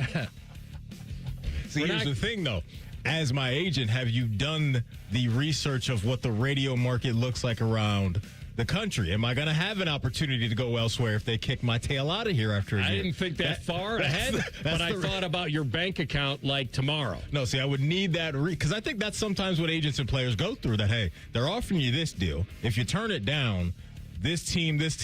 See, here's the thing, though. As my agent, have you done the research of what the radio market looks like around the country? Am I going to have an opportunity to go elsewhere if they kick my tail out of here after a year? I didn't think that far ahead, but I thought about your bank account like tomorrow. No, see, I would need that because I think that's sometimes what agents and players go through, that, hey, they're offering you this deal. If you turn it down, this team is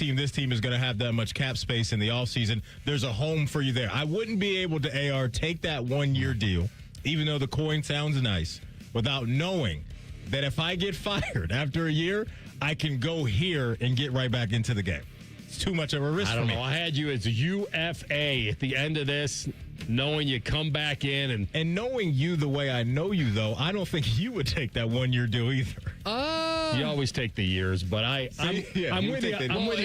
going to have that much cap space in the offseason. There's a home for you there. I wouldn't be able to, AR, take that 1-year deal, even though the coin sounds nice, without knowing that if I get fired after a year, I can go here and get right back into the game. It's too much of a risk for me. I don't know. I had you as a UFA at the end of this, knowing you come back in. And knowing you the way I know you, though, I don't think you would take that 1-year deal either. You always take the years, but I'm with you. I'm with you.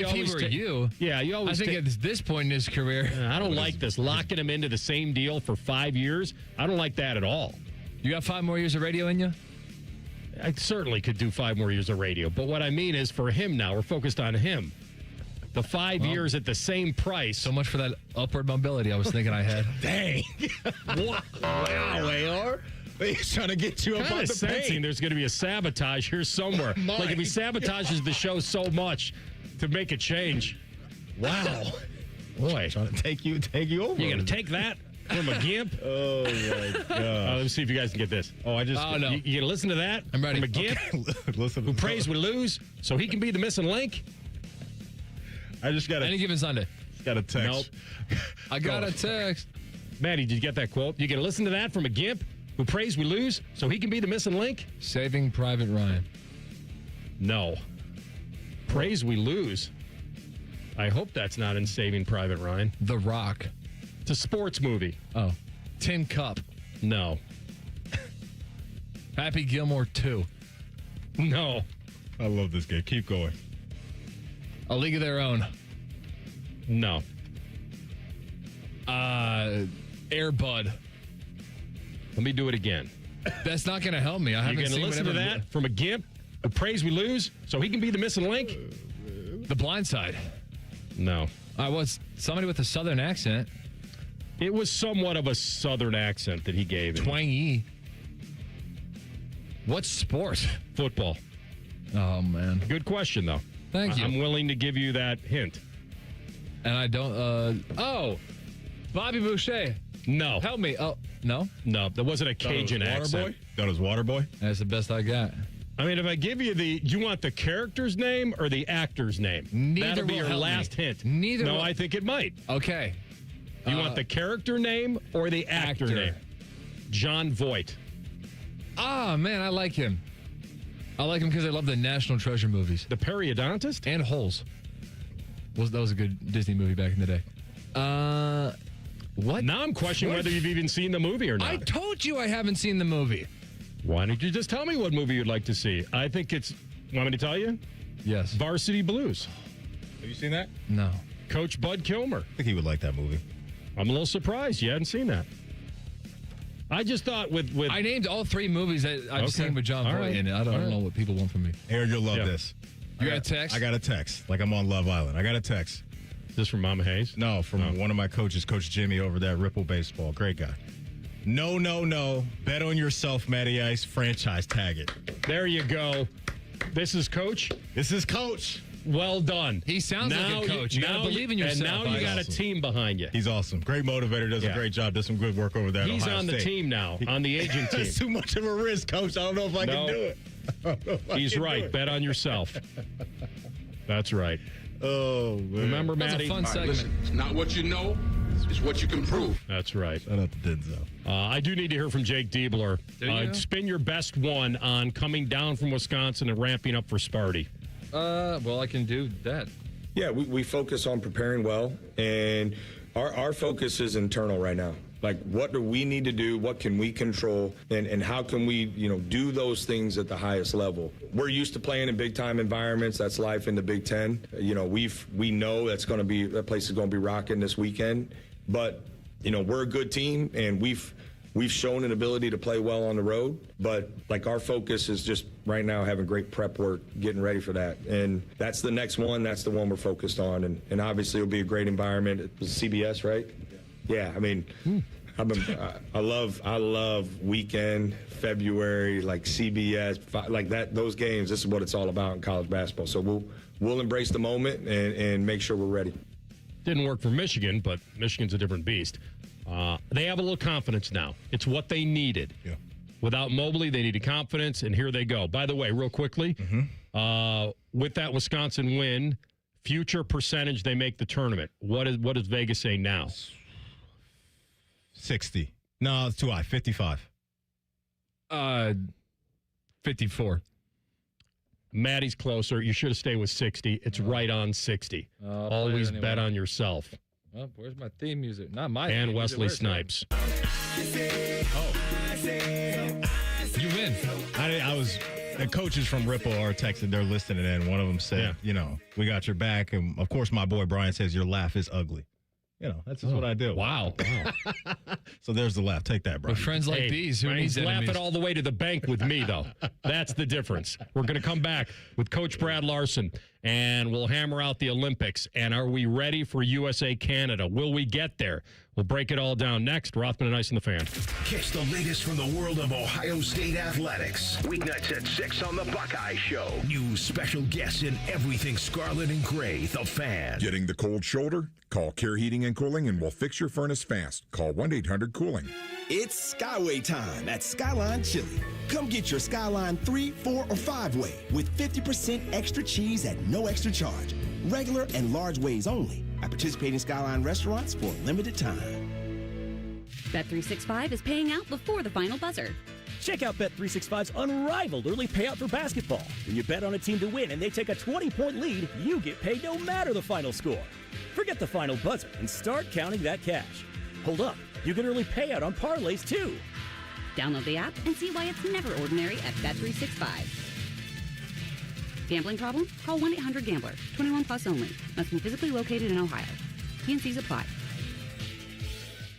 If he were you, yeah, you always. I think at this point in his career, I don't like this locking him into the same deal for 5 years. I don't like that at all. You got 5 more years of radio in you? I certainly could do 5 more years of radio, but what I mean is for him now, we're focused on him. The 5 years at the same price. So much for that upward mobility I was thinking I had. Dang. What? Wow, AR. He's trying to get you up on the sensing paint. there's going to be a sabotage here somewhere. Like if he sabotages the show so much to make a change. Wow. Boy. Trying to take you over. You're going to take that from a gimp? Oh, my God. Let me see if you guys can get this. Oh, no. You going to listen to that? I'm ready. From a gimp Listen. who prays we lose so he can be the missing link? I just got Any given Sunday. Got a text. Nope. I got a text. Maddie, did you get that quote? You going to listen to that from a gimp who prays we lose so he can be the missing link? Saving Private Ryan. No. Praise we lose. I hope that's not in Saving Private Ryan. The Rock. It's a sports movie. Oh. Tin Cup. No. Happy Gilmore 2. No. I love this game. Keep going. A League of Their Own. No. Air Bud. Let me do it again. That's not going to help me. I haven't You're going seen to listen to that from a gimp who prays we lose so he can be the missing link? The Blind Side. No. I was somebody with a southern accent. It was somewhat of a southern accent that he gave. Twangy. What sport? Football. Oh, man. Good question, though. Thank you. I'm willing to give you that hint. And I don't, Bobby Boucher. No. Help me. Oh, no? No, that wasn't a Cajun accent. That was Waterboy? That's the best I got. I mean, if I give you do you want the character's name or the actor's name? Neither That'll be will your help last me. hint. Neither No, will- I think it might. Okay. You want the character name or the actor name? John Voight. Ah, man, I like him. I like him because I love the National Treasure movies. The Periodontist? And Holes. That was a good Disney movie back in the day. What? Now I'm questioning whether you've even seen the movie or not. I told you I haven't seen the movie. Why don't you just tell me what movie you'd like to see? I think it's... Want me to tell you? Yes. Varsity Blues. Have you seen that? No. Coach Bud Kilmer. I think he would like that movie. I'm a little surprised you hadn't seen that. I just thought with I named all 3 movies that I've seen with John Voight in it. I don't know what people want from me. Aaron, you'll love this. You got a text? I got a text. Like I'm on Love Island. I got a text. Is this from Mama Hayes? No, from one of my coaches, Coach Jimmy over there at Ripple Baseball. Great guy. No. Bet on yourself, Matty Ice. Franchise tag it. There you go. This is Coach. This is Coach. Well done. He sounds like a coach. You got to believe in yourself. And now you got a team behind you. He's awesome. Great motivator. Does a great job. Does some good work over there. He's at Ohio on the State. team now, on the agent team. It's too much of a risk, Coach. I don't know if I can do it. He's right. Bet on yourself. That's right. Oh, man. Remember, That's Matty? a fun segment. Listen, it's not what you know, it's what you can prove. That's right. Shout out to Denzel. I do need to hear from Jake Diebler. There you go. Spin your best one on coming down from Wisconsin and ramping up for Sparty. Well, I can do that. Yeah, we focus on preparing well, and our focus is internal right now. Like, what do we need to do? What can we control? And how can we, do those things at the highest level? We're used to playing in big-time environments. That's life in the Big Ten. We know that place is going to be rocking this weekend. But, we're a good team, and we've shown an ability to play well on the road. But, our focus is just right now having great prep work, getting ready for that. And that's the next one. That's the one we're focused on. And obviously, it'll be a great environment. It was CBS, right? Yeah, I mean, I love weekend, February, like CBS, like that. Those games. This is what it's all about in college basketball. So we'll embrace the moment and make sure we're ready. Didn't work for Michigan, but Michigan's a different beast. They have a little confidence now. It's what they needed. Yeah. Without Mobley, they needed confidence, and here they go. By the way, real quickly, with that Wisconsin win, future percentage they make the tournament. What is Vegas saying now? 60. No, it's too high. 55. 54. Maddie's closer. You should have stayed with 60. It's right on 60. Always bet on yourself. Oh, where's my theme music? Not my And theme Wesley music. Snipes. You win. The coaches from Ripple are texting. They're listening in. One of them said, we got your back. And, of course, my boy Brian says your laugh is ugly. That's just what I do. Wow. So there's the laugh. Take that, Brian. With friends like these, who needs He's enemies? laughing all the way to the bank with me, though. That's the difference. We're going to come back with Coach Brad Larsen, and we'll hammer out the Olympics. And are we ready for USA Canada? Will we get there? We'll break it all down next. Rothman and Ice and the Fan. Catch the latest from the world of Ohio State athletics. Weeknights at 6 on the Buckeye Show. New special guests and everything scarlet and gray. The Fan. Getting the cold shoulder? Call Care Heating and Cooling and we'll fix your furnace fast. Call 1-800-COOLING. It's Skyway time at Skyline Chili. Come get your Skyline 3, 4, or 5-way with 50% extra cheese at no extra charge. Regular and large ways only at participating Skyline restaurants for a limited time. Bet365 is paying out before the final buzzer. Check out Bet365's unrivaled early payout for basketball. When you bet on a team to win and they take a 20-point lead, you get paid no matter the final score. Forget the final buzzer and start counting that cash. Hold up, you get early payout on parlays too. Download the app and see why it's never ordinary at Bet365. Gambling problem? Call 1-800-GAMBLER. 21 plus only. Must be physically located in Ohio. T&Cs apply.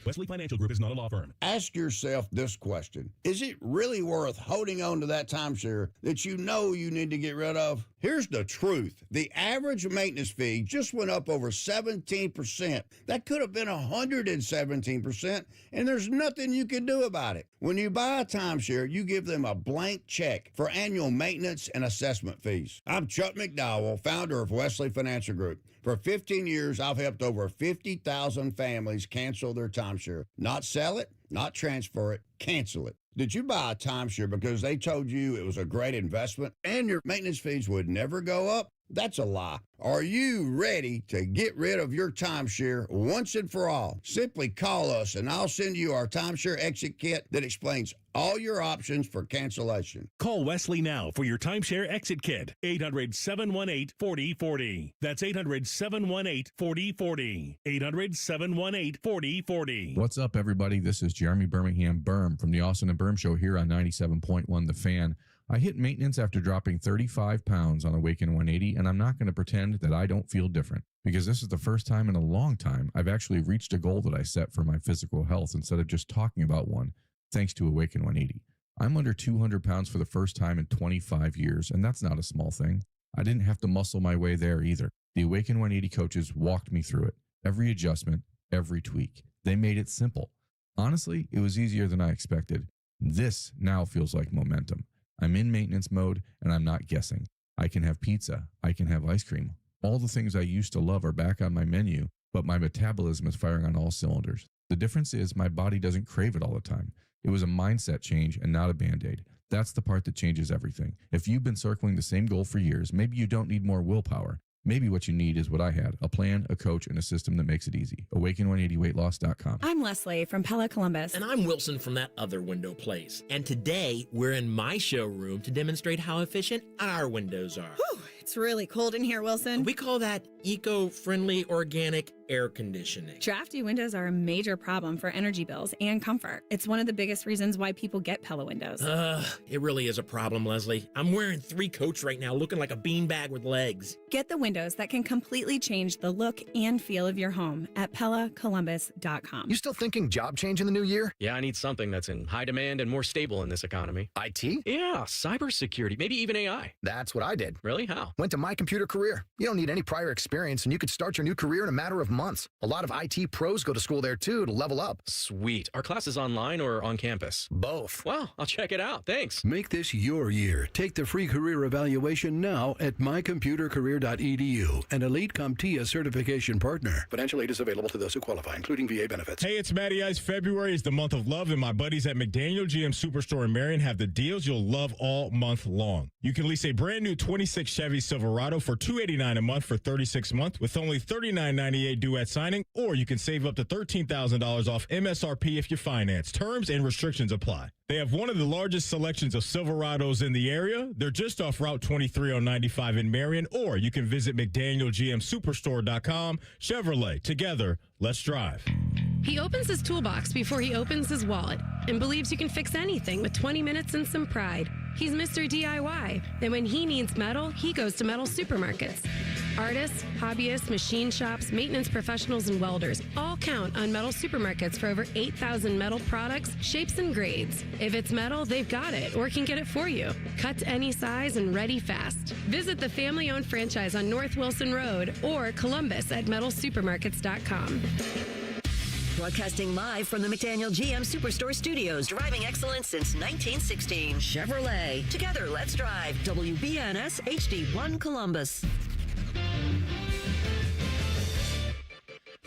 Wesley Financial Group is not a law firm. Ask yourself this question. Is it really worth holding on to that timeshare that you know you need to get rid of? Here's the truth. The average maintenance fee just went up over 17%. That could have been 117%, and there's nothing you can do about it. When you buy a timeshare, you give them a blank check for annual maintenance and assessment fees. I'm Chuck McDowell, founder of Wesley Financial Group. For 15 years, I've helped over 50,000 families cancel their timeshare. Not sell it, not transfer it, cancel it. Did you buy a timeshare because they told you it was a great investment and your maintenance fees would never go up? That's a lie. Are you ready to get rid of your timeshare once and for all? Simply call us and I'll send you our timeshare exit kit that explains all your options for cancellation. Call Wesley now for your timeshare exit kit. 800-718-4040. That's 800-718-4040. 800-718-4040. What's up, everybody? This is Jeremy Birmingham Berm from the Austin and Berm Show here on 97.1 The Fan. I hit maintenance after dropping 35 pounds on Awaken 180, and I'm not going to pretend that I don't feel different, because this is the first time in a long time I've actually reached a goal that I set for my physical health instead of just talking about one, thanks to Awaken 180. I'm under 200 pounds for the first time in 25 years, and that's not a small thing. I didn't have to muscle my way there either. The Awaken 180 coaches walked me through it. Every adjustment, every tweak. They made it simple. Honestly, it was easier than I expected. This now feels like momentum. I'm in maintenance mode, and I'm not guessing. I can have pizza. I can have ice cream. All the things I used to love are back on my menu, but my metabolism is firing on all cylinders. The difference is my body doesn't crave it all the time. It was a mindset change and not a Band-Aid. That's the part that changes everything. If you've been circling the same goal for years, maybe you don't need more willpower. Maybe what you need is what I had, a plan, a coach, and a system that makes it easy. Awaken180weightloss.com. I'm Leslie from Pella Columbus. And I'm Wilson from That Other Window Place. And today, we're in my showroom to demonstrate how efficient our windows are. Whew, it's really cold in here, Wilson. We call that eco-friendly organic air conditioning. Drafty windows are a major problem for energy bills and comfort. It's one of the biggest reasons why people get Pella windows. It really is a problem, Leslie. I'm wearing 3 coats right now, looking like a beanbag with legs. Get the windows that can completely change the look and feel of your home at PellaColumbus.com. You still thinking job change in the new year? Yeah, I need something that's in high demand and more stable in this economy. IT? Yeah, cybersecurity, maybe even AI. That's what I did. Really? How? Went to My Computer Career. You don't need any prior experience, and you could start your new career in a matter of months. A lot of IT pros go to school there, too, to level up. Sweet. Are classes online or on campus? Both. Wow, I'll check it out. Thanks. Make this your year. Take the free career evaluation now at mycomputercareer.edu, an Elite CompTIA certification partner. Financial aid is available to those who qualify, including VA benefits. Hey, it's Matty Ice. February is the month of love, and my buddies at McDaniel GM Superstore in Marion have the deals you'll love all month long. You can lease a brand new 26 Chevy Silverado for $289 a month for 36 months with only $39.98 due at signing, or you can save up to $13,000 off MSRP if you finance. Terms and restrictions apply. They have one of the largest selections of Silverados in the area. They're just off Route 23 on 95 in Marion, or you can visit McDanielGMSuperstore.com. Chevrolet, together, let's drive. He opens his toolbox before he opens his wallet and believes you can fix anything with 20 minutes and some pride. He's Mr. DIY, and when he needs metal, he goes to metal supermarkets. Artists, hobbyists, machine shops, maintenance professionals, and welders all count on metal supermarkets for over 8,000 metal products, shapes, and grades. If it's metal, they've got it or can get it for you. Cut to any size and ready fast. Visit the family-owned franchise on North Wilson Road or Columbus at metalsupermarkets.com. Broadcasting live from the McDaniel GM Superstore Studios, driving excellence since 1916. Chevrolet. Together, let's drive. WBNS HD1 Columbus.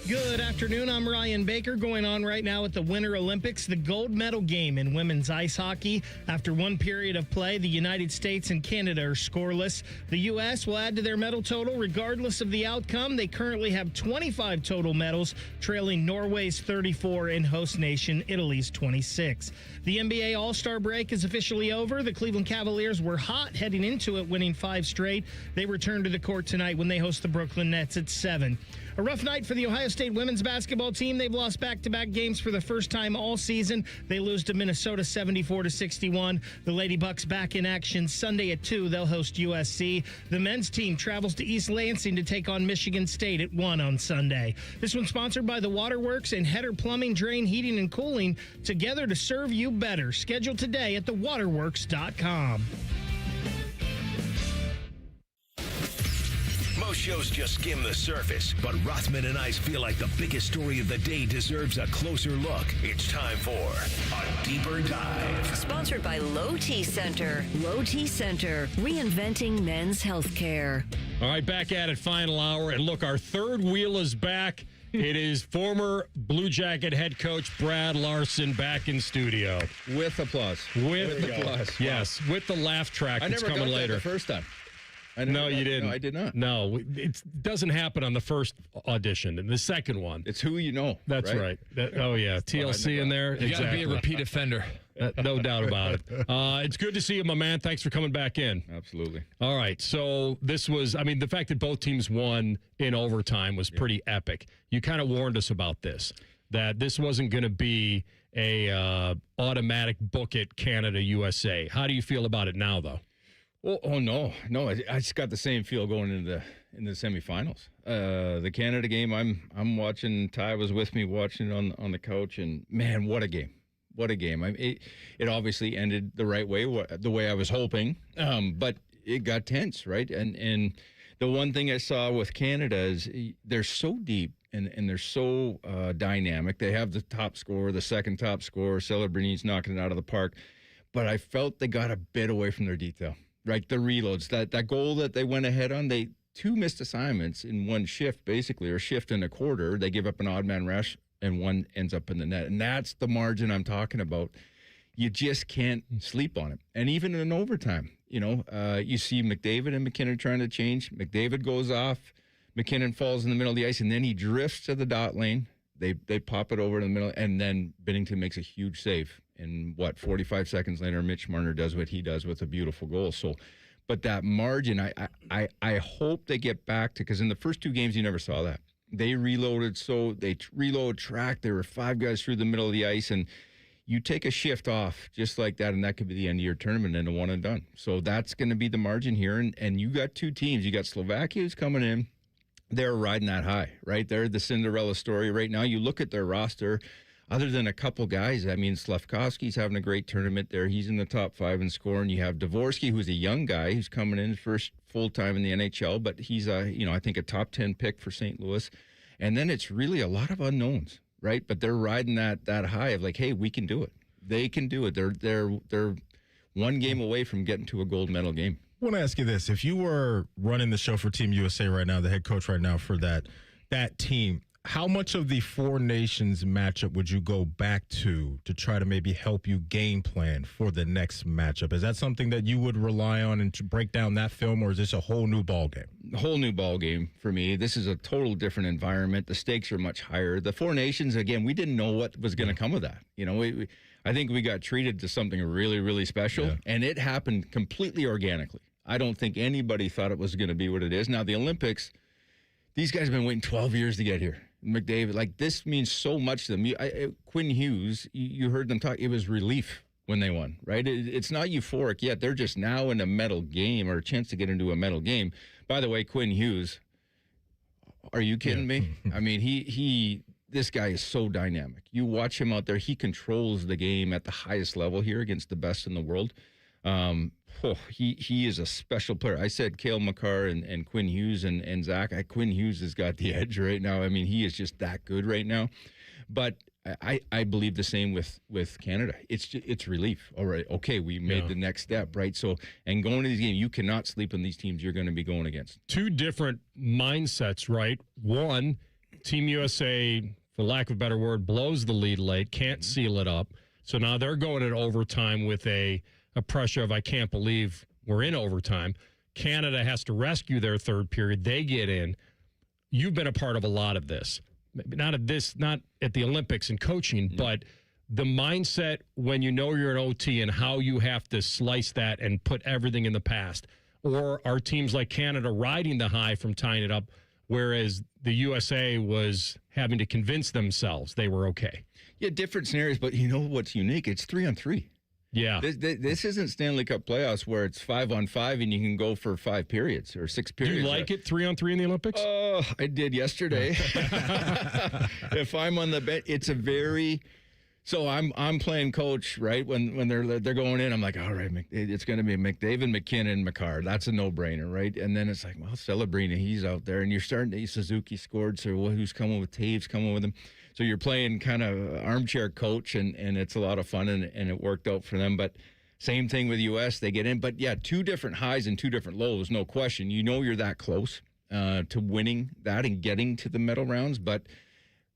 Good afternoon. I'm Ryan Baker. Going on right now at the Winter Olympics, the gold medal game in women's ice hockey. After one period of play, the United States and Canada are scoreless. The U.S. will add to their medal total regardless of the outcome. They currently have 25 total medals, trailing Norway's 34 and host nation Italy's 26. The NBA All-Star break is officially over. The Cleveland Cavaliers were hot heading into it, winning 5 straight. They return to the court tonight when they host the Brooklyn Nets at 7. A rough night for the Ohio State women's basketball team. They've lost back-to-back games for the first time all season. They lose to Minnesota 74-61. The Lady Bucks back in action Sunday at 2. They'll host USC. The men's team travels to East Lansing to take on Michigan State at 1 on Sunday. This one's sponsored by the Waterworks and Header Plumbing, Drain, Heating, and Cooling, together to serve you better. Schedule today at thewaterworks.com. Most shows just skim the surface, but Rothman and Ice feel like the biggest story of the day deserves a closer look. It's time for a deeper dive. Sponsored by Low T Center. Low T Center, reinventing men's healthcare. All right, back at it, final hour. And look, our third wheel is back. It is former Blue Jacket head coach Brad Larsen back in studio. With applause. With applause. Yes, with the laugh track that's coming later. The first time. No, you didn't. No, I did not. No, it doesn't happen on the first audition. And the second one. It's who you know. That's right. Oh, yeah. TLC in there. You got to be a repeat offender. No doubt about it. It's good to see you, my man. Thanks for coming back in. Absolutely. All right. So this was, the fact that both teams won in overtime was pretty epic. You kind of warned us about this, that this wasn't going to be a automatic book it Canada-USA. How do you feel about it now, though? Oh no. I just got the same feel going into the semifinals. The Canada game, I'm watching. Ty was with me watching on the couch, and man, what a game! What a game! It obviously ended the right way, the way I was hoping, but it got tense, right? And the one thing I saw with Canada is they're so deep and they're so dynamic. They have the top scorer, the second top scorer, Celebrini's knocking it out of the park, but I felt they got a bit away from their detail. Right, the reloads, that goal that they went ahead on, they 2 missed assignments in one shift, basically, or shift and a quarter. They give up an odd man rush, and one ends up in the net. And that's the margin I'm talking about. You just can't sleep on it. And even in overtime, you see McDavid and McKinnon trying to change. McDavid goes off. McKinnon falls in the middle of the ice, and then he drifts to the dot lane. They pop it over to the middle, and then Binnington makes a huge save. And 45 seconds later, Mitch Marner does what he does with a beautiful goal. So But that margin, I hope they get back to, because in the first 2 games, you never saw that. They reloaded, reload track. There were 5 guys through the middle of the ice, and you take a shift off just like that, and that could be the end of your tournament and a one and done. So that's going to be the margin here. And you got 2 teams. You got Slovakia who's coming in. They're riding that high, right? They're the Cinderella story right now. You look at their roster, other than a couple guys, I mean, Slavkovsky's having a great tournament there. He's in the top 5 in scoring. You have Dvorsky, who's a young guy who's coming in first full-time in the NHL, but he's I think a top 10 pick for St. Louis. And then it's really a lot of unknowns, right? But they're riding that high of like, hey, we can do it. They can do it. They're one game away from getting to a gold medal game. I want to ask you this. If you were running the show for Team USA right now, the head coach right now for that team, how much of the 4 nations matchup would you go back to try to maybe help you game plan for the next matchup? Is that something that you would rely on and to break down that film, or is this a whole new ball game? A whole new ball game for me. This is a total different environment. The stakes are much higher. The 4 nations, again, we didn't know what was going to come of that. I think we got treated to something really, really special, and it happened completely organically. I don't think anybody thought it was going to be what it is. Now, the Olympics, these guys have been waiting 12 years to get here. McDavid, like, this means so much to them. Quinn Hughes, you heard them talk. It was relief when they won, right? It's not euphoric yet. They're just now in a medal game, or a chance to get into a medal game. By the way, Quinn Hughes, are you kidding me? I mean, this guy is so dynamic. You watch him out there. He controls the game at the highest level here against the best in the world. He is a special player. I said Cale Makar and Quinn Hughes and Zach. Quinn Hughes has got the edge right now. I mean, he is just that good right now. But I believe the same with Canada. It's relief. All right, okay, we made the next step, right? So, and going to these games, you cannot sleep on these teams you're going to be going against. 2 different mindsets, right? One, Team USA, for lack of a better word, blows the lead late, can't seal it up. So now they're going at overtime with a pressure of, I can't believe we're in overtime. Canada has to rescue their third period. They get in. You've been a part of a lot of this. Not at the Olympics and coaching, but the mindset when you know you're an OT and how you have to slice that and put everything in the past. Or are teams like Canada riding the high from tying it up, whereas the USA was having to convince themselves they were okay? Yeah, different scenarios, but you know what's unique? It's 3-on-3. Yeah. This isn't Stanley Cup playoffs where it's 5-on-5 and you can go for 5 periods or 6 periods. Do you like it 3-on-3 in the Olympics? Oh, I did yesterday. If I'm on the bench, it's a very. So I'm playing coach, right? When they're going in, I'm like, all right, it's going to be McDavid, McKinnon, Makar. That's a no-brainer, right? And then it's like, well, Celebrini, he's out there, and you're starting to. Suzuki scored, so who's coming with Taves coming with him? So you're playing kind of armchair coach, and it's a lot of fun, and it worked out for them. But same thing with U.S., they get in. But, yeah, 2 different highs and 2 different lows, no question. You know you're that close to winning that and getting to the medal rounds. But,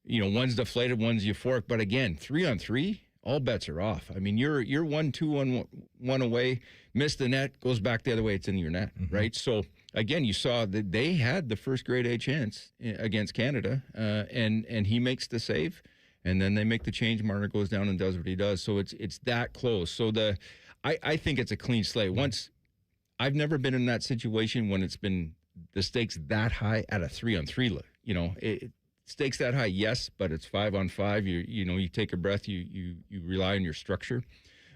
one's deflated, one's euphoric. But, again, 3-on-3, all bets are off. I mean, you're 1-2-1 away, miss the net, goes back the other way, it's in your net, right? So, again, you saw that they had the first grade A chance against Canada, and he makes the save, and then they make the change. Marner goes down and does what he does. So it's that close. So I think it's a clean slate. I've never been in that situation when it's been the stakes that high at a 3-on-3. Stakes that high, yes, but it's 5-on-5. You take a breath. You rely on your structure.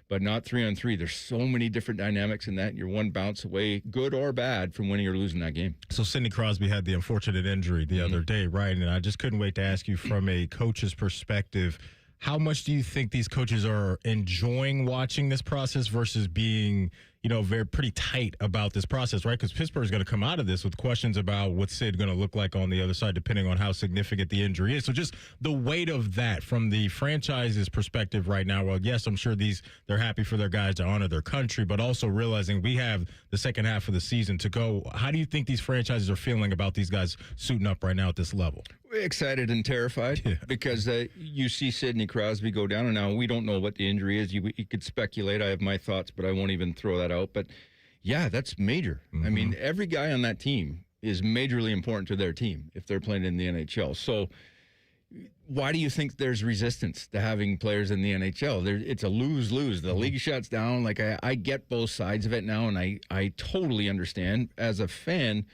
But not 3-on-3. There's so many different dynamics in that. And you're one bounce away, good or bad, from winning or losing that game. So Sidney Crosby had the unfortunate injury the other day, right? And I just couldn't wait to ask you from a coach's perspective, how much do you think these coaches are enjoying watching this process versus being, very pretty tight about this process, right? Because Pittsburgh's going to come out of this with questions about what's Sid going to look like on the other side, depending on how significant the injury is. So just the weight of that from the franchise's perspective right now. Well, yes, I'm sure they're happy for their guys to honor their country, but also realizing we have the second half of the season to go. How do you think these franchises are feeling about these guys suiting up right now at this level? Excited and terrified because you see Sidney Crosby go down, and now we don't know what the injury is. You could speculate. I have my thoughts, but I won't even throw that out. But, yeah, that's major. I mean, every guy on that team is majorly important to their team if they're playing in the NHL. So why do you think there's resistance to having players in the NHL? It's a lose-lose. The league shuts down. Like, I get both sides of it now, and I totally understand. As a fan,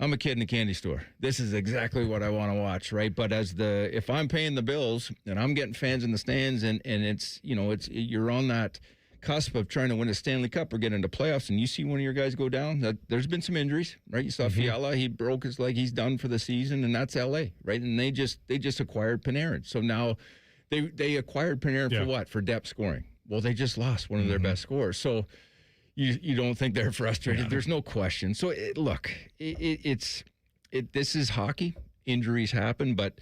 I'm a kid in a candy store. This is exactly what I want to watch, right? But if I'm paying the bills and I'm getting fans in the stands, and it's, you're on that cusp of trying to win a Stanley Cup or get into playoffs, and you see one of your guys go down, there's been some injuries, right? You saw Fiala, he broke his leg, he's done for the season, and that's LA, right? And they just acquired Panarin. So now they acquired Panarin for what? For depth scoring. Well, they just lost one of their best scorers. So you don't think they're frustrated? There's no question. So this is hockey. Injuries happen, but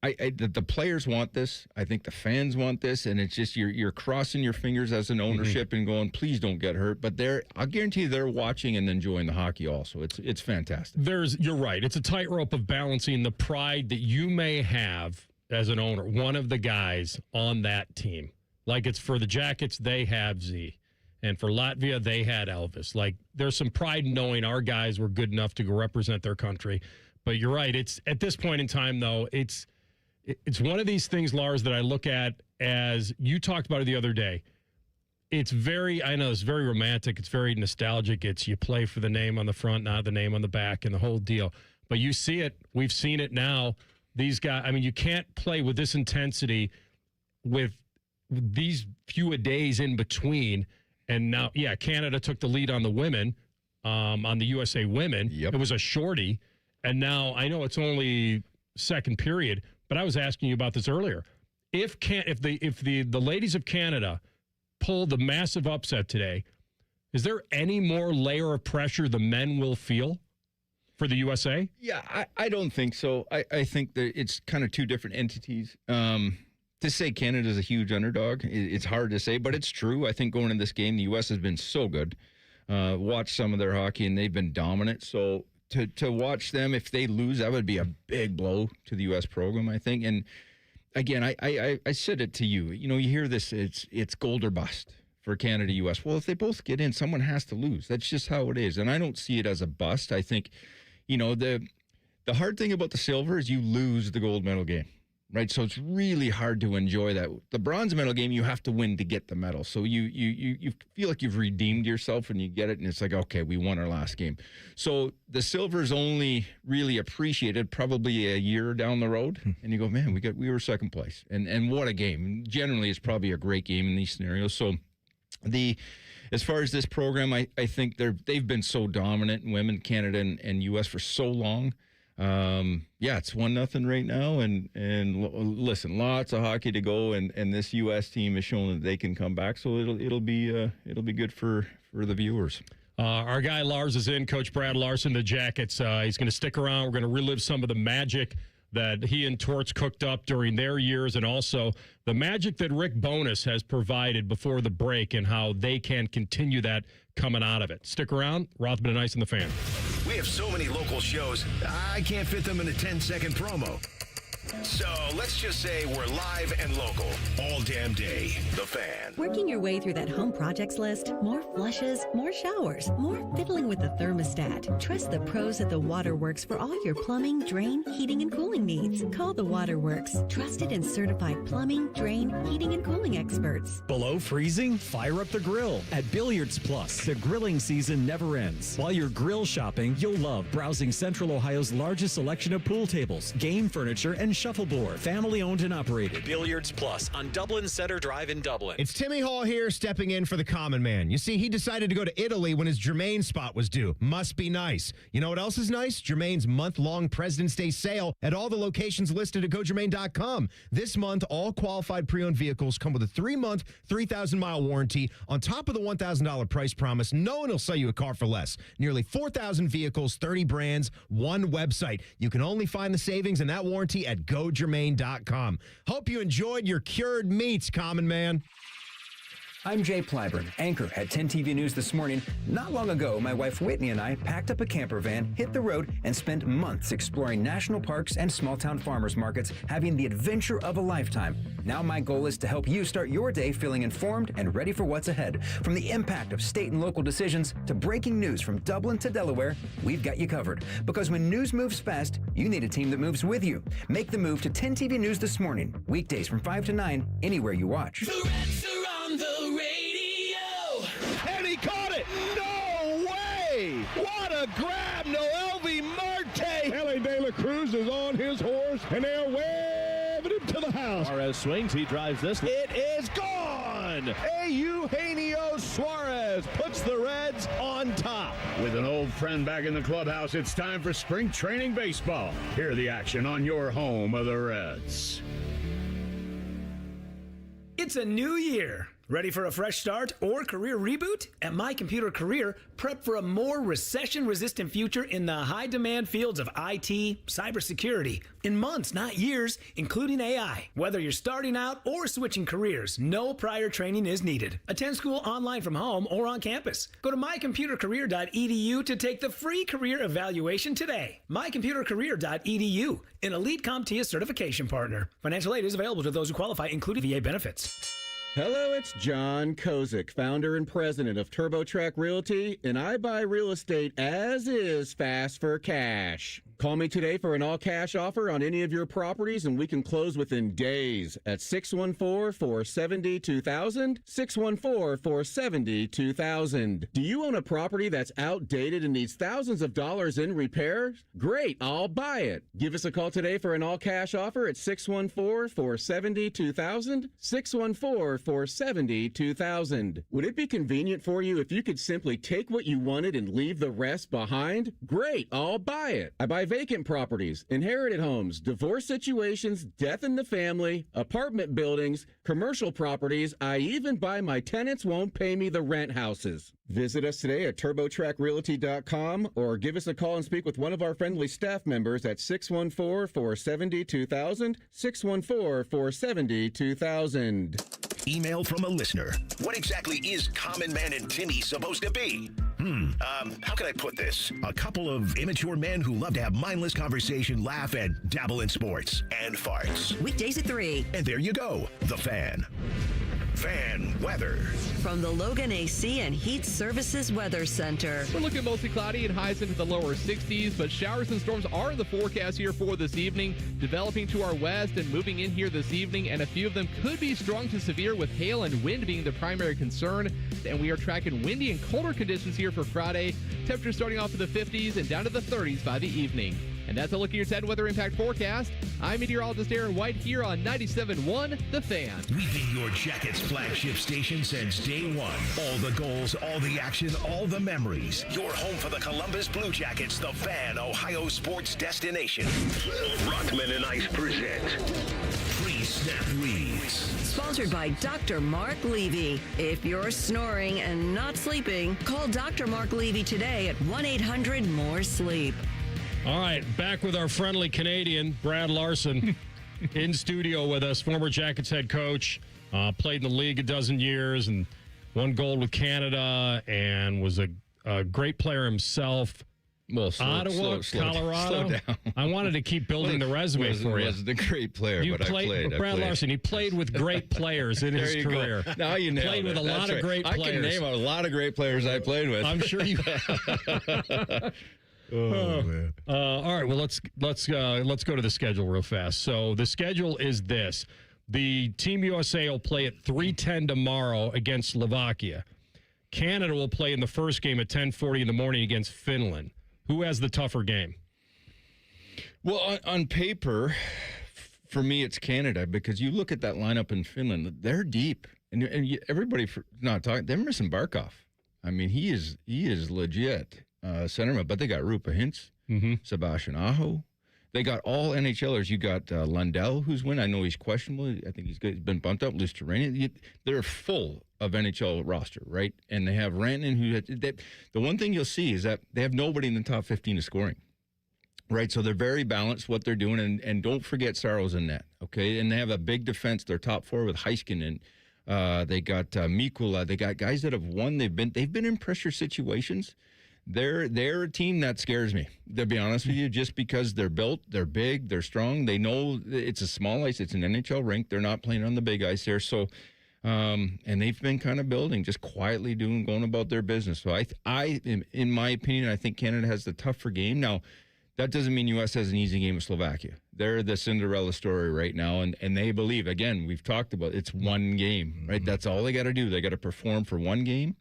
the players want this. I think the fans want this, and it's just you're crossing your fingers as an ownership and going, please don't get hurt. But I'll guarantee you they're watching and enjoying the hockey also. It's fantastic. You're right. It's a tightrope of balancing the pride that you may have as an owner, one of the guys on that team. Like, it's for the Jackets, they have Z. And for Latvia, they had Elvis. Like, there's some pride in knowing our guys were good enough to go represent their country. But you're right. It's at this point in time, though, it's one of these things, Lars, that I look at as you talked about it the other day. It's very romantic. It's very nostalgic. It's you play for the name on the front, not the name on the back, and the whole deal. But you see it. We've seen it now. These guys, I mean, you can't play with this intensity with these few days in between. And now, Canada took the lead on the women, on the USA women. It was a shorty. And now I know it's only second period, but I was asking you about this earlier. If the ladies of Canada pull the massive upset today, is there any more layer of pressure the men will feel for the USA? Yeah, I don't think so. I think that it's kind of two different entities. To say Canada's a huge underdog, it's hard to say, but it's true. I think going into this game, the U.S. has been so good. Watch some of their hockey, and they've been dominant. So to watch them, if they lose, that would be a big blow to the U.S. program, I think. And again, I said it to you. You hear this, it's gold or bust for Canada, U.S. Well, if they both get in, someone has to lose. That's just how it is. And I don't see it as a bust. I think, the hard thing about the silver is you lose the gold medal game. Right, so it's really hard to enjoy that. The bronze medal game, you have to win to get the medal. So you feel like you've redeemed yourself when you get it, and it's like, okay, we won our last game. So the silver's only really appreciated probably a year down the road, and you go, man, we were second place, and what a game. Generally, it's probably a great game in these scenarios. So as far as this program, I think they've been so dominant in women, Canada and U.S. for so long. It's 1-0 right now, and listen, lots of hockey to go, and this U.S. team has shown that they can come back, so it'll be good for the viewers. Our guy Lars is in, Coach Brad Larsen, the Jackets. He's going to stick around. We're going to relive some of the magic that he and Torts cooked up during their years, and also the magic that Rick Bowness has provided before the break and how they can continue that coming out of it. Stick around. Rothman Ice and the Fan. We have so many local shows, I can't fit them in a 10-second promo. So let's just say we're live and local all damn day. The Fan. Working your way through that home projects list, more flushes, more showers, more fiddling with the thermostat. Trust the pros at the Waterworks for all your plumbing, drain, heating, and cooling needs. Call the Waterworks, trusted and certified plumbing, drain, heating, and cooling experts. Below freezing? Fire up the grill at Billiards Plus. The grilling season never ends. While you're grill shopping, you'll love browsing Central Ohio's largest selection of pool tables, game furniture, and shuffleboard. Family owned and operated. Billiards Plus on Dublin Center Drive in Dublin. It's Timmy Hall here, stepping in for the common man. You see, he decided to go to Italy when his Germain spot was due. Must be nice. You know what else is nice? Germain's month-long President's Day sale at all the locations listed at GoGermain.com. This month, all qualified pre-owned vehicles come with a 3-month, 3,000-mile warranty. On top of the $1,000 price promise, no one will sell you a car for less. Nearly 4,000 vehicles, 30 brands, one website. You can only find the savings and that warranty at GoGermain.com. Hope you enjoyed your cured meats, common man. I'm Jay Plyburn, anchor at 10 TV News This Morning. Not long ago, my wife Whitney and I packed up a camper van, hit the road, and spent months exploring national parks and small-town farmers markets, having the adventure of a lifetime. Now my goal is to help you start your day feeling informed and ready for what's ahead. From the impact of state and local decisions to breaking news from Dublin to Delaware, we've got you covered. Because when news moves fast, you need a team that moves with you. Make the move to 10 TV News This Morning, weekdays from 5 to 9, anywhere you watch. The Reds are on the radio. And he caught it. No way. What a grab. Noelvi Marte. Ellie De La Cruz is on his horse, and they're waving him to the house. Suarez swings. He drives this. It is gone. Eugenio Suarez puts the Reds on top. With an old friend back in the clubhouse, it's time for spring training baseball. Hear the action on your home of the Reds. It's a new year. Ready for a fresh start or career reboot? At My Computer Career, prep for a more recession-resistant future in the high-demand fields of IT, cybersecurity, in months, not years, including AI. Whether you're starting out or switching careers, no prior training is needed. Attend school online from home or on campus. Go to mycomputercareer.edu to take the free career evaluation today. mycomputercareer.edu, an elite CompTIA certification partner. Financial aid is available to those who qualify, including VA benefits. Hello, it's John Kozik, founder and president of TurboTrack Realty, and I buy real estate as is, fast for cash. Call me today for an all-cash offer on any of your properties, and we can close within days at 614-470-2000, 614-470-2000. Do you own a property that's outdated and needs thousands of dollars in repairs? Great, I'll buy it. Give us a call today for an all-cash offer at 614-470-2000, 614-470-2000. Would it be convenient for you if you could simply take what you wanted and leave the rest behind? Great, I'll buy it. I buy vacant properties, inherited homes, divorce situations, death in the family, apartment buildings, commercial properties. I even buy my tenants won't pay me the rent houses. Visit us today at TurboTrackRealty.com or give us a call and speak with one of our friendly staff members at 614-470-2000, 614-470-2000. Email from a listener. What exactly is Common Man and Timmy supposed to be? How can I put this? A couple of immature men who love to have mindless conversation, laugh, and dabble in sports and farts. Weekdays at 3. And there you go, The Fan. Fan weather. From the Logan AC and Heat Services Weather Center. We're looking mostly cloudy and highs into the lower 60s, but showers and storms are in the forecast here for this evening, developing to our west and moving in here this evening, and a few of them could be strong to severe, with hail and wind being the primary concern. And we are tracking windy and colder conditions here for Friday. Temperatures starting off in the 50s and down to the 30s by the evening. And that's a look at your 10 weather impact forecast. I'm meteorologist Darren White here on 97.1 The Fan. We've been your Jackets flagship station since day one. All the goals, all the action, all the memories. Your home for the Columbus Blue Jackets, The Fan, Ohio sports destination. Rothman and Ice present Pre-Snap Reads. Sponsored by Dr. Mark Levy. If you're snoring and not sleeping, call Dr. Mark Levy today at 1-800-MORE-SLEEP. All right, back with our friendly Canadian, Brad Larsen, in studio with us, former Jackets head coach, played in the league a dozen years and won gold with Canada and was a great player himself. Well, Ottawa, Colorado. Slow down. I wanted to keep building the resume for you. Wasn't a great player, but I played. Brad Larsen, he played with great players in his career. Go. Now you nailed played with a lot of great players. I can name a lot of great players I played with. I'm sure you man. All right, well let's go to the schedule real fast. So the schedule is this: the Team USA will play at 3:10 tomorrow against Slovakia. Canada will play in the first game at 10:40 in the morning against Finland. Who has the tougher game? Well, on paper, for me, it's Canada, because you look at that lineup in Finland; they're deep, and everybody not talking. They're missing Barkov. I mean, he is legit. Centerman, but they got Rupa Hintz, Sebastian Aho. They got all NHLers. You got Lundell, who's I know he's questionable. I think he's good. He's been bumped up. Lucic. They're full of NHL roster, right? And they have Rantanen, the one thing you'll see is that they have nobody in the top 15 of scoring, right? So they're very balanced what they're doing, and don't forget Saros in net, okay? And they have a big defense. Their top four with Heiskanen, They got Mikula. They got guys that have won. They've been in pressure situations. They're a team that scares me, to be honest with you, just because they're built, they're big, they're strong. They know it's a small ice. It's an NHL rink. They're not playing on the big ice there. So, and they've been kind of building, just quietly going about their business. So in my opinion, I think Canada has the tougher game. Now, that doesn't mean U.S. has an easy game with Slovakia. They're the Cinderella story right now, and they believe, again, we've talked about it's one game, right? That's all they got to do. They got to perform for one game.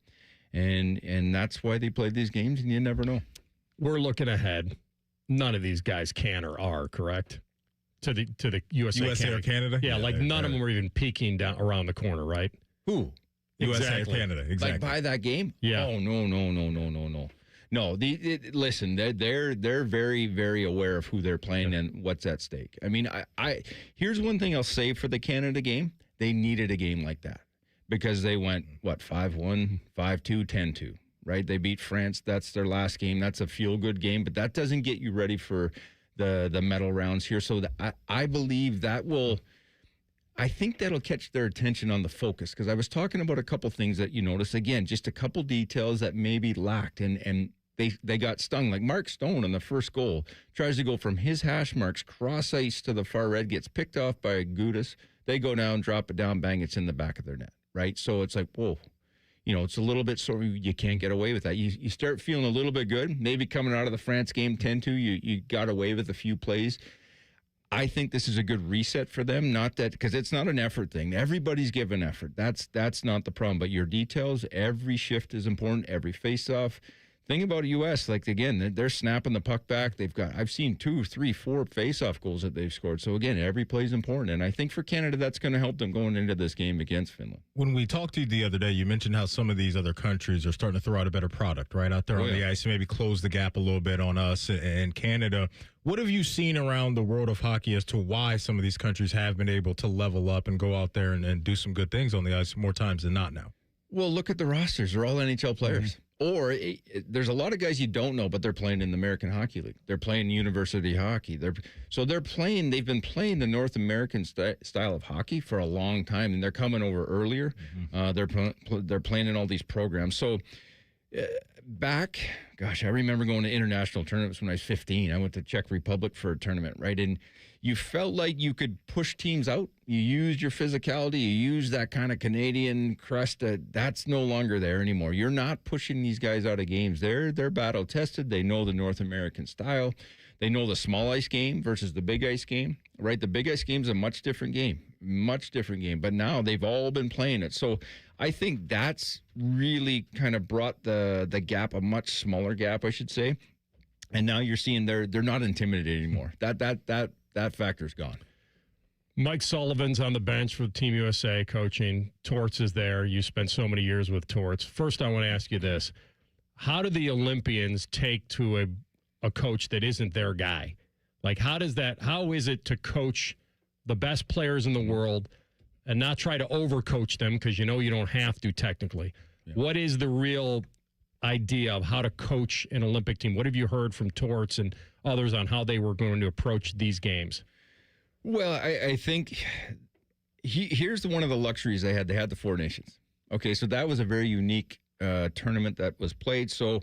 And that's why they played these games, and you never know. We're looking ahead. None of these guys can or are, correct? To the USA Canada. or Canada? Yeah, like none of them were even peeking down around the corner, right? Who? USA or Canada, exactly. Like by that game? Yeah. Oh, no. No, listen, they're very, very aware of who they're playing and what's at stake. I mean, I here's one thing I'll say for the Canada game. They needed a game like that. Because they went, 5-1, 5-2, 10-2, right? They beat France. That's their last game. That's a feel-good game, but that doesn't get you ready for the medal rounds here. So I believe I think that'll catch their attention on the focus, because I was talking about a couple things that you notice. Again, just a couple details that maybe lacked, and they got stung. Like Mark Stone on the first goal tries to go from his hash marks cross ice to the far red, gets picked off by Gudas. They go down, drop it down, bang, it's in the back of their net. Right. So it's like, whoa, it's a little bit so you can't get away with that. You start feeling a little bit good. Maybe coming out of the France game 10-2, you got away with a few plays. I think this is a good reset for them. Not that, because it's not an effort thing. Everybody's given effort. That's not the problem. But your details, every shift is important, every face-off. Thing about U.S., like, again, they're snapping the puck back. I've seen 2, 3, 4 face-off goals that they've scored. So, again, every play is important. And I think for Canada, that's going to help them going into this game against Finland. When we talked to you the other day, you mentioned how some of these other countries are starting to throw out a better product, right, out there on the ice, and maybe close the gap a little bit on us and Canada. What have you seen around the world of hockey as to why some of these countries have been able to level up and go out there and do some good things on the ice more times than not now? Well, look at the rosters. They're all NHL players. Mm-hmm. Or there's a lot of guys you don't know, but they're playing in the American Hockey League. They're playing university hockey. They've been playing the North American style of hockey for a long time, and they're coming over earlier. Mm-hmm. They're playing in all these programs. So I remember going to international tournaments when I was 15. I went to Czech Republic for a tournament, right? And you felt like you could push teams out. You used your physicality. You used that kind of Canadian crust. That's no longer there anymore. You're not pushing these guys out of games. They're battle tested. They know the North American style. They know the small ice game versus the big ice game, right? The big ice game is a much different game. But now they've all been playing it. So I think that's really kind of brought the gap, a much smaller gap, I should say. And now you're seeing they're not intimidated anymore. That factor's gone. Mike Sullivan's on the bench for Team USA coaching. Torts is there. You spent so many years with Torts. First, I want to ask you this. How do the Olympians take to a coach that isn't their guy? Like, how is it to coach the best players in the world and not try to overcoach them, because you don't have to technically? Yeah. What is the real idea of how to coach an Olympic team? What have you heard from Torts and others on how they were going to approach these games? Well, I think here's one of the luxuries they had. They had the Four Nations. Okay, so that was a very unique tournament that was played. So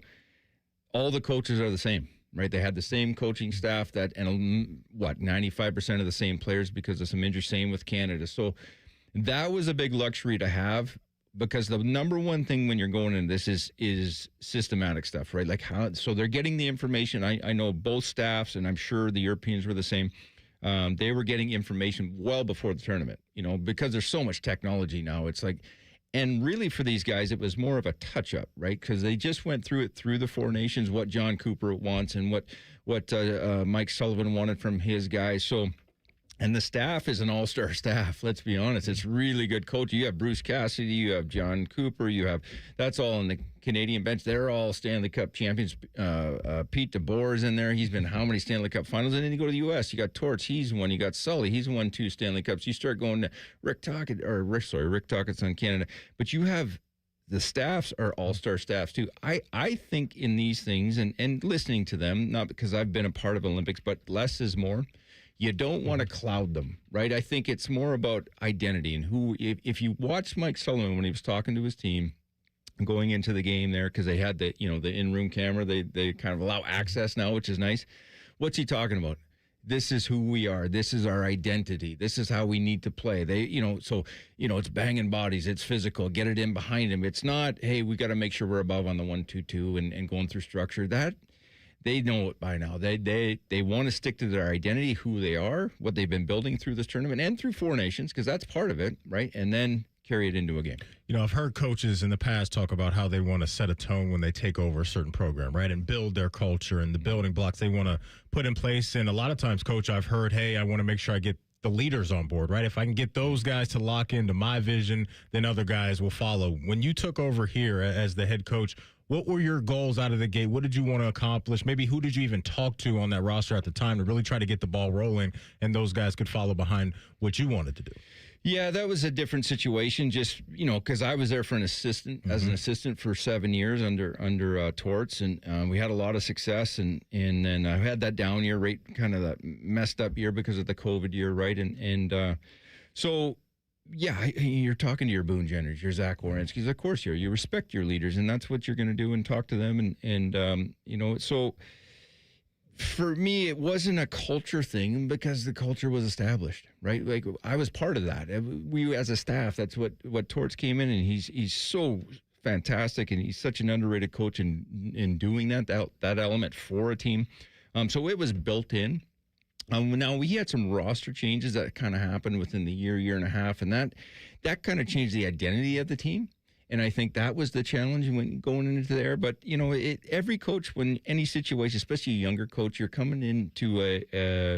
all the coaches are the same, right? They had the same coaching staff and 95% of the same players because of some injuries. Same with Canada. So that was a big luxury to have, because the number one thing when you're going into this is systematic stuff, right? Like so they're getting the information. I know both staffs, and I'm sure the Europeans were the same. They were getting information well before the tournament, because there's so much technology now. It's like, and really for these guys, it was more of a touch-up, right? Because they just went through the Four Nations, what John Cooper wants and what Mike Sullivan wanted from his guys. So, and the staff is an all-star staff. Let's be honest. It's really good coaching. You have Bruce Cassidy, you have John Cooper, that's all on the Canadian bench. They're all Stanley Cup champions. Pete DeBoer is in there. He's been how many Stanley Cup finals? And then you go to the U.S. You got Torts. He's won. You got Sully. He's won 2 Stanley Cups. You start going to Rick Tocchet's on Canada. But you have the staffs are all-star staffs too. I think in these things, and listening to them, not because I've been a part of Olympics, but less is more. You don't want to cloud them, right? I think it's more about identity and who. If you watch Mike Sullivan when he was talking to his team going into the game there, because they had the in-room camera, they kind of allow access now, which is nice. What's he talking about? This is who we are. This is our identity. This is how we need to play. It's banging bodies. It's physical. Get it in behind him. It's not, hey, we got to make sure we're above on the 1-2-2 and going through structure. That they know it by now. They want to stick to their identity, who they are, what they've been building through this tournament and through Four Nations, because that's part of it, right? And then carry it into a game. I've heard coaches in the past talk about how they want to set a tone when they take over a certain program, right? And build their culture and the building blocks they want to put in place. And a lot of times, Coach, I've heard, hey, I want to make sure I get the leaders on board, right? If I can get those guys to lock into my vision, then other guys will follow. When you took over here as the head coach, what were your goals out of the gate? What did you want to accomplish? Maybe who did you even talk to on that roster at the time to really try to get the ball rolling and those guys could follow behind what you wanted to do? Yeah, that was a different situation. Just because I was there for as an assistant for 7 years under Torts, and we had a lot of success. And then I had that down year, right, kind of that messed up year because of the COVID year, right? So yeah, you're talking to your Boone Jenners, your Zach Wierenski's. Of course, you respect your leaders, and that's what you're going to do and talk to them. So. For me, it wasn't a culture thing because the culture was established, right? Like I was part of that. We, as a staff, that's what Torts came in, and he's so fantastic, and he's such an underrated coach in doing that element for a team. So it was built in. Now we had some roster changes that kind of happened within the year and a half, and that kind of changed the identity of the team. And I think that was the challenge when going into there. But, every coach, when any situation, especially a younger coach, you're coming into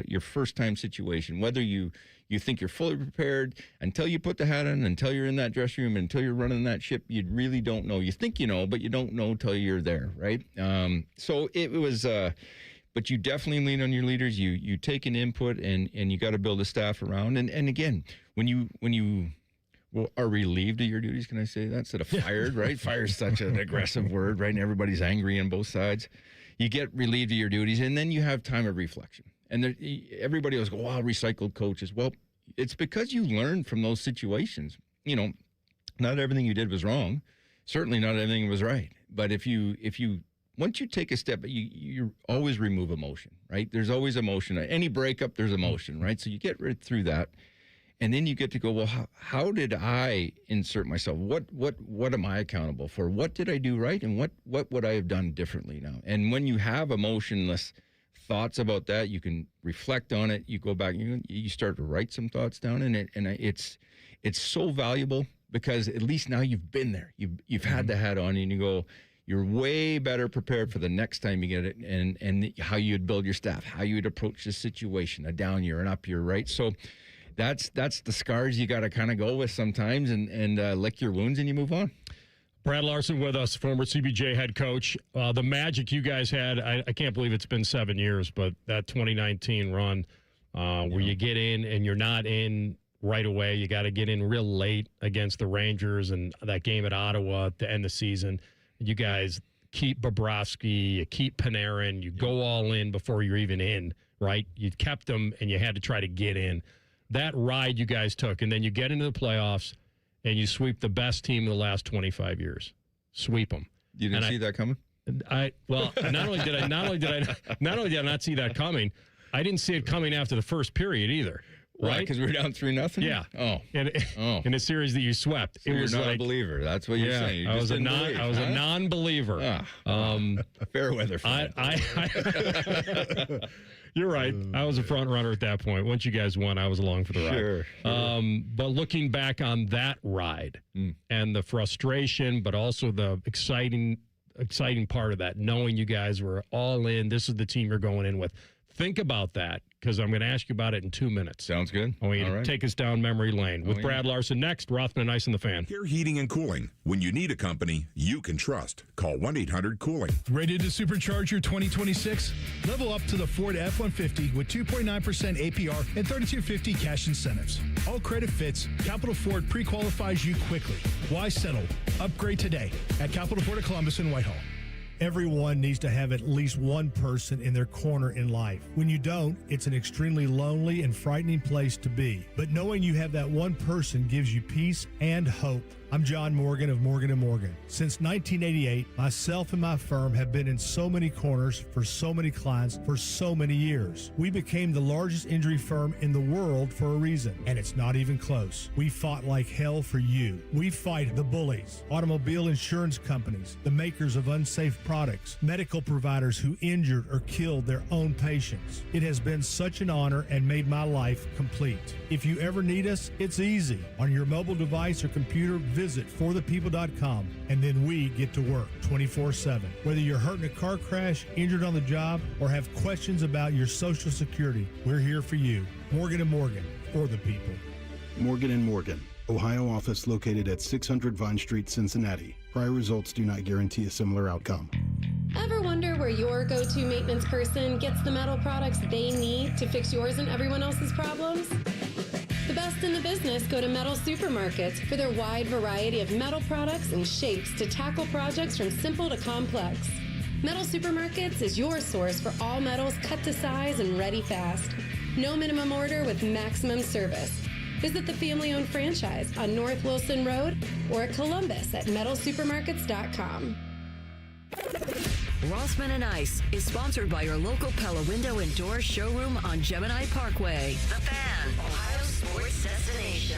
your first-time situation, whether you think you're fully prepared until you put the hat on, until you're in that dressing room, until you're running that ship, you really don't know. You think you know, but you don't know till you're there, right? So it was but you definitely lean on your leaders. You take an input, and you got to build a staff around. And again, when you are relieved of your duties, can I say that? Instead of fired, right? Fire is such an aggressive word, right? And everybody's angry on both sides. You get relieved of your duties, and then you have time of reflection. And everybody always go, wow, recycled coaches. Well, it's because you learned from those situations. Not everything you did was wrong. Certainly not everything was right. But if you once you take a step, you always remove emotion, right? There's always emotion. Any breakup, there's emotion, right? So you get right through that. And then you get to go, well, how did I insert myself? What am I accountable for? What did I do right? And what would I have done differently now? And when you have emotionless thoughts about that, you can reflect on it. You go back, you start to write some thoughts down, and it's so valuable because at least now you've been there. You've had the hat on, and you go, you're way better prepared for the next time you get it, and how you'd build your staff, how you'd approach the situation, a down year, an up year, right? So that's the scars you got to kind of go with sometimes and lick your wounds, and you move on. Brad Larsen with us, former CBJ head coach. The magic you guys had, I can't believe it's been 7 years, but that 2019 run where you get in and you're not in right away. You got to get in real late against the Rangers and that game at Ottawa to end the season. You guys keep Bobrovsky, you keep Panarin, you go all in before you're even in, right? You kept them and you had to try to get in. That ride you guys took, and then you get into the playoffs and you sweep the best team in the last 25 years. Sweep them. You didn't see that coming? Not only did I not see that coming, I didn't see it coming after the first period either. Right? Because we were down 3-0? Yeah. Oh. In a series that you swept. So you're not a believer. That's what you're saying. You I was a non-believer. Fair weather fan. You're right. I was a front runner at that point. Once you guys won, I was along for the ride. Sure. But looking back on that ride and the frustration, but also the exciting part of that, knowing you guys were all in, this is the team you're going in with. Think about that, because I'm going to ask you about it in 2 minutes. Sounds good. I want you to take us down memory lane. With Brad Larsen next, Rothman Ice and the Fan. Care Heating and Cooling. When you need a company you can trust, call 1-800-COOLING. Ready to supercharge your 2026? Level up to the Ford F-150 with 2.9% APR and $3,250 cash incentives. All credit fits. Capital Ford pre-qualifies you quickly. Why settle? Upgrade today at Capital Ford of Columbus and Whitehall. Everyone needs to have at least one person in their corner in life. When you don't, it's an extremely lonely and frightening place to be. But knowing you have that one person gives you peace and hope. I'm John Morgan of Morgan & Morgan. Since 1988, myself and my firm have been in so many corners for so many clients for so many years. We became the largest injury firm in the world for a reason, and it's not even close. We fought like hell for you. We fight the bullies, automobile insurance companies, the makers of unsafe products, medical providers who injured or killed their own patients. It has been such an honor and made my life complete. If you ever need us, it's easy. On your mobile device or computer, visit forthepeople.com, and then we get to work 24/7. Whether you're hurt in a car crash, injured on the job, or have questions about your Social Security, we're here for you. Morgan & Morgan, for the people. Morgan & Morgan, Ohio office located at 600 Vine Street, Cincinnati. Prior results do not guarantee a similar outcome. Ever wonder where your go-to maintenance person gets the metal products they need to fix yours and everyone else's problems? The best in the business go to Metal Supermarkets for their wide variety of metal products and shapes to tackle projects from simple to complex. Metal Supermarkets is your source for all metals cut to size and ready fast. No minimum order with maximum service. Visit the family-owned franchise on North Wilson Road or at Columbus at metalsupermarkets.com. Rothman Ice is sponsored by your local Pella Window and Door showroom on Gemini Parkway. The Fan, Ohio sports destination.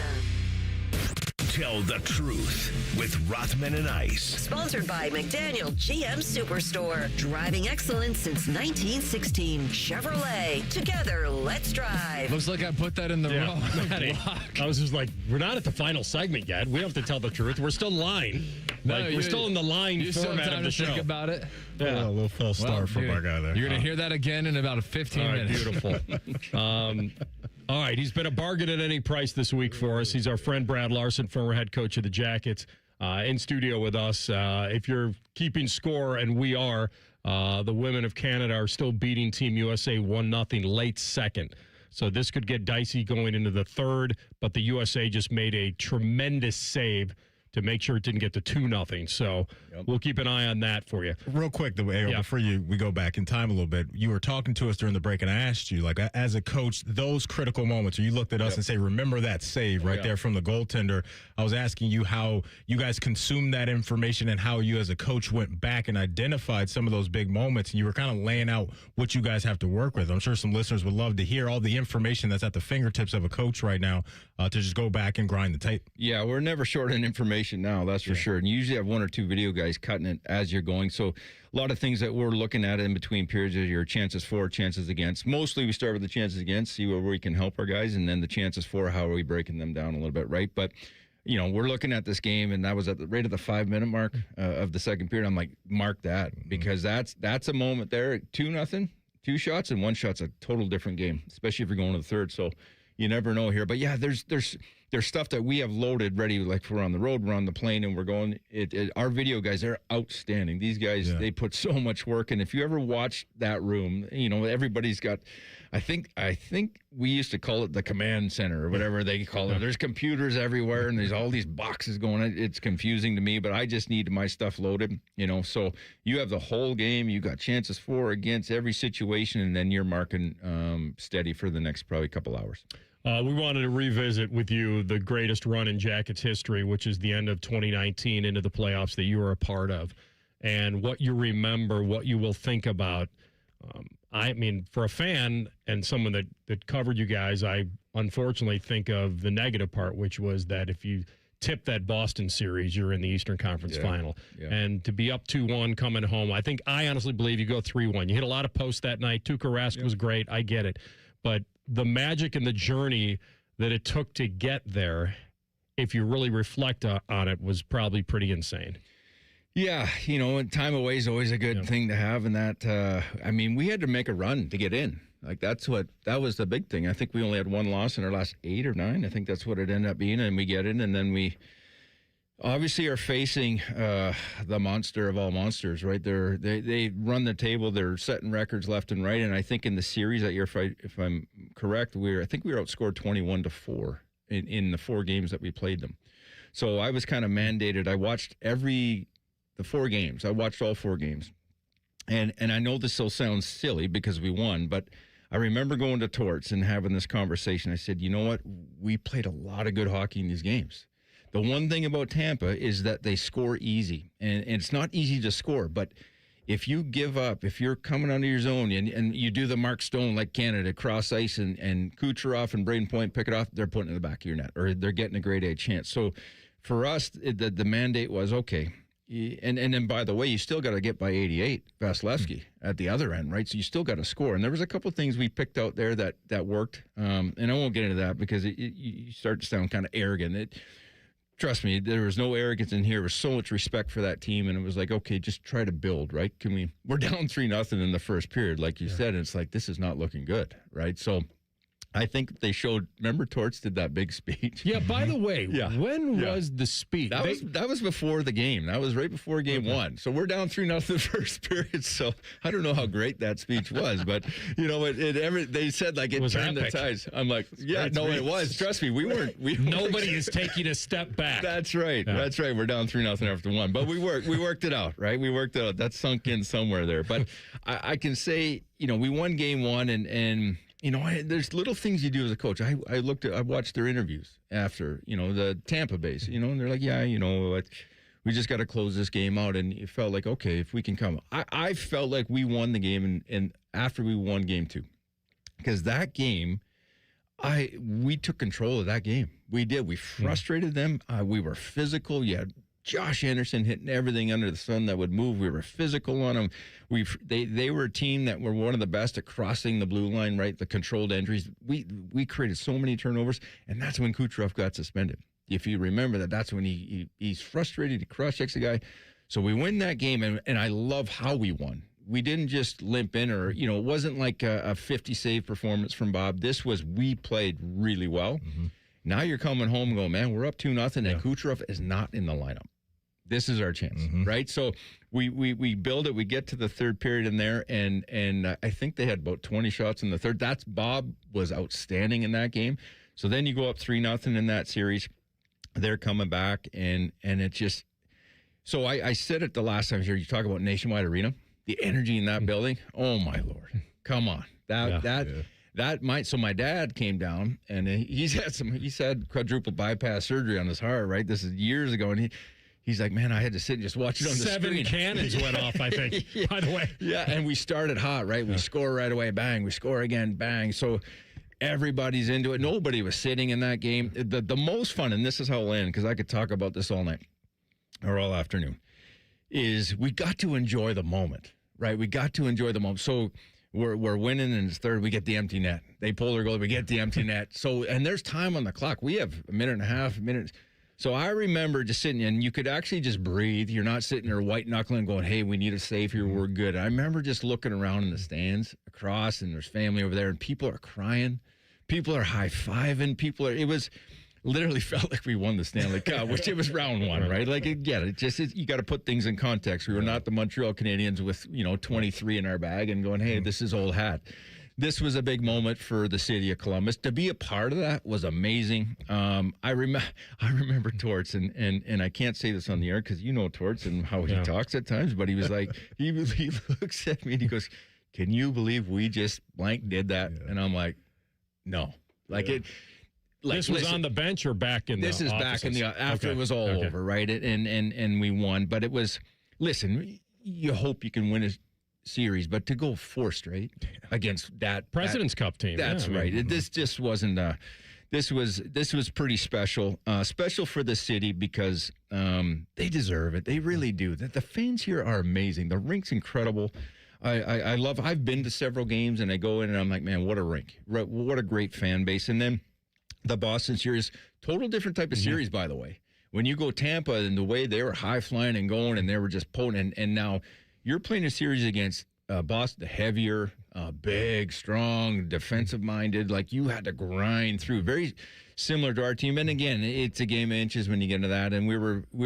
Tell the truth with Rothman and Ice. Sponsored by McDaniel GM Superstore. Driving excellence since 1916. Chevrolet. Together, let's drive. Looks like I put that in the wrong Matty, I was just like, we're not at the final segment yet. We have to tell the truth. We're still line. We're still in the line format of the show. Think about it. Yeah, a little false start from our guy there. You're going to hear that again in about 15 minutes. Beautiful. All right, he's been a bargain at any price this week for us. He's our friend Brad Larsen, former head coach of the Jackets, in studio with us. If you're keeping score, and we are, the women of Canada are still beating Team USA 1-0 late second. So this could get dicey going into the third, but the USA just made a tremendous save to make sure it didn't get to 2-0. So we'll keep an eye on that for you. Real quick, before we go back in time a little bit, you were talking to us during the break, and I asked you, like, as a coach, those critical moments where you looked at us and say, remember that save right there from the goaltender. I was asking you how you guys consumed that information and how you as a coach went back and identified some of those big moments, and you were kind of laying out what you guys have to work with. I'm sure some listeners would love to hear all the information that's at the fingertips of a coach right now to just go back and grind the tape. Yeah, we're never short on information now, that's for sure. And you usually have one or two video guys cutting it as you're going. So a lot of things that we're looking at in between periods are your chances for, chances against. Mostly we start with the chances against, see where we can help our guys, and then the chances for, how are we breaking them down a little bit, right? But, you know, we're looking at this game, and that was right at the 5-minute mark of the second period. I'm like, mark that, because that's a moment there. 2-0, 2 shots, and 1 shot's a total different game, especially if you're going to the third. So you never know here. But, yeah, there's stuff that we have loaded ready, like we're on the road, we're on the plane, and we're going. Our video guys, they're outstanding. These guys, they put so much work. And if you ever watch that room, you know, everybody's got, I think we used to call it the command center or whatever they call it. There's computers everywhere, and there's all these boxes going on. It's confusing to me, but I just need my stuff loaded, you know. So you have the whole game. You got chances for, against, every situation, and then you're marking steady for the next probably couple hours. We wanted to revisit with you the greatest run in Jackets history, which is the end of 2019 into the playoffs that you were a part of, and what you remember, what you will think about. I mean, for a fan and someone that covered you guys, I unfortunately think of the negative part, which was that if you tip that Boston series, you're in the Eastern Conference Final. Yeah. And to be up 2-1 coming home, I honestly believe you go 3-1. You hit a lot of posts that night. Tuukka Rask was great. I get it. But the magic and the journey that it took to get there, if you really reflect on it, was probably pretty insane. Yeah, you know, time away is always a good thing to have, and that, I mean, we had to make a run to get in. Like, that was the big thing. I think we only had 1 loss in our last 8 or 9. I think that's what it ended up being, and we get in, and then we obviously are facing the monster of all monsters, right? They run the table. They're setting records left and right, and I think in the series that year, if I'm correct, I think we were outscored 21-4 in the 4 games that we played them. So I was kind of mandated. I watched the 4 games. I watched all 4 games. And I know this will sound silly because we won, but I remember going to Torts and having this conversation. I said, you know what? We played a lot of good hockey in these games. The one thing about Tampa is that they score easy, and it's not easy to score, but if you give up, if you're coming under your zone and you do the Mark Stone like Canada, cross ice and Kucherov and Braden Point pick it off, they're putting it in the back of your net, or they're getting a grade A chance. So for us, the mandate was, okay, and then, by the way, you still got to get by 88, Vasilevsky at the other end, right? So you still got to score. And there was a couple of things we picked out there that worked, and I won't get into that because you start to sound kind of arrogant. Trust me, there was no arrogance in here. There was so much respect for that team, and it was like, okay, just try to build, right? We're down 3-0 in the first period, like you said, and it's like, this is not looking good, right? So I think they showed, remember Torts did that big speech? Yeah, by the way, when was the speech? That was before the game. That was right before game one. So we're down 3-0 the first period. So I don't know how great that speech was, but you know, they said like it turned the tides. I'm like, it was. Trust me, we weren't. Nobody is taking a step back. That's right. Yeah. That's right. We're down 3-0 after one, but we worked it out, right? We worked it out. That sunk in somewhere there. But I can say, you know, we won game one, and you know, there's little things you do as a coach. I watched their interviews after, you know, the Tampa base, you know, and they're like, yeah, you know, we just got to close this game out. And it felt like, okay, if we can come. I felt like we won the game, and after we won game two, because that game, we took control of that game. We did. We frustrated them. We were physical. You had Josh Anderson hitting everything under the sun that would move. We were physical on them. They were a team that were one of the best at crossing the blue line, right? The controlled entries. We created so many turnovers, and that's when Kucherov got suspended. If you remember that's when he's frustrated. He cross-checks the guy. So we win that game, and I love how we won. We didn't just limp in, or, you know, it wasn't like a 50-save performance from Bob. This was, we played really well. Mm-hmm. Now you're coming home and going, man, we're up 2-0, and Kucherov is not in the lineup. This is our chance, right? So we build it. We get to the third period in there, and I think they had about 20 shots in the third. Bob was outstanding in that game. So then you go up 3-0 in that series. They're coming back, and it just. So I said it the last time here. You talk about Nationwide Arena, the energy in that building. Oh my Lord, come on, So my dad came down, and he's had quadruple bypass surgery on his heart. Right, this is years ago, and he's like, man, I had to sit and just watch it on the screen. 7 cannons went off, I think, by the way. Yeah, and we started hot, right? We score right away, bang. We score again, bang. So everybody's into it. Nobody was sitting in that game. The most fun, and this is how I'll end, because I could talk about this all night or all afternoon, is we got to enjoy the moment, right? We got to enjoy the moment. So we're winning, and it's third. We get the empty net. They pull their goal. We get the empty net. So, and there's time on the clock. We have a minute and a half, So I remember just sitting, and you could actually just breathe. You're not sitting there white knuckling going, hey, we need a save here. We're good. I remember just looking around in the stands across, and there's family over there, and people are crying. People are high-fiving. It was literally felt like we won the Stanley Cup, which it was round one, right? Like, again, you got to put things in context. We were not the Montreal Canadiens with, 23 in our bag and going, hey, this is old hat. This was a big moment for the city of Columbus. To be a part of that was amazing. I remember Torts, and I can't say this on the air because you know Torts and how he talks at times, but he was like, he looks at me and he goes, can you believe we just blank did that? Yeah. And I'm like, no. This was on the bench or back in the offices? This is back in the after it was all over, right? And we won. But it was, listen, you hope you can win a series, but to go 4 straight against that President's Cup team. That's right. This just wasn't this was pretty special. Special for the city because they deserve it. They really do. The fans here are amazing. The rink's incredible. I've been to several games, and I go in and I'm like, man, what a rink. What a great fan base. And then the Boston series, total different type of series, by the way. When you go Tampa and the way they were high flying and going, and they were just potent, and now you're playing a series against Boston, the heavier, big, strong, defensive-minded. Like, you had to grind through. Very similar to our team. And again, it's a game of inches when you get into that. And we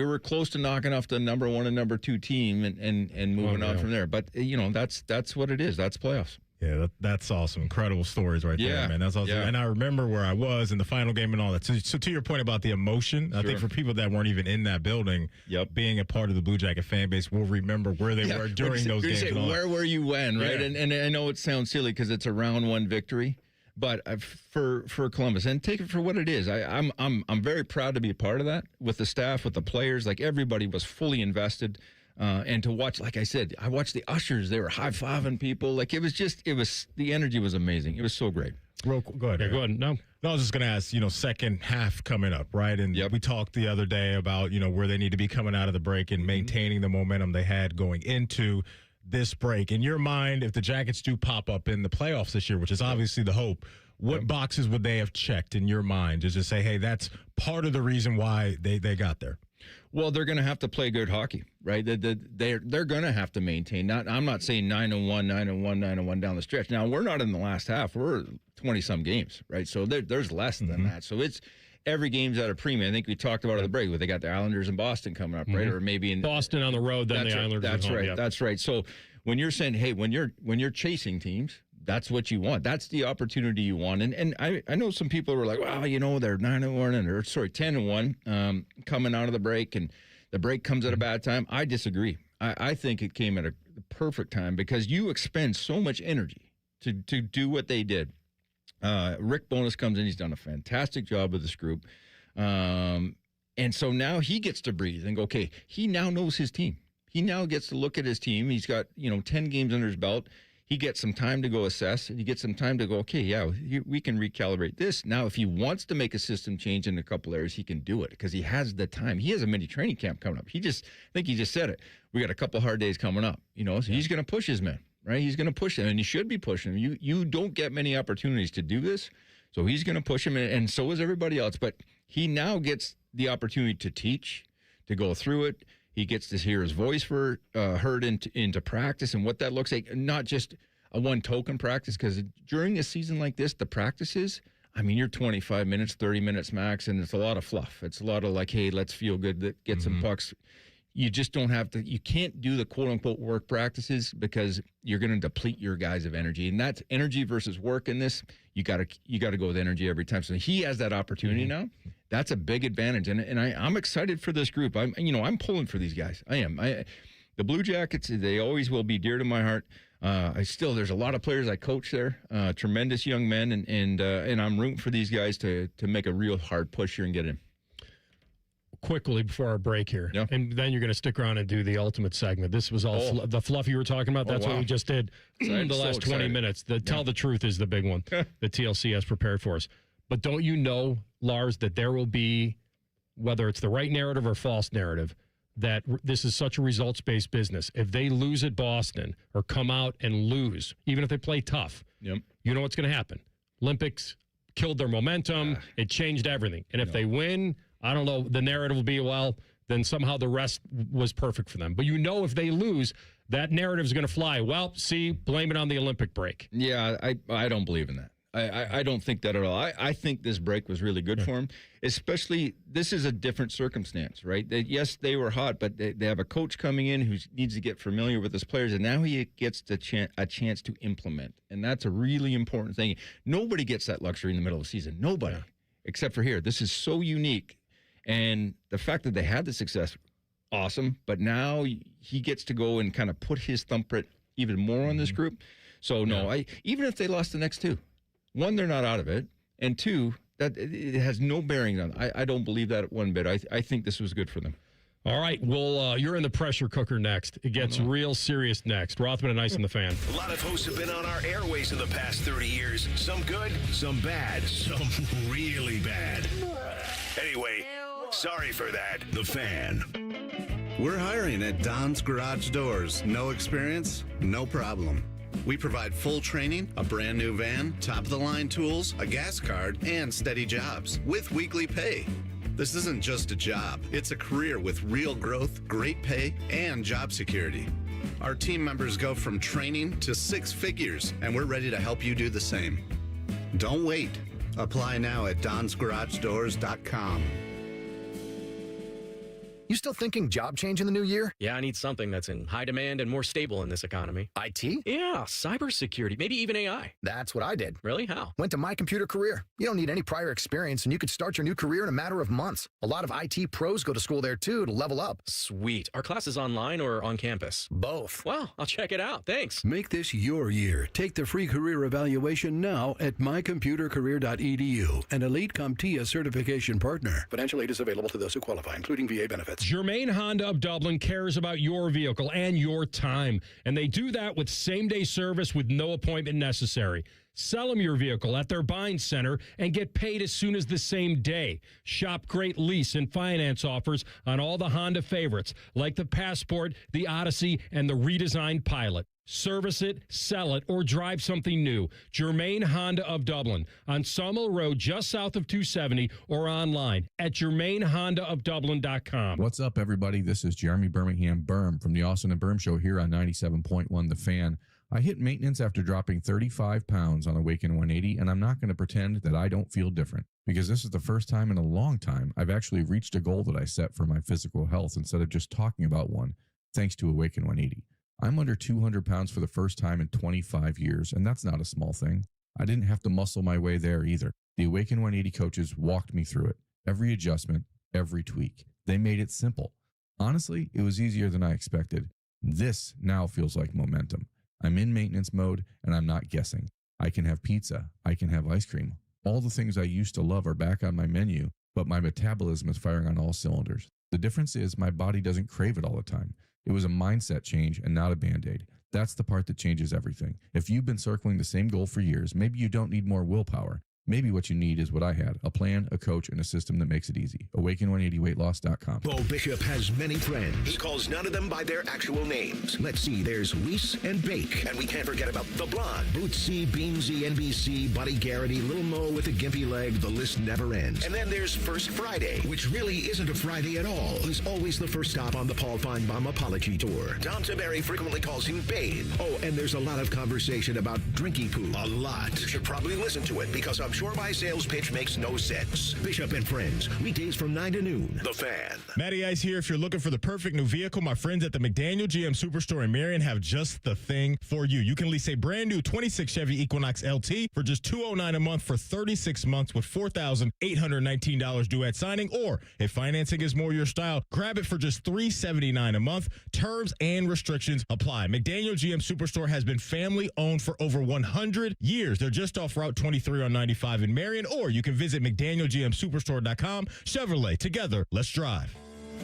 were close to knocking off the number 1 and number 2 team and moving on from there. But that's what it is. That's playoffs. Yeah, that's awesome. Incredible stories right there, man. That's awesome. Yeah. And I remember where I was in the final game and all that. So to your point about the emotion, I think for people that weren't even in that building, being a part of the Blue Jacket fan base will remember where they were during those games. Say, where were you when, right? Yeah. And I know it sounds silly because it's a round one victory, but for Columbus, and take it for what it is. I'm very proud to be a part of that with the staff, with the players. Like everybody was fully invested. And to watch, like I said, I watched the ushers. They were high-fiving people. Like the energy was amazing. It was so great. Go ahead. Yeah, go ahead. No, I was just going to ask, second half coming up, right? And we talked the other day about, where they need to be coming out of the break and maintaining the momentum they had going into this break. In your mind, if the Jackets do pop up in the playoffs this year, which is obviously the hope, what boxes would they have checked in your mind just to say, hey, that's part of the reason why they got there? Well, they're going to have to play good hockey, right? They're going to have to maintain. I'm not saying 9-1 down the stretch. Now, we're not in the last half. We're 20-some games, right? So there's less than that. So it's every game's at a premium. I think we talked about it at the break. They got the Islanders in Boston coming up, right? Or maybe in Boston on the road, then the Islanders That's at home. right. Yep. That's right. So when you're saying, hey, when you're chasing teams, that's what you want. That's the opportunity you want. And I know some people were like, well, they're 9-1 or 10-1 coming out of the break, and the break comes at a bad time. I disagree. I think it came at a perfect time because you expend so much energy to do what they did. Rick Bowness comes in. He's done a fantastic job with this group. And so now he gets to breathe and go, okay, he now knows his team. He now gets to look at his team. He's got, 10 games under his belt. He gets some time to go assess, and he gets some time to go, okay, we can recalibrate this. Now, if he wants to make a system change in a couple areas, he can do it because he has the time. He has a mini training camp coming up. I think he just said it. We got a couple hard days coming up, so he's going to push his men, right? He's going to push them, and he should be pushing them. You don't get many opportunities to do this, so he's going to push him, and so is everybody else. But he now gets the opportunity to teach, to go through it. He gets to hear his voice heard into practice and what that looks like, not just a one token practice, because during a season like this, the practices, you're 25 minutes, 30 minutes max, and it's a lot of fluff. It's a lot of like, hey, let's feel good, get some pucks. You just don't have to, you can't do the quote unquote work practices because you're going to deplete your guys of energy. And that's energy versus work in this. You got to go with energy every time. So he has that opportunity now. That's a big advantage. And I'm excited for this group. I'm pulling for these guys. I am. The Blue Jackets, they always will be dear to my heart. There's a lot of players I coach there, tremendous young men, and I'm rooting for these guys to make a real hard push here and get in. Quickly before our break here, and then you're going to stick around and do the ultimate segment. This was all the fluff you were talking about. That's what we just did the last 20 minutes. Tell the truth is the big one that TLC has prepared for us. But don't you know, Lars, that there will be, whether it's the right narrative or false narrative, that this is such a results-based business. If they lose at Boston or come out and lose, even if they play tough, you know what's going to happen. Olympics killed their momentum. It changed everything. And if they win, I don't know, the narrative will be, well, then somehow the rest was perfect for them. But if they lose, that narrative is going to fly. Well, see, blame it on the Olympic break. Yeah, I don't believe in that. I don't think that at all. I think this break was really good for him, especially this is a different circumstance, right? Yes, they were hot, but they have a coach coming in who needs to get familiar with his players, and now he gets a chance to implement, and that's a really important thing. Nobody gets that luxury in the middle of the season. Nobody, except for here. This is so unique, and the fact that they had the success, awesome, but now he gets to go and kind of put his thumbprint even more on this group. So, even if they lost the next two, one, they're not out of it, and two, that it has no bearing on. I don't believe that one bit. I think this was good for them. All right, well, you're in the pressure cooker next. It gets real serious next. Rothman and Ice and the Fan. A lot of hosts have been on our airways in the past 30 years. Some good, some bad, some really bad. Anyway, sorry for that. The Fan. We're hiring at Don's Garage Doors. No experience? No problem. We provide full training, a brand new van, top-of-the-line tools, a gas card, and steady jobs with weekly pay. This isn't just a job. It's a career with real growth, great pay, and job security. Our team members go from training to 6 figures, and we're ready to help you do the same. Don't wait. Apply now at donsgaragedoors.com. You still thinking job change in the new year? Yeah, I need something that's in high demand and more stable in this economy. IT? Yeah, cybersecurity, maybe even AI. That's what I did. Really? How? Went to My Computer Career. You don't need any prior experience, and you could start your new career in a matter of months. A lot of IT pros go to school there, too, to level up. Sweet. Are classes online or on campus? Both. Well, I'll check it out. Thanks. Make this your year. Take the free career evaluation now at mycomputercareer.edu, an Elite CompTIA certification partner. Financial aid is available to those who qualify, including VA benefits. Germain Honda of Dublin cares about your vehicle and your time, and they do that with same-day service with no appointment necessary. Sell them your vehicle at their buying center and get paid as soon as the same day. Shop great lease and finance offers on all the Honda favorites, like the Passport, the Odyssey, and the redesigned Pilot. Service it, sell it, or drive something new. Germain Honda of Dublin on Sawmill Road, just south of 270, or online at GermainHondaofDublin.com. What's up, everybody? This is Jeremy Birmingham Berm from the Austin and Berm Show here on 97.1 The Fan. I hit maintenance after dropping 35 pounds on Awaken 180, and I'm not going to pretend that I don't feel different, because this is the first time in a long time I've actually reached a goal that I set for my physical health instead of just talking about one, thanks to Awaken 180. I'm under 200 pounds for the first time in 25 years, and that's not a small thing. I didn't have to muscle my way there either. The Awaken 180 coaches walked me through it. Every adjustment, every tweak. They made it simple. Honestly, it was easier than I expected. This now feels like momentum. I'm in maintenance mode, and I'm not guessing. I can have pizza. I can have ice cream. All the things I used to love are back on my menu, but my metabolism is firing on all cylinders. The difference is my body doesn't crave it all the time. It was a mindset change and not a Band-Aid. That's the part that changes everything. If you've been circling the same goal for years, maybe you don't need more willpower. Maybe what you need is what I had, a plan, a coach, and a system that makes it easy. Awaken180weightloss.com. Bo Bishop has many friends. He calls none of them by their actual names. Let's see, there's Reese and Bake. And we can't forget about the blonde. Bootsy, Beansy, NBC, Buddy Garrity, Little Mo with a gimpy leg. The list never ends. And then there's First Friday, which really isn't a Friday at all. He's always the first stop on the Paul Feinbaum apology tour. Tom Taberry frequently calls him Babe. Oh, and there's a lot of conversation about drinky poo. A lot. You should probably listen to it, because I'm sure my sales pitch makes no sense. Bishop and Friends, weekdays from 9 to noon. The Fan. Matty Ice here. If you're looking for the perfect new vehicle, my friends at the McDaniel GM Superstore in Marion have just the thing for you. You can lease a brand new 26 Chevy Equinox LT for just $209 a month for 36 months with $4,819 due at signing, or if financing is more your style, grab it for just $379 a month. Terms and restrictions apply. McDaniel GM Superstore has been family owned for over 100 years. They're just off Route 23 on 95 in Marion, or you can visit McDanielGMSuperstore.com. Chevrolet, together, let's drive.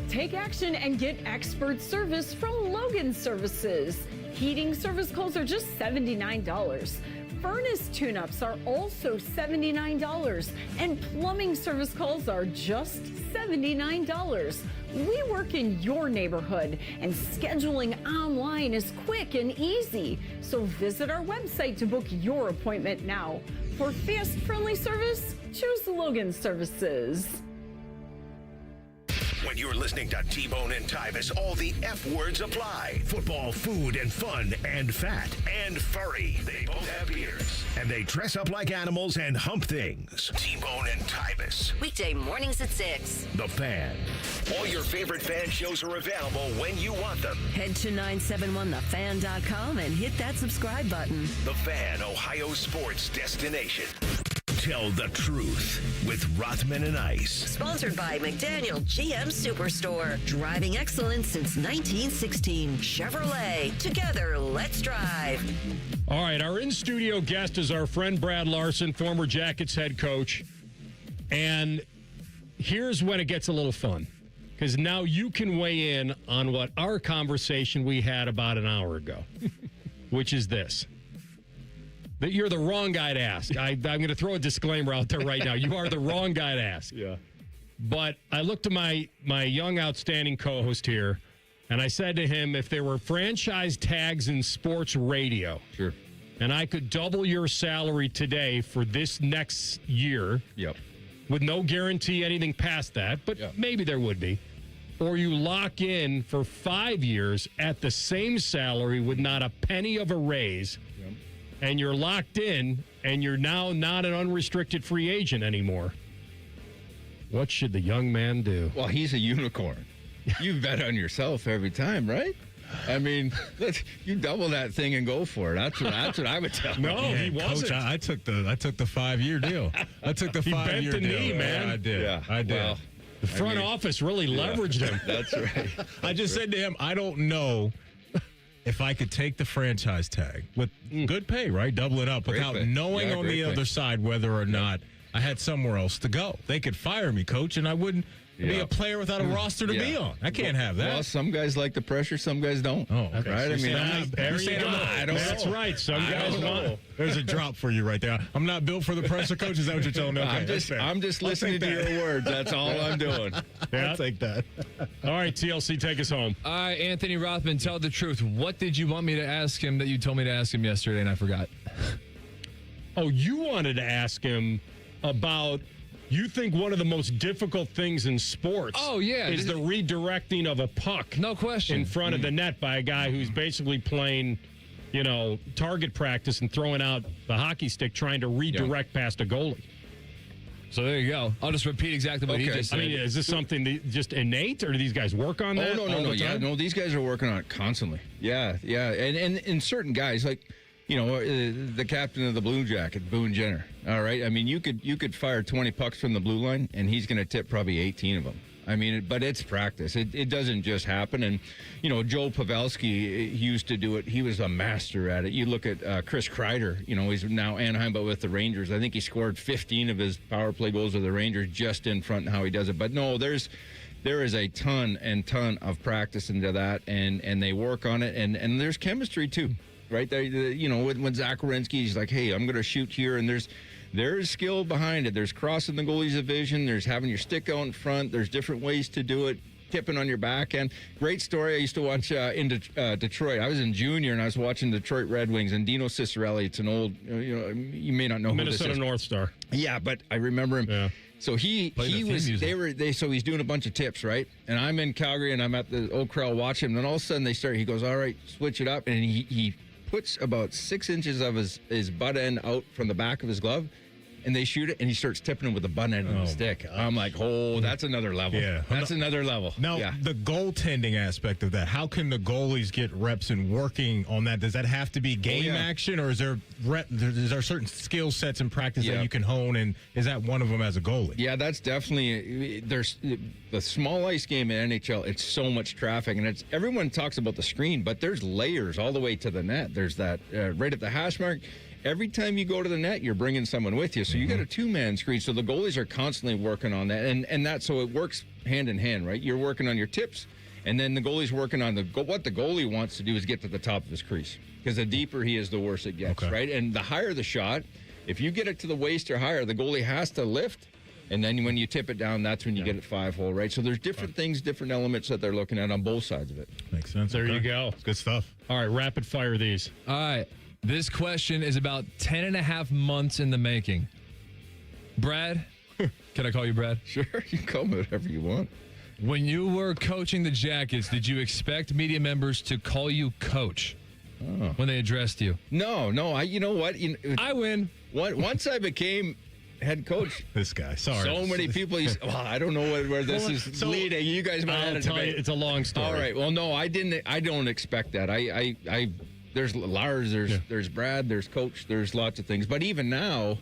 Take action and get expert service from Logan Services. Heating service calls are just $79. Furnace tune-ups are also $79. And plumbing service calls are just $79. We work in your neighborhood, and scheduling online is quick and easy. So visit our website to book your appointment now. For fast, friendly service, choose Logan Services. When you're listening to T-Bone and Tyvis, all the F words apply. Football, food, and fun, and fat, and furry. They both have beards. And they dress up like animals and hump things. T-Bone and Tyvis. Weekday mornings at 6. The Fan. All your favorite fan shows are available when you want them. Head to 971thefan.com and hit that subscribe button. The Fan, Ohio sports destination. Tell the truth with Rothman and Ice. Sponsored by McDaniel GM Superstore. Driving excellence since 1916. Chevrolet. Together, let's drive. All right, our in-studio guest is our friend Brad Larsen, former Jackets head coach. And here's when it gets a little fun, because now you can weigh in on what our conversation we had about an hour ago, which is this. That you're the wrong guy to ask. I'm going to throw a disclaimer out there right now. You are the wrong guy to ask. Yeah. But I looked at my young, outstanding co-host here, and I said to him, if there were franchise tags in sports radio, sure, and I could double your salary today for this next year, yep, with no guarantee anything past that, but maybe there would be, or you lock in for 5 years at the same salary with not a penny of a raise, and you're locked in, and you're now not an unrestricted free agent anymore, what should the young man do? Well, he's a unicorn. You bet on yourself every time, right? I mean, you double that thing and go for it. That's what I would tell. No, he wasn't. Coach, I took the 5-year deal. I took the 5-year bent the deal. knee, man. Yeah, I did. Yeah. I did. Well, the front office really leveraged him. That's right. I just said to him, I don't know if I could take the franchise tag with good pay, right? Double it up without knowing on the other side whether or not I had somewhere else to go. They could fire me, Coach, and I wouldn't be a player without a roster to be on. I can't have that. Well, some guys like the pressure, some guys don't. Oh, okay. Right? I mean, That's right. Some guys want. There's a drop for you right there. I'm not built for the pressure, Coach. Is that what you're telling me? Okay, I'm just listening to your words. That's all I'm doing. I'll take that. All right, TLC, take us home. All right, Anthony Rothman, tell the truth. What did you want me to ask him that you told me to ask him yesterday and I forgot? Oh, you wanted to ask him about, you think one of the most difficult things in sports is the redirecting of a puck. No question. In front of the net by a guy who's basically playing, target practice and throwing out the hockey stick trying to redirect past a goalie. So there you go. I'll just repeat exactly what he just said. I mean, is this something just innate, or do these guys work on that? Oh, no. Yeah, no, these guys are working on it constantly. Yeah. And certain guys, like, the captain of the Blue Jacket, Boone Jenner. All right. I mean, you could fire 20 pucks from the blue line, and he's going to tip probably 18 of them. I mean, but it's practice. It doesn't just happen. And, Joe Pavelski, he used to do it. He was a master at it. You look at Chris Kreider, he's now Anaheim, but with the Rangers. I think he scored 15 of his power play goals with the Rangers just in front and how he does it. But no, there is a ton of practice into that, and they work on it. And there's chemistry, too. Right there, when Zach Werenski, he's like, hey, I'm going to shoot here, and there's skill behind it. There's crossing the goalie's vision. There's having your stick out in front. There's different ways to do it. Tipping on your backhand. Great story. I used to watch in Detroit. I was in junior, and I was watching Detroit Red Wings, and Dino Cicerelli. It's an old, you may not know Minnesota who this is. North Star. Yeah, but I remember him. Yeah. So so he's doing a bunch of tips, right? And I'm in Calgary, and I'm at the Old Corral watching him. And then all of a sudden he goes, all right, switch it up, and he puts about 6 inches of his butt end out from the back of his glove, and they shoot it, and he starts tipping him with the butt end of the stick. I'm like, that's another level. Yeah. That's another level. Now, the goaltending aspect of that, how can the goalies get reps in working on that? Does that have to be game action, or is there certain skill sets in practice that you can hone, and is that one of them as a goalie? Yeah, that's definitely, there's the small ice game in NHL, it's so much traffic, and everyone talks about the screen, but there's layers all the way to the net. There's that right at the hash mark. Every time you go to the net, you're bringing someone with you. So you got a two-man screen. So the goalies are constantly working on that. And that, so it works hand in hand, right? You're working on your tips, and then the goalie's working on what the goalie wants to do is get to the top of his crease. Because the deeper he is, the worse it gets, right? And the higher the shot, if you get it to the waist or higher, the goalie has to lift. And then when you tip it down, that's when you get it 5-hole, right? So there's different things, different elements that they're looking at on both sides of it. Makes sense. There you go. It's good stuff. All right, rapid fire these. All right. This question is about 10 and a half months in the making. Brad, can I call you Brad? Sure, you can call me whatever you want. When you were coaching the Jackets, did you expect media members to call you coach when they addressed you? No. You know what? I win. Once I became head coach, this guy, sorry. So many people, I don't know where this is leading. You guys might have tell you, it's a long story. All right. Well, no, I don't expect that. There's Lars, there's Brad, there's Coach, there's lots of things. But even now,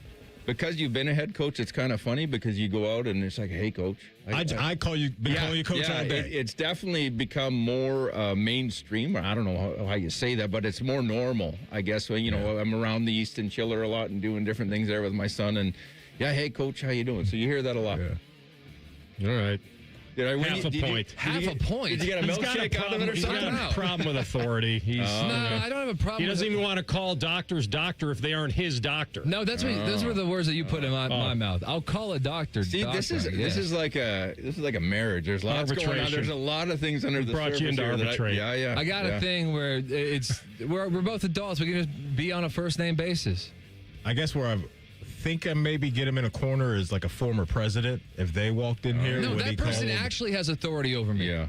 because you've been a head coach, it's kind of funny because you go out and it's like, hey, Coach. I call you, calling you Coach all day. It's definitely become more mainstream. I don't know how you say that, but it's more normal, I guess. I'm around the Easton Chiller a lot and doing different things there with my son. And, hey, Coach, how you doing? So you hear that a lot. Yeah. All right. Half a point. Did you get a milkshake out of it or something? He's got a problem with authority. No, I don't have a problem. He doesn't even want to call doctors doctor if they aren't his doctor. No, those were the words that you put in my mouth. I'll call a doctor. See, doctor, this is like a marriage. There's lots going on. There's a lot of things under the surface. Brought you into arbitration. I got a thing where we're both adults. We can just be on a first name basis. I guess where I think I maybe get him in a corner is like a former president. If they walked in here, no, that person actually has authority over me. Yeah.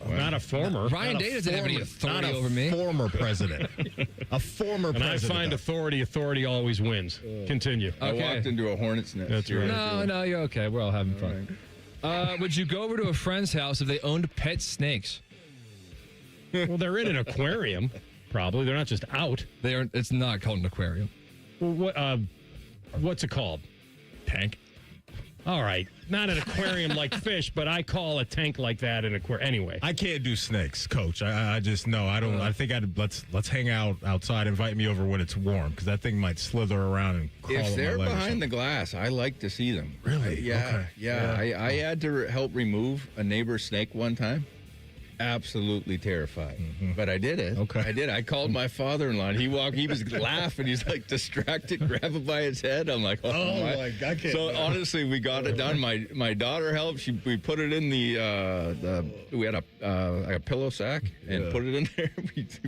Well, not a former. Ryan Day doesn't have any authority over me. Former president. A former and president. I find authority always wins. Continue. I walked into a hornet's nest. That's right. No, you're okay. We're all having fun. Would you go over to a friend's house if they owned pet snakes? Well, they're in an aquarium, probably. They're not just out. It's not called an aquarium. Well, what's it called? Tank. All right. Not an aquarium like fish, but I call a tank like that an aquarium. Anyway. I can't do snakes, Coach. I just no. I don't. I think let's hang out outside. Invite me over when it's warm because that thing might slither around and crawl. If they're up my leg or behind the glass, I like to see them. Really? Yeah. Okay. I had to help remove a neighbor's snake one time. Absolutely terrified, but I did it. Okay. I did. I called my father-in-law. And he was laughing. He's like distracted, grab it by its head. I'm like, oh my God! So honestly, we got it done. My daughter helped. We put it in we had a pillow sack and put it in there.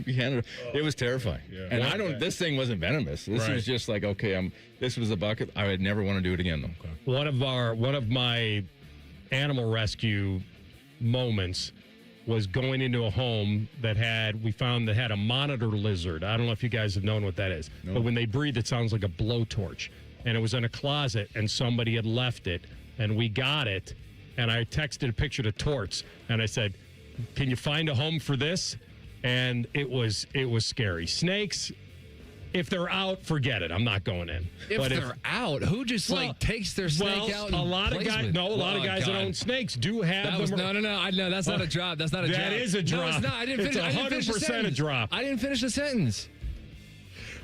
we handed it. It was terrifying. Yeah. And this thing wasn't venomous. This was just like, okay, this was a bucket. I would never want to do it again though. Okay. One of my animal rescue moments was going into a home that had a monitor lizard. I don't know if you guys have known what that is. No. But when they breathe, it sounds like a blowtorch. And it was in a closet, and somebody had left it, and we got it. And I texted a picture to Torts, and I said, can you find a home for this? And it was scary. Snakes, if they're out, forget it. I'm not going in. If they're out, who just takes their snake out? A lot of guys that own snakes do have them. No, that's not a drop. That's not a drop. That is a drop. No, it's not. I didn't finish. It's 100% a drop. I didn't finish the sentence.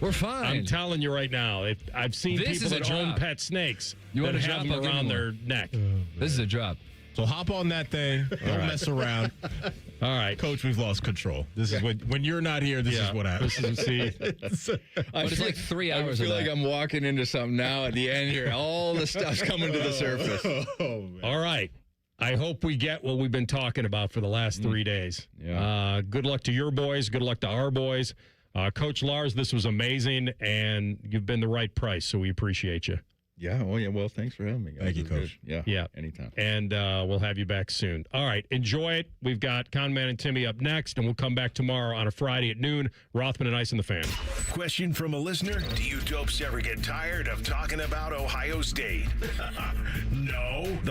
We're fine. I'm telling you right now. I've seen people that own pet snakes that have them around their neck. This is a drop. So hop on that thing. Don't mess around. All right, Coach, we've lost control. This is when you're not here. This is what happens. It's like 3 hours. I feel like I'm walking into something now at the end here. All the stuff's coming to the surface. All right. I hope we get what we've been talking about for the last 3 days. Yeah. Good luck to your boys. Good luck to our boys. Coach Lars, this was amazing, and you've been the right price, so we appreciate you. Yeah. Oh, yeah. Well, thanks for having me, guys. Thank you, Coach. Yeah. Anytime. And we'll have you back soon. All right. Enjoy it. We've got Conman and Timmy up next, and we'll come back tomorrow on a Friday at noon. Rothman and Ice and the Fan. Question from a listener. Do you dopes ever get tired of talking about Ohio State? No.